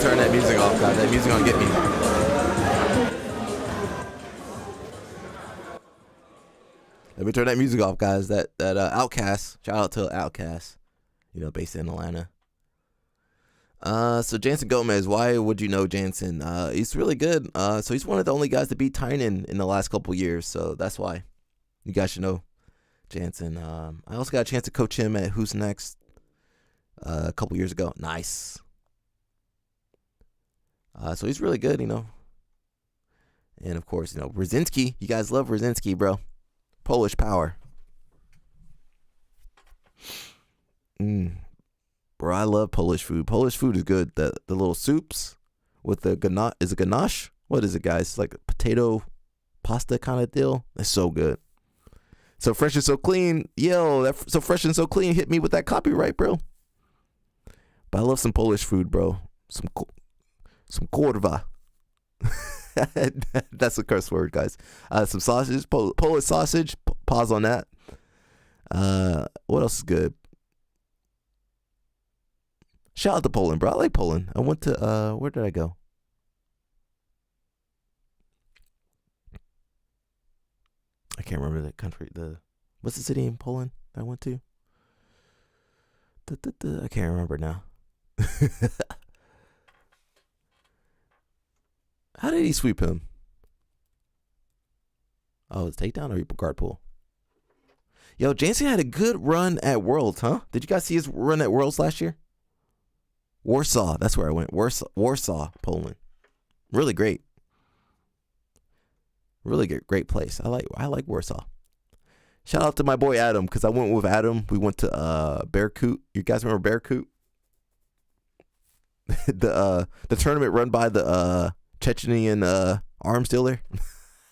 Turn that music off, guys. That music gonna get me. Let me turn that music off, guys. That Outcast. Shout out to Outcast. You know, based in Atlanta. So Jansen Gomez. Why would you know Jansen? He's really good. So he's one of the only guys to beat Tynan in the last couple years. So that's why you guys should know Jansen. I also got a chance to coach him at Who's Next a couple years ago. Nice. So he's really good, you know. And of course, you know, Wrzinski. You guys love Wrzinski, bro. Polish power. Bro, I love Polish food. Polish food is good. The little soups with the ganache. Is it ganache? What is it, guys? It's like a potato pasta kind of deal. That's so good. So fresh and so clean. Yo, that so fresh and so clean. Hit me with that copyright, bro. But I love some Polish food, bro. Some kurwa. That's a curse word, guys. Some sausage, Polish sausage. Pause on that. What else is good? Shout out to Poland, bro. I like Poland. I went to where did I go? I can't remember the country. What's the city in Poland that I went to? I can't remember now. How did he sweep him? Oh, it's takedown or guard pull? Yo, Jansen had a good run at Worlds, huh? Did you guys see his run at Worlds last year? Warsaw, that's where I went. Warsaw, Poland. Really great. Really great place. I like Warsaw. Shout out to my boy Adam, because I went with Adam. We went to Bearcoot. You guys remember Bearcoot? the tournament run by the Chechenian arms dealer.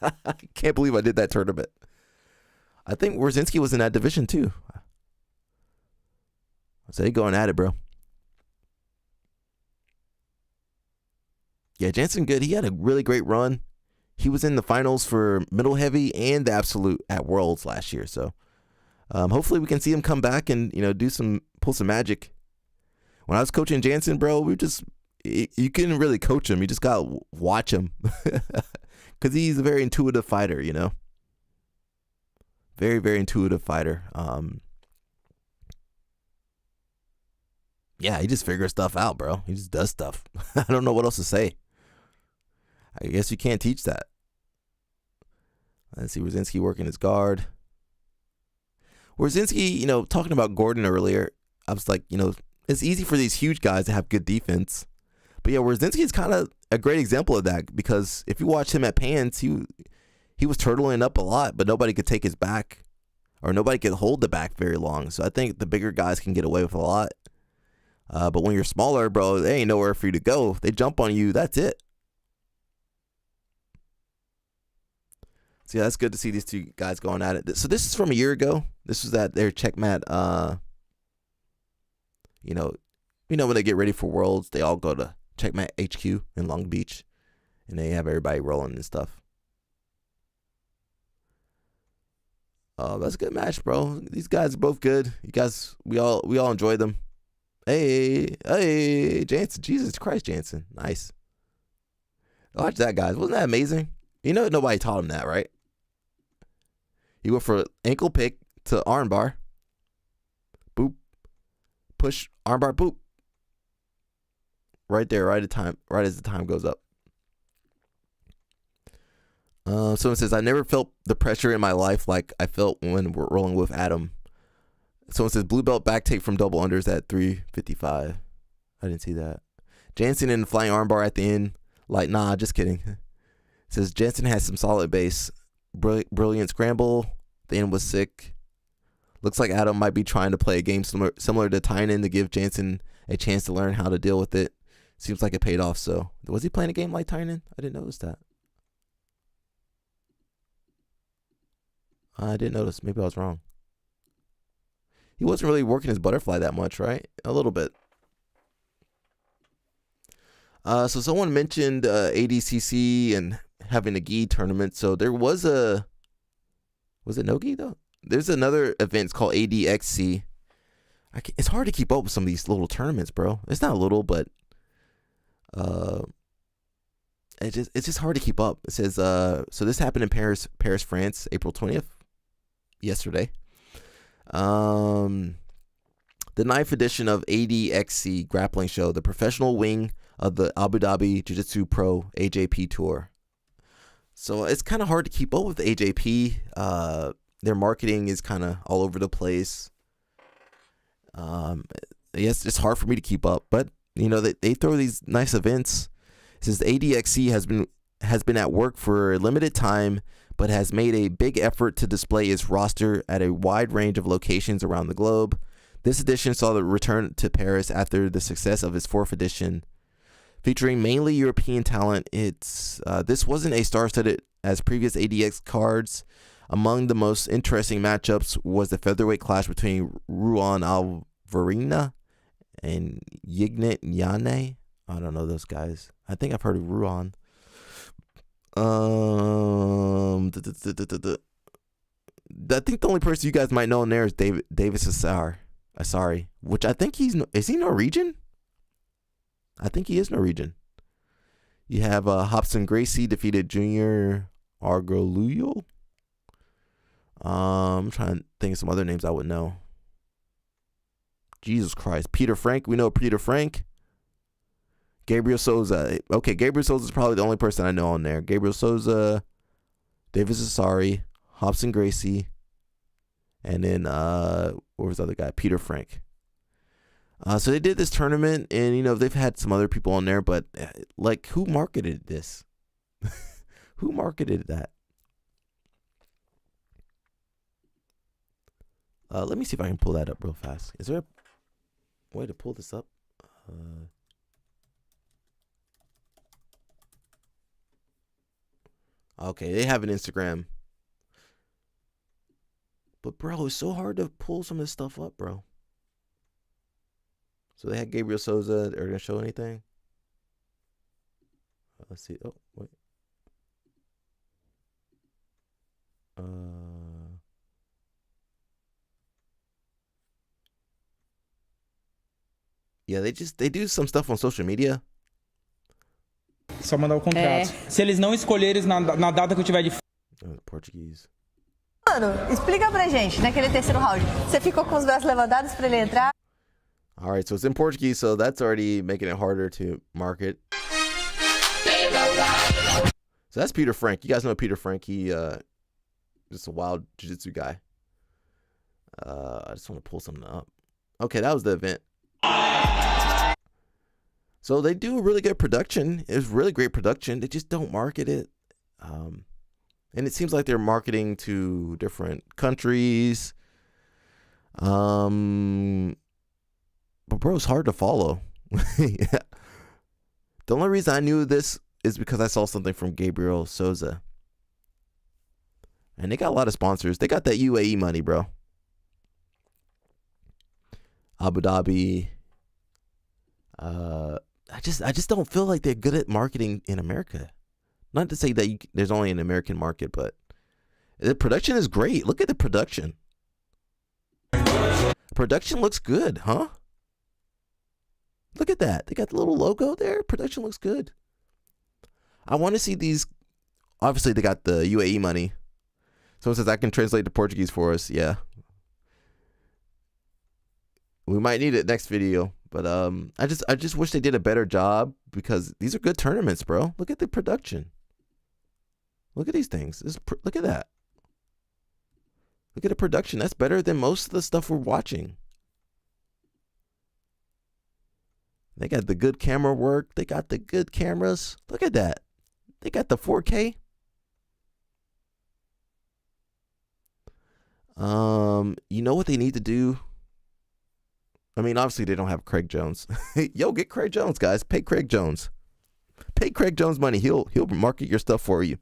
I can't believe I did that tournament. I think Wrzinski was in that division too. So they going at it, bro. Yeah, Jansen good. He had a really great run. He was in the finals for middle heavy and the absolute at Worlds last year. So hopefully we can see him come back and pull some magic. When I was coaching Jansen, bro, you couldn't really coach him. You just got to watch him. Because he's a very intuitive fighter, you know. Very, very intuitive fighter. Yeah, he just figures stuff out, bro. He just does stuff. I don't know what else to say. I guess you can't teach that. Let's see, Wrzinski working his guard. Wrzinski, talking about Gordon earlier, I was like, it's easy for these huge guys to have good defense. But yeah, Wrzinski is kind of a great example of that, because if you watch him at Pans, he was turtling up a lot, but nobody could take his back, or nobody could hold the back very long. So I think the bigger guys can get away with a lot. But when you're smaller, bro, there ain't nowhere for you to go. They jump on you, that's it. So yeah, that's good to see these two guys going at it. So this is from a year ago. This was at their checkmat. You know when they get ready for Worlds, they all go to checkmat HQ in Long Beach, and they have everybody rolling and stuff. Oh, that's a good match, bro. These guys are both good. You guys, we all enjoy them. Hey, Jansen. Jesus Christ, Jansen. Nice. Watch that, guys. Wasn't that amazing? Nobody taught him that, right? He went for ankle pick to armbar. Boop. Push, armbar, boop. Right there, right as the time goes up. Someone says, I never felt the pressure in my life like I felt when we're rolling with Adam. Someone says, blue belt back take from double unders at 355. I didn't see that. Jansen in the flying armbar at the end. Like, nah, just kidding. It says, Jansen has some solid base. Brilliant scramble. The end was sick. Looks like Adam might be trying to play a game similar to Tynan to give Jansen a chance to learn how to deal with it. Seems like it paid off, so. Was he playing a game like Tynan? I didn't notice that. I didn't notice. Maybe I was wrong. He wasn't really working his butterfly that much, right? A little bit. So someone mentioned ADCC and having a gi tournament. So there was it no gi though? There's another event. It's called ADXC. It's hard to keep up with some of these little tournaments, bro. It's not little, but it's just hard to keep up. It says so this happened in Paris, France, April 20th. Yesterday. The 9th edition of ADXC Grappling Show, the professional wing of the Abu Dhabi Jiu-Jitsu Pro AJP Tour. So it's kind of hard to keep up with AJP. Their marketing is kind of all over the place. Yes, it's hard for me to keep up, but they throw these nice events. It says the ADXC has been at work for a limited time, but has made a big effort to display its roster at a wide range of locations around the globe. This edition saw the return to Paris after the success of its 4th edition. Featuring mainly European talent, this wasn't a star-studded as previous ADX cards. Among the most interesting matchups was the featherweight clash between Ruan Alvarina and Yignet Yane. I don't know those guys. I think I've heard of Ruan. I think the only person you guys might know in there is Davis Asari, which I think is he Norwegian? I think he is Norwegian. You have Hobson Gracie defeated Junior Argoluyo. I'm trying to think of some other names I would know. Jesus Christ. Peter Frank. We know Peter Frank. Gabriel Souza. Okay, Gabriel Souza is probably the only person I know on there. Gabriel Souza, Davis Asari, Hobson Gracie, and then what was the other guy? Peter Frank. So they did this tournament, and they've had some other people on there, but like, who marketed this? Who marketed that? Let me see if I can pull that up real fast. Is there a way to pull this up? Okay, they have an Instagram. But, bro, it's so hard to pull some of this stuff up, bro. So they had Gabriel Souza. They're going to show anything? Let's see. Oh, wait. Yeah, they do some stuff on social media. Só mandar o contrato. Se eles não escolherem na data que eu tiver de Portuguese. Mano, explica pra gente, naquele terceiro round. Você ficou com os braços levantados pra ele entrar? All right, so it's in Portuguese, so that's already making it harder to market. So that's Peter Frank. You guys know Peter Frank. He just a wild jiu-jitsu guy. I just want to pull something up. Okay, that was the event. So they do a really good production. It's really great production. They just don't market it. And it seems like they're marketing to different countries. But bro, it's hard to follow. Yeah. The only reason I knew this is because I saw something from Gabriel Souza. And they got a lot of sponsors. They got that UAE money, bro. Abu Dhabi. I just don't feel like they're good at marketing in America. Not to say that there's only an American market, but the production is great. Look at the production. Production looks good, huh? Look at that. They got the little logo there. Production looks good. I want to see these. Obviously, they got the UAE money. Someone says I can translate to Portuguese for us. Yeah. We might need it next video. But I just wish they did a better job, because these are good tournaments, bro. Look at the production. Look at these things. Look at that. Look at the production. That's better than most of the stuff we're watching. They got the good camera work. They got the good cameras. Look at that. They got the 4K. You know what they need to do? I mean, obviously they don't have Craig Jones. Yo, get Craig Jones, guys. Pay Craig Jones. Pay Craig Jones money. He'll market your stuff for you.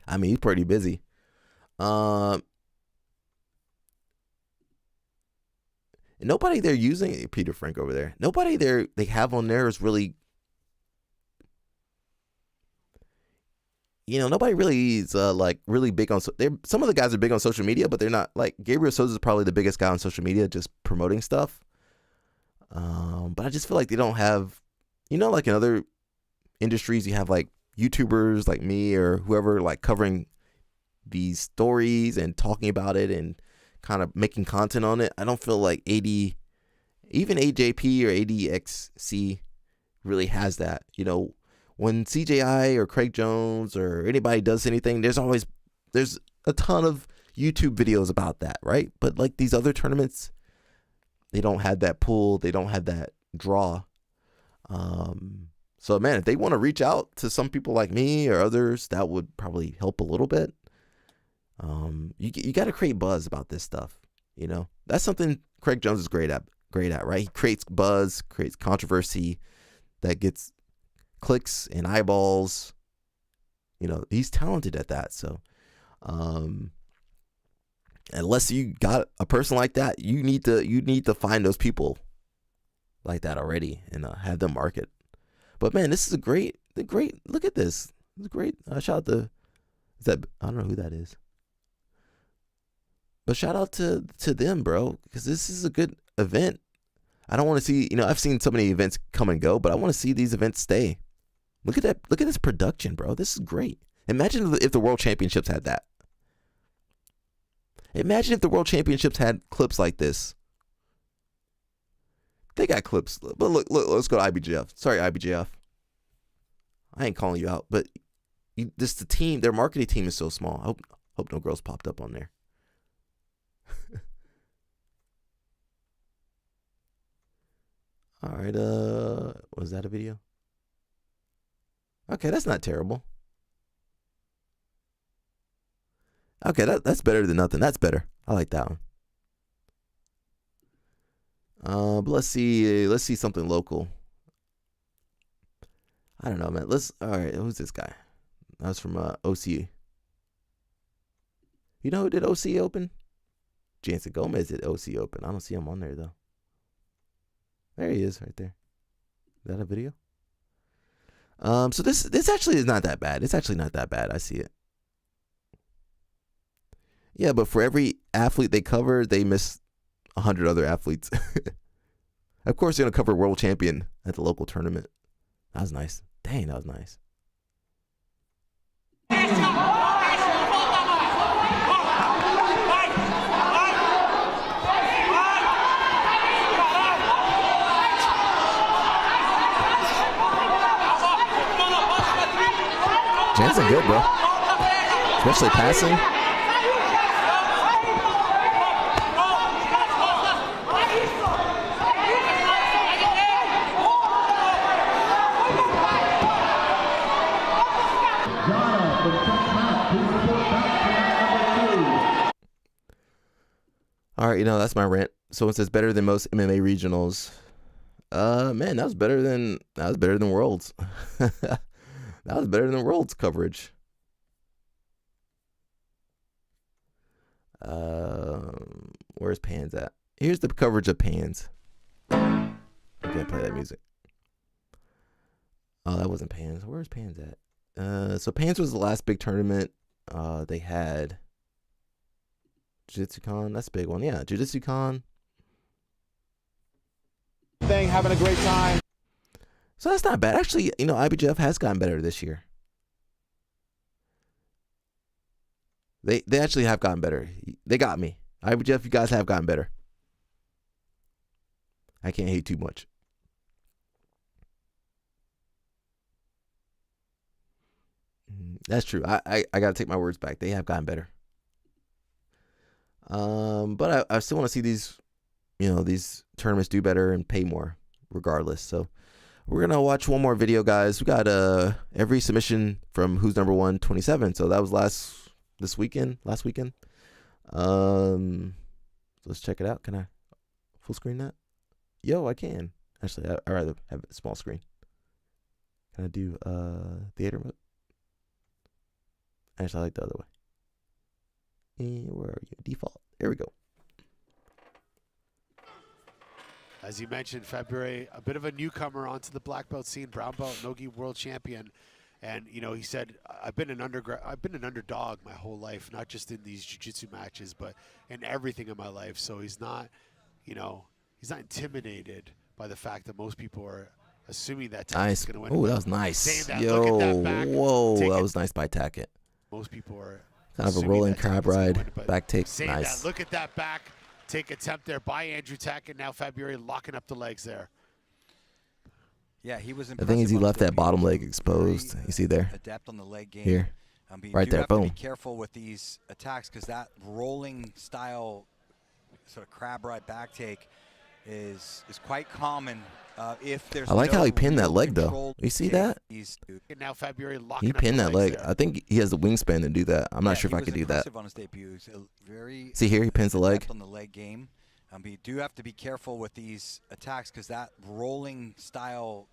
I mean, he's pretty busy. Nobody they're using, Peter Frank over there. Nobody they have on there is really, nobody really is like really big on. Some of the guys are big on social media, but they're not like Gabriel Souza is probably the biggest guy on social media, just promoting stuff. But I just feel like they don't have, like in other industries, you have like YouTubers like me or whoever like covering these stories and talking about it and kind of making content on it. I don't feel like even AJP or ADXC really has that. When CJI or Craig Jones or anybody does anything, there's a ton of YouTube videos about that, right? But like these other tournaments, they don't have that pull, they don't have that draw. So man, if they want to reach out to some people like me or others, that would probably help a little bit. You got to create buzz about this stuff. That's something Craig Jones is great at, right? He creates buzz, creates controversy that gets clicks and eyeballs. He's talented at that. So, unless you got a person like that, you need to find those people like that already and have them market. But man, this is a great. Look at this. It's a great. Shout out I don't know who that is. But shout out to them, bro, because this is a good event. I don't want to see, I've seen so many events come and go, but I want to see these events stay. Look at that. Look at this production, bro. This is great. Imagine if the World Championships had that. Imagine if the World Championships had clips like this. They got clips. But look, let's go to IBJF. Sorry, IBJF. I ain't calling you out, but the team, their marketing team is so small. I hope no girls popped up on there. All right, was that a video? Okay, that's not terrible. Okay, that's better than nothing. That's better. I like that one. But let's see something local. I don't know, man. All right, who's this guy? That was from OC. You know who did OC Open? Jansen Gomez did OC Open. I don't see him on there though. There he is, right there. Is that a video? So this actually is not that bad. It's actually not that bad. I see it. Yeah, but for every athlete they cover, they miss 100 other athletes. Of course, they're gonna cover world champion at the local tournament. That was nice. Dang, that was nice. Jansen good, bro. Especially passing. All right, that's my rant. Someone says better than most MMA regionals. Man, that was better than Worlds. That was better than Worlds coverage. Where's Pans at? Here's the coverage of Pans. I can't play that music. Oh, that wasn't Pans. Where's Pans at? So Pans was the last big tournament. They had Jiu-Jitsu-Con. That's a big one. Yeah, Jiu-Jitsu-Con. Having a great time. So that's not bad. Actually, you know, IBJF has gotten better this year. They actually have gotten better. They got me. IBJF, you guys have gotten better. I can't hate too much. That's true. I gotta take my words back. They have gotten better. But I still want to see these, you know, these tournaments do better and pay more, regardless. So we're gonna watch one more video, guys. We got every submission from Who's Number One 27. So that was last weekend. Let's check it out. Can I full screen that? Yo, I can. Actually, I'd rather have a small screen. Can I do theater mode? Actually, I like the other way. And where are you? Default. There we go. As you mentioned, February, a bit of a newcomer onto the black belt scene, brown belt, Nogi world champion. And, you know, he said, I've been an underdog my whole life, not just in these jiu-jitsu matches, but in everything in my life. So he's not, you know, he's not intimidated by the fact that most people are assuming that Tackett's going to win. Oh, that was nice. That, yo, whoa, that was nice by Tackett. Most people are kind of a rolling crab ride, back take, nice. That, look at that back take attempt there by Andrew Tackett. Now February locking up the legs there. Yeah, he was. The thing is, he left that bottom leg exposed. You see there? Adept on the leg game. Here, right there, boom. Be careful with these attacks because that rolling style, sort of crab ride back take, is quite common. If there's I like how he pinned that leg though. You see that? Now February he pinned that leg. There. I think he has the wingspan to do that. I'm not sure if I could do that. On his debut. Very see here, he pins the leg. On the leg game. But you do have to be careful with these attacks because that rolling style,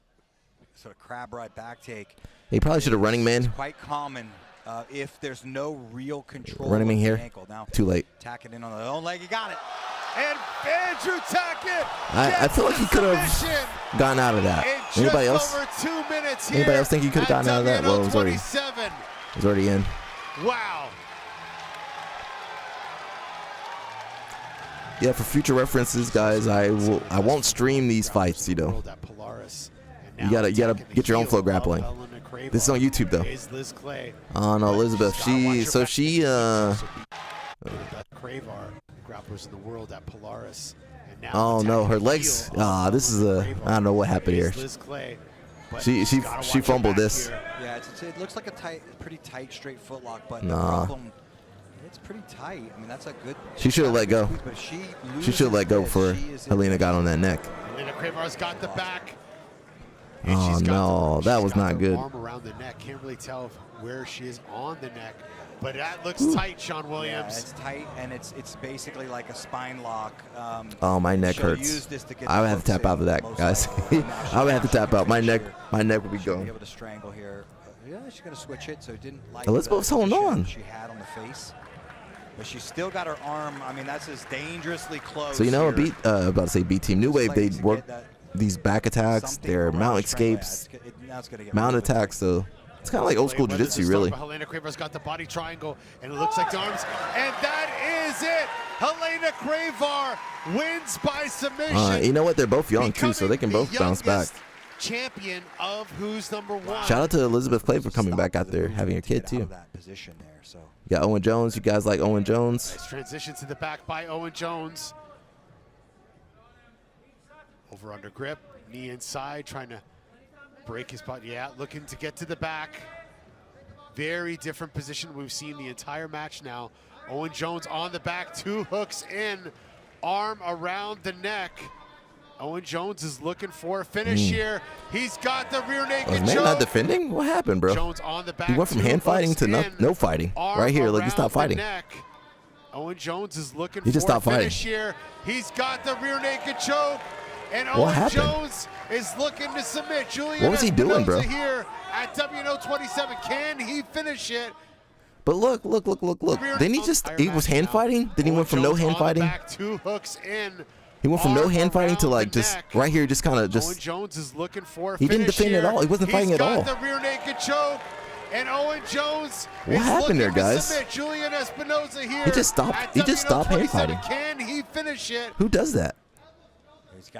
sort of crab ride back take. He probably should have running man. Quite common if there's no real control. Running man here. Ankle. Now, too late. Tacking in on the own leg. He got it. And Andrew Tackett. I feel like he could have gotten out of that. Anybody else? Over 2 minutes here. Anybody else think he could have gotten out of that? Well, it was already in. Wow. Yeah, for future references, guys, I won't stream these fights. You know, you gotta get your own flow grappling. This is on YouTube though. Oh no, Elizabeth. She grapplers in the world at Polaris. Oh no, her legs. This is I don't know what happened here. She fumbled this. Yeah, it looks like a pretty tight straight foot lock, but nah. The problem, it's pretty tight. I mean, that's a good. She should have let go. She should have let go before Helena got on that neck. Helena Kravar's got the back. Oh no, that was not good. Arm around the neck. Can't really tell where she is on the neck. But that looks tight, Sean Williams. Yeah, it's tight, and it's basically like a spine lock. Oh, my neck hurts. I would have to tap out of that, guys. I would have to tap out. My neck would be going. Be able to strangle here. Yeah, she's gonna switch it, so it didn't like. Elizabeth's holding on. She had on the face, but she's still got her arm. I mean, that's as dangerously close. So you know, here. about to say B Team New Wave, they work these back attacks, their mount escapes, mount attacks. So. It's kind of like old school jiu-jitsu, really. Helena Kravar's got the body triangle, and it looks like the arms. And that is it. Helena Kravar wins by submission. You know what? They're both young, too, so they can both bounce back. Champion of Who's Number One. Shout out to Elizabeth Clay for coming back out there, having a kid, too. You got Owen Jones. You guys like Owen Jones? Nice transition to the back by Owen Jones. Over under grip, knee inside, trying to break his body. Yeah, looking to get to the back. Very different position we've seen the entire match now. Owen Jones on the back, 2 hooks in, arm around the neck. Owen Jones is looking for a finish here. He's got the rear naked choke. Was man not defending? What happened, bro? Jones on the back, he went from hand fighting to no fighting. Right here, like he stopped fighting. Owen Jones is looking for a finish here. He's got the rear naked choke. And Owen Jones is looking to submit. Julian what was he doing, bro? Here at WNO 27. Can he finish it? But look. Didn't he just, he was hand fighting? Then he went from no hand fighting? Back, 2 hooks in. He went from no hand fighting to like the just neck. right here, just kind of Owen just. Jones is looking for a He didn't finish defend here. at all. He wasn't fighting at all. He's got the rear naked choke, and Owen Jones What is happened there, looking to guys? submit Julian Espinoza here. He just stopped- at he just stopped hand 27. fighting. Can he finish it? Who does that? He's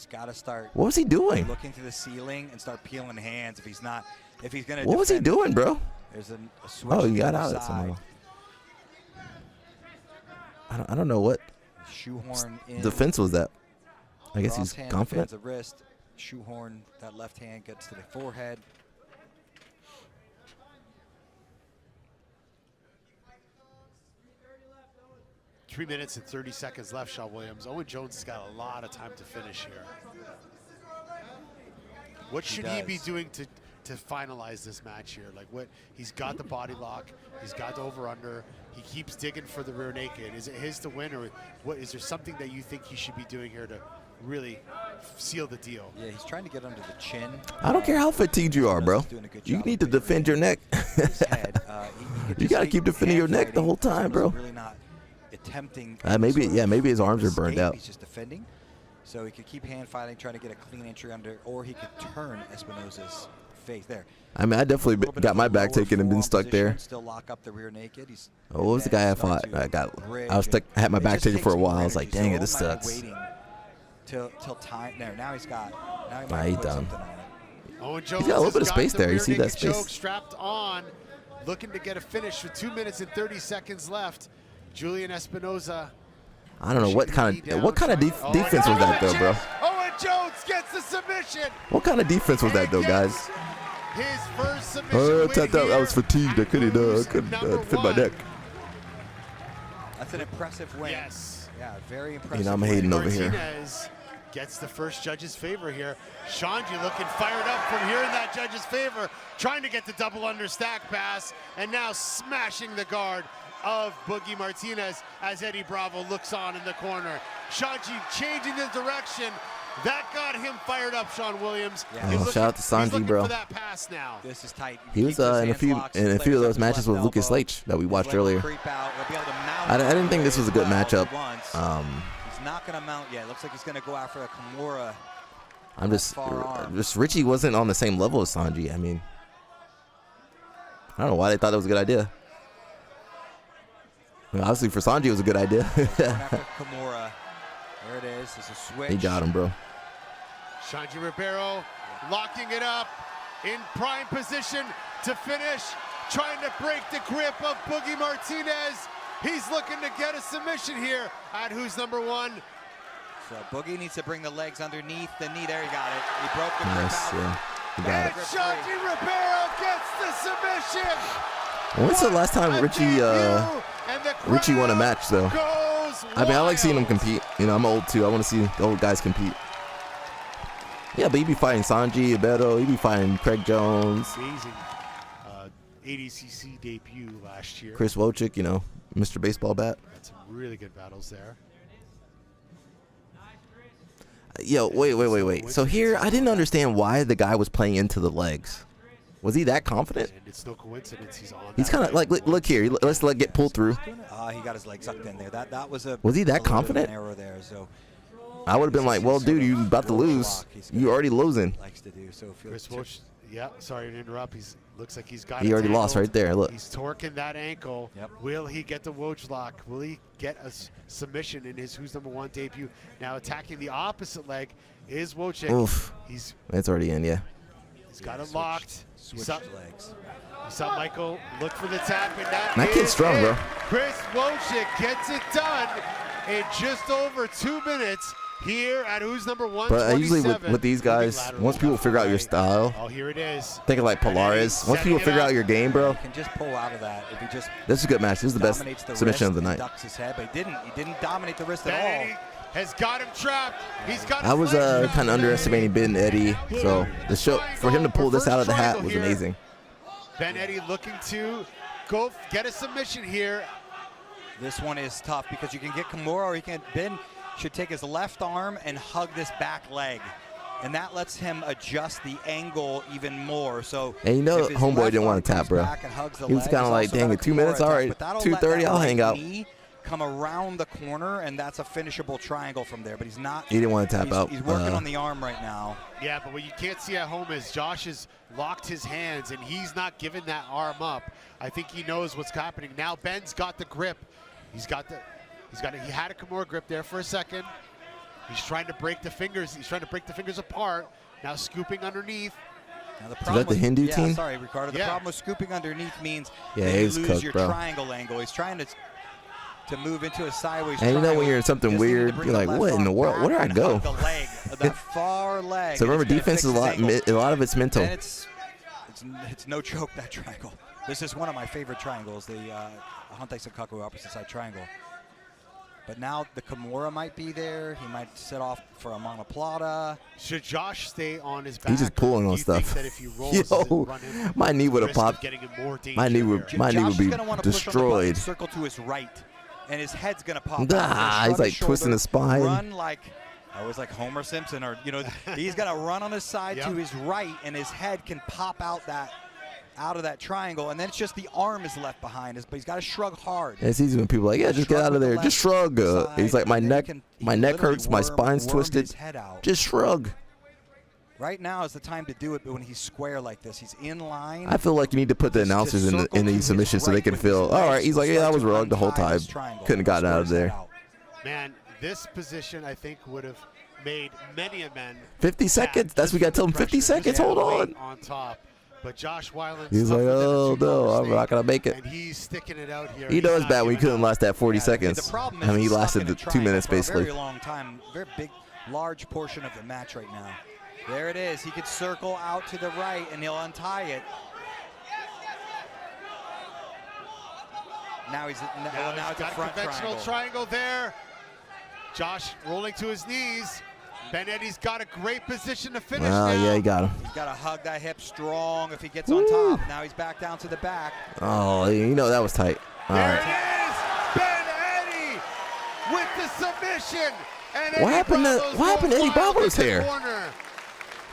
got to start What was he doing? looking to the ceiling and start peeling hands. If he's going to. What was he doing, bro? There's a switch. Oh, to you the got other out at side. somehow. I don't know what Shoehorn in. defense was that. I guess he's Cross hand confident. defends the wrist. Shoehorn, that left hand gets to the forehead. Three minutes and 30 seconds left, Sean Williams. Owen Jones has got a lot of time to finish here. What should he be doing to finalize this match here? Like what, he's got the body lock, he's got the over under, he keeps digging for the rear naked. Is it his to win, or what? Is there something that you think he should be doing here to really seal the deal? Yeah, he's trying to get under the chin. I don't care how fatigued you are, bro. You need to defend your neck. You got to keep defending your neck the whole time, bro. Really not attempting. Maybe his arms are burned out. He's just defending. So he could keep hand fighting, trying to get a clean entry under, or he could turn Espinoza's face there. I mean, I definitely got my back taken and been stuck there. Still lock up the rear naked. What was the guy I fought? I was stuck. I had my back taken for a while. I was like, dang it, this sucks. Waiting till time. There, now he's got. Now Nah, he's done. Owen Jones He's got a little bit of has space the there. You rear see that naked choke space? strapped on, looking to get a finish with 2 minutes and 30 seconds left. Julian Espinoza. I don't know what kind of defense was that though, bro. Owen Jones gets the submission. What kind of defense was that though, guys? His first submission win I was fatigued. I couldn't defend my neck. That's an impressive win. Yes. Yeah, very impressive. You know, I'm hating over here. Martinez gets the first judge's favor here. Shanji looking fired up from here in that judge's favor, trying to get the double under stack pass, and now smashing the guard of Boogie Martinez as Eddie Bravo looks on in the corner. Shanji changing the direction. That got him fired up, Sean Williams. Yeah. Shout out to Sanji, bro. For that pass now. This is tight. He was in a few of those matches with Lucas Leitch that we watched earlier. I didn't think this was a good matchup. He's not going to mount yet. Looks like he's going to go after a Kimura. I'm just Richie wasn't on the same level as Sanji. I mean, I don't know why they thought that was a good idea. I mean, obviously for Sanji it was a good idea. After Kimura. There it is. There's a switch. He got him, bro. Shanji Ribeiro locking it up in prime position to finish, trying to break the grip of Boogie Martinez. He's looking to get a submission here at who's number one. So Boogie needs to bring the legs underneath the knee. There, he got it. He broke the grip Nice, out. yeah. He got And it. Shanji Ribeiro gets the submission. When's the last time Richie won a match though? I mean, I like seeing him compete. You know, I'm old too. I want to see the old guys compete. Yeah, but he'd be fighting Sanji Ribeiro. He'd be fighting Craig Jones. Amazing ADCC debut last year. Chris Wojcik, you know, Mr. Baseball Bat. Had some really good battles there. Yo, wait. So here, I didn't understand why the guy was playing into the legs. Was he that confident? And it's no coincidence he's on. He's kind of like, look here. Let's get pulled through. He got his leg sucked in there. That was a. Was he that a little bit of confident? an error there. So I would have been like, well, dude, you about to lose. You already losing. likes to do so. Chris Wojcik, yeah, sorry to interrupt. Looks like he's got. He it already lost tangled. right there. Look. He's torquing that ankle. Yep. Will he get the Woj lock? Will he get a submission in his Who's Number One debut? Now attacking the opposite leg is Wojcik. Oof. It's already in, yeah. He's got it locked. Switched legs. You saw Michael look for the tap, and That kid's is strong, it. bro. Chris Wojcik gets it done in just over 2 minutes here at Who's Number One. But usually with these guys, once people figure out your style, oh, here it is. think of like Polaris. Once people figure out your game, bro, He can just pull out of that if he just. this is a good match. This is the best dominates the submission of wrist the and night. Ducks his head, but he didn't dominate the wrist Ben at all. Eddie has got him trapped. He's got. I was his leg trapped. kind of underestimating Ben Eddie, so the show for him to pull this out of the hat was amazing. Ben Eddie looking to go get a submission here. This one is tough because you can get Kimura, or Ben should take his left arm and hug this back leg And that lets him adjust the angle even more. So And you know, if his homeboy left didn't arm want to tap, comes bro. back and hugs the He was leg, kind of he's like, also dang got it, a 2 minutes, Kimura all attack, right, but that'll 2:30, let I'll that hang right out. knee come around the corner, and that's a finishable triangle from there. But he's not. He didn't want to tap he's, out. He's working on the arm right now. Yeah, but what you can't see at home is Josh has locked his hands, and he's not giving that arm up. I think he knows what's happening. Now Ben's got the grip. He had a Kimura grip there for a second. He's trying to break the fingers. He's trying to break the fingers apart. Now scooping underneath. Now the Is problem that the with- Hindu yeah, team? Sorry, Ricardo. The problem with scooping underneath means Yeah, that you he's lose cooked, your bro. triangle angle. He's trying to move into a sideways And you know triangle. when you're in something Just needed to weird, bring you're the like, left what in the arm world? back Where do I and go? hug the leg, that far leg. So remember, and it's gonna defense is fix his ankle. a lot of it's mental. And it's no joke, that triangle. This is one of my favorite triangles, the Hantei Sankaku opposite side triangle. But now the Kimura might be there. He might set off for a monoplata. Should Josh stay on his back? He's just pulling on do you think stuff. that if he rolls, Yo, does it run him my knee would have risk of popped. getting in more My knee danger here? my knee Josh would is be gonna want to push on the button, destroyed. circle to his right, and his head's gonna pop. Nah, out. He's gonna he's shrug like his twisting shoulder, his spine. Run like I was like Homer Simpson, or he's gonna run on his side Yep. to his right, and his head can pop out of that triangle, and then it's just the arm is left behind. But he's got to shrug hard. And it's easy when people are like, yeah, just get Shrug out of with the there. Just left shrug. He's side, like, my and then neck, he can my neck literally hurts, my spine's worm twisted. his head out. Just shrug. Right now is the time to do it, but when he's square like this, he's in line. I feel like you need to put the Just announcers in circle to these his submissions so they right can with his feel, all right. legs. He's like, yeah, I Start was to wrong the whole untie time. this triangle. Couldn't have gotten Square out of his head there. out. Man, this position I think would have made many a man 50 seconds. That's just we got to tell him the 50 pressure, seconds. just Hold weight on. on top. But Josh Weiland's He's like, tougher than a oh $2 no, I'm steak, not gonna make it. and he's sticking it out here. He He's knows not bad when he giving couldn't up. last that 40 Yeah, seconds. The problem I mean, he he's stuck lasted in the a 2 triangle minutes for a basically. very long time, very big, large portion of the match right now. There it is. He could circle out to the right, and he'll untie it. Now he's now it's a got front conventional triangle. triangle there. Josh rolling to his knees. Ben Eddie's got a great position to finish Oh now. yeah, he got him. He's got to hug that hip strong if he gets on top. Now he's back down to the back. Oh, you know that was tight. All There right. it is, Ben Eddie with the submission. And What happened to Eddie Bravo's hair?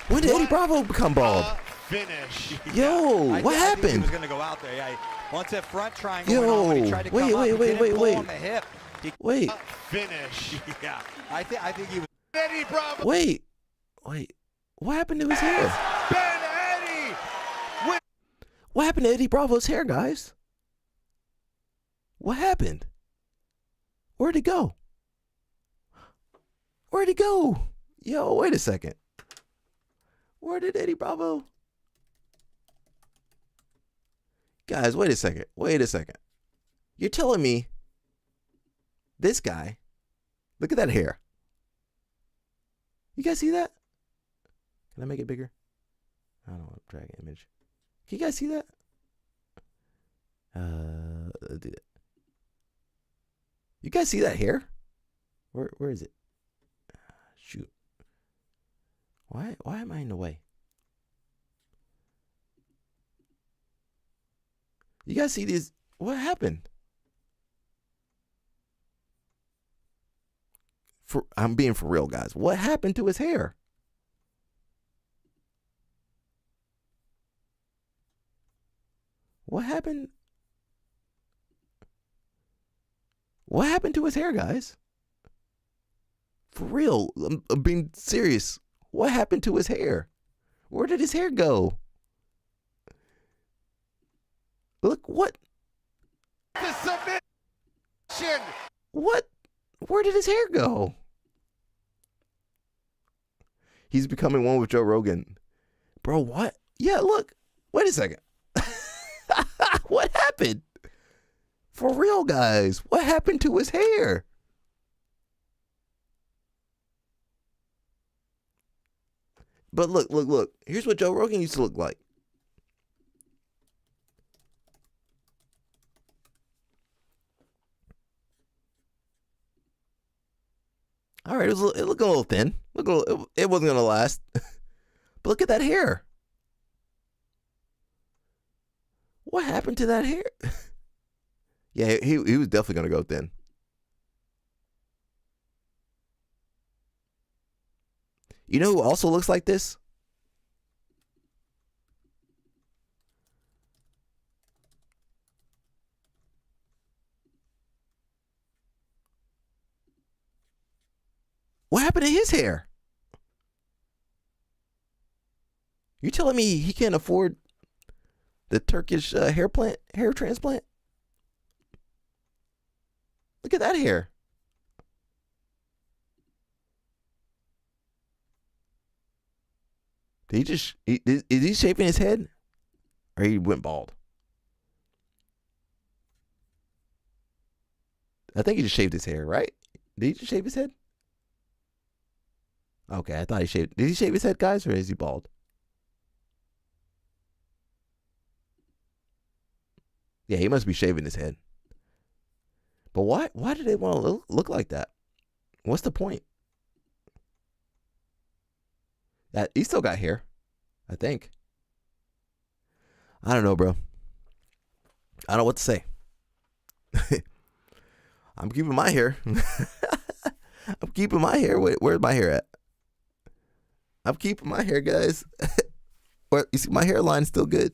When did Eddie Bravo become bald? Finish. Yo, I what think he happened? was going to go out there. Yeah, once that front triangle Yo, went on, when he tried to wait, come up, wait, he wait, didn't wait, pull wait. on the hip. Wait, Finish. Yeah, I think he was. Eddie Bravo. wait. What happened to his hair? Ben Eddie with What happened to Eddie Bravo's hair, guys? What happened? Where'd it go? Where'd it go? Yo, wait a second. Where did Eddie Bravo? Guys, wait a second. Wait a second. You're telling me this guy, look at that hair. You guys see that? Can I make it bigger? I don't want to drag an image. Can you guys see that? Let's do that. You guys see that hair? Where is it? Shoot. Why am I in the way? You guys see these? What happened? I'm being for real, guys. What happened to his hair? What happened? What happened to his hair, guys? For real, I'm being serious. What happened to his hair? Where did his hair go? Look, what? the submission. What? Where did his hair go? He's becoming one with Joe Rogan. Bro, what? Yeah, look. Wait a second. What happened? For real, guys. What happened to his hair? But look. Here's what Joe Rogan used to look like. All right, it looked a little thin. It wasn't gonna last. But look at that hair. What happened to that hair? Yeah, he was definitely gonna go thin. You know who also looks like this? What happened to his hair? You telling me he can't afford the Turkish hair transplant? Look at that hair. Is he shaving his head? Or he went bald? I think he just shaved his hair, right? Did he just shave his head? Okay, I thought he shaved. Did he shave his head, guys, or is he bald? Yeah, he must be shaving his head. But why? Why do they want to look like that? What's the point? He still got hair, I think. I don't know, bro. I don't know what to say. I'm keeping my hair. I'm keeping my hair. Wait, where's my hair at? I'm keeping my hair, guys. You see, my hairline is still good.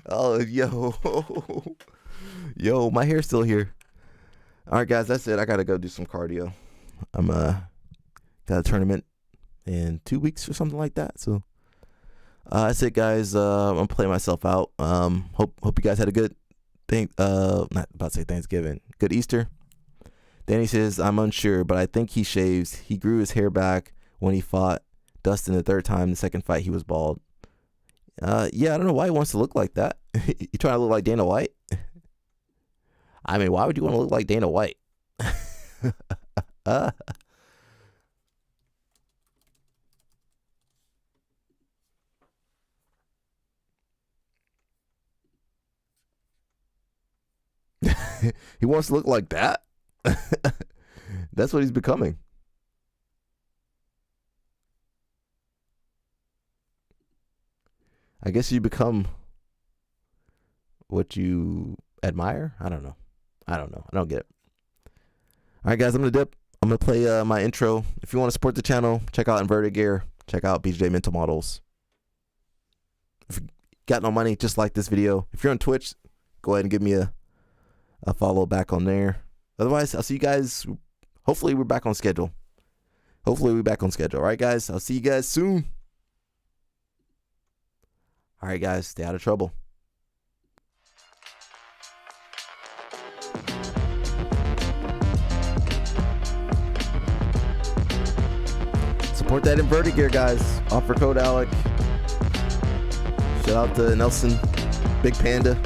Oh, yo, my hair's still here. All right, guys, that's it. I gotta go do some cardio. I'm got a tournament in 2 weeks or something like that. So that's it, guys. I'm gonna play myself out. Hope you guys had a good not about to say Thanksgiving. Good Easter. Danny says, I'm unsure, but I think he shaves. He grew his hair back when he fought Dustin the third time. The second fight, he was bald. Yeah, I don't know why he wants to look like that. You trying to look like Dana White? I mean, why would you want to look like Dana White? He wants to look like that? That's what he's becoming. I guess you become what you admire. I don't know. I don't get it. All right, guys, I'm going to dip. I'm going to play my intro. If you want to support the channel, check out Inverted Gear. Check out BJJ Mental Models. If you got no money, just like this video. If you're on Twitch, go ahead and give me a follow back on there. Otherwise, I'll see you guys. Hopefully, we're back on schedule. All right, guys. I'll see you guys soon. All right, guys. Stay out of trouble. Support that Inverted Gear, guys. Offer code ALEC. Shout out to Nelson, Big Panda.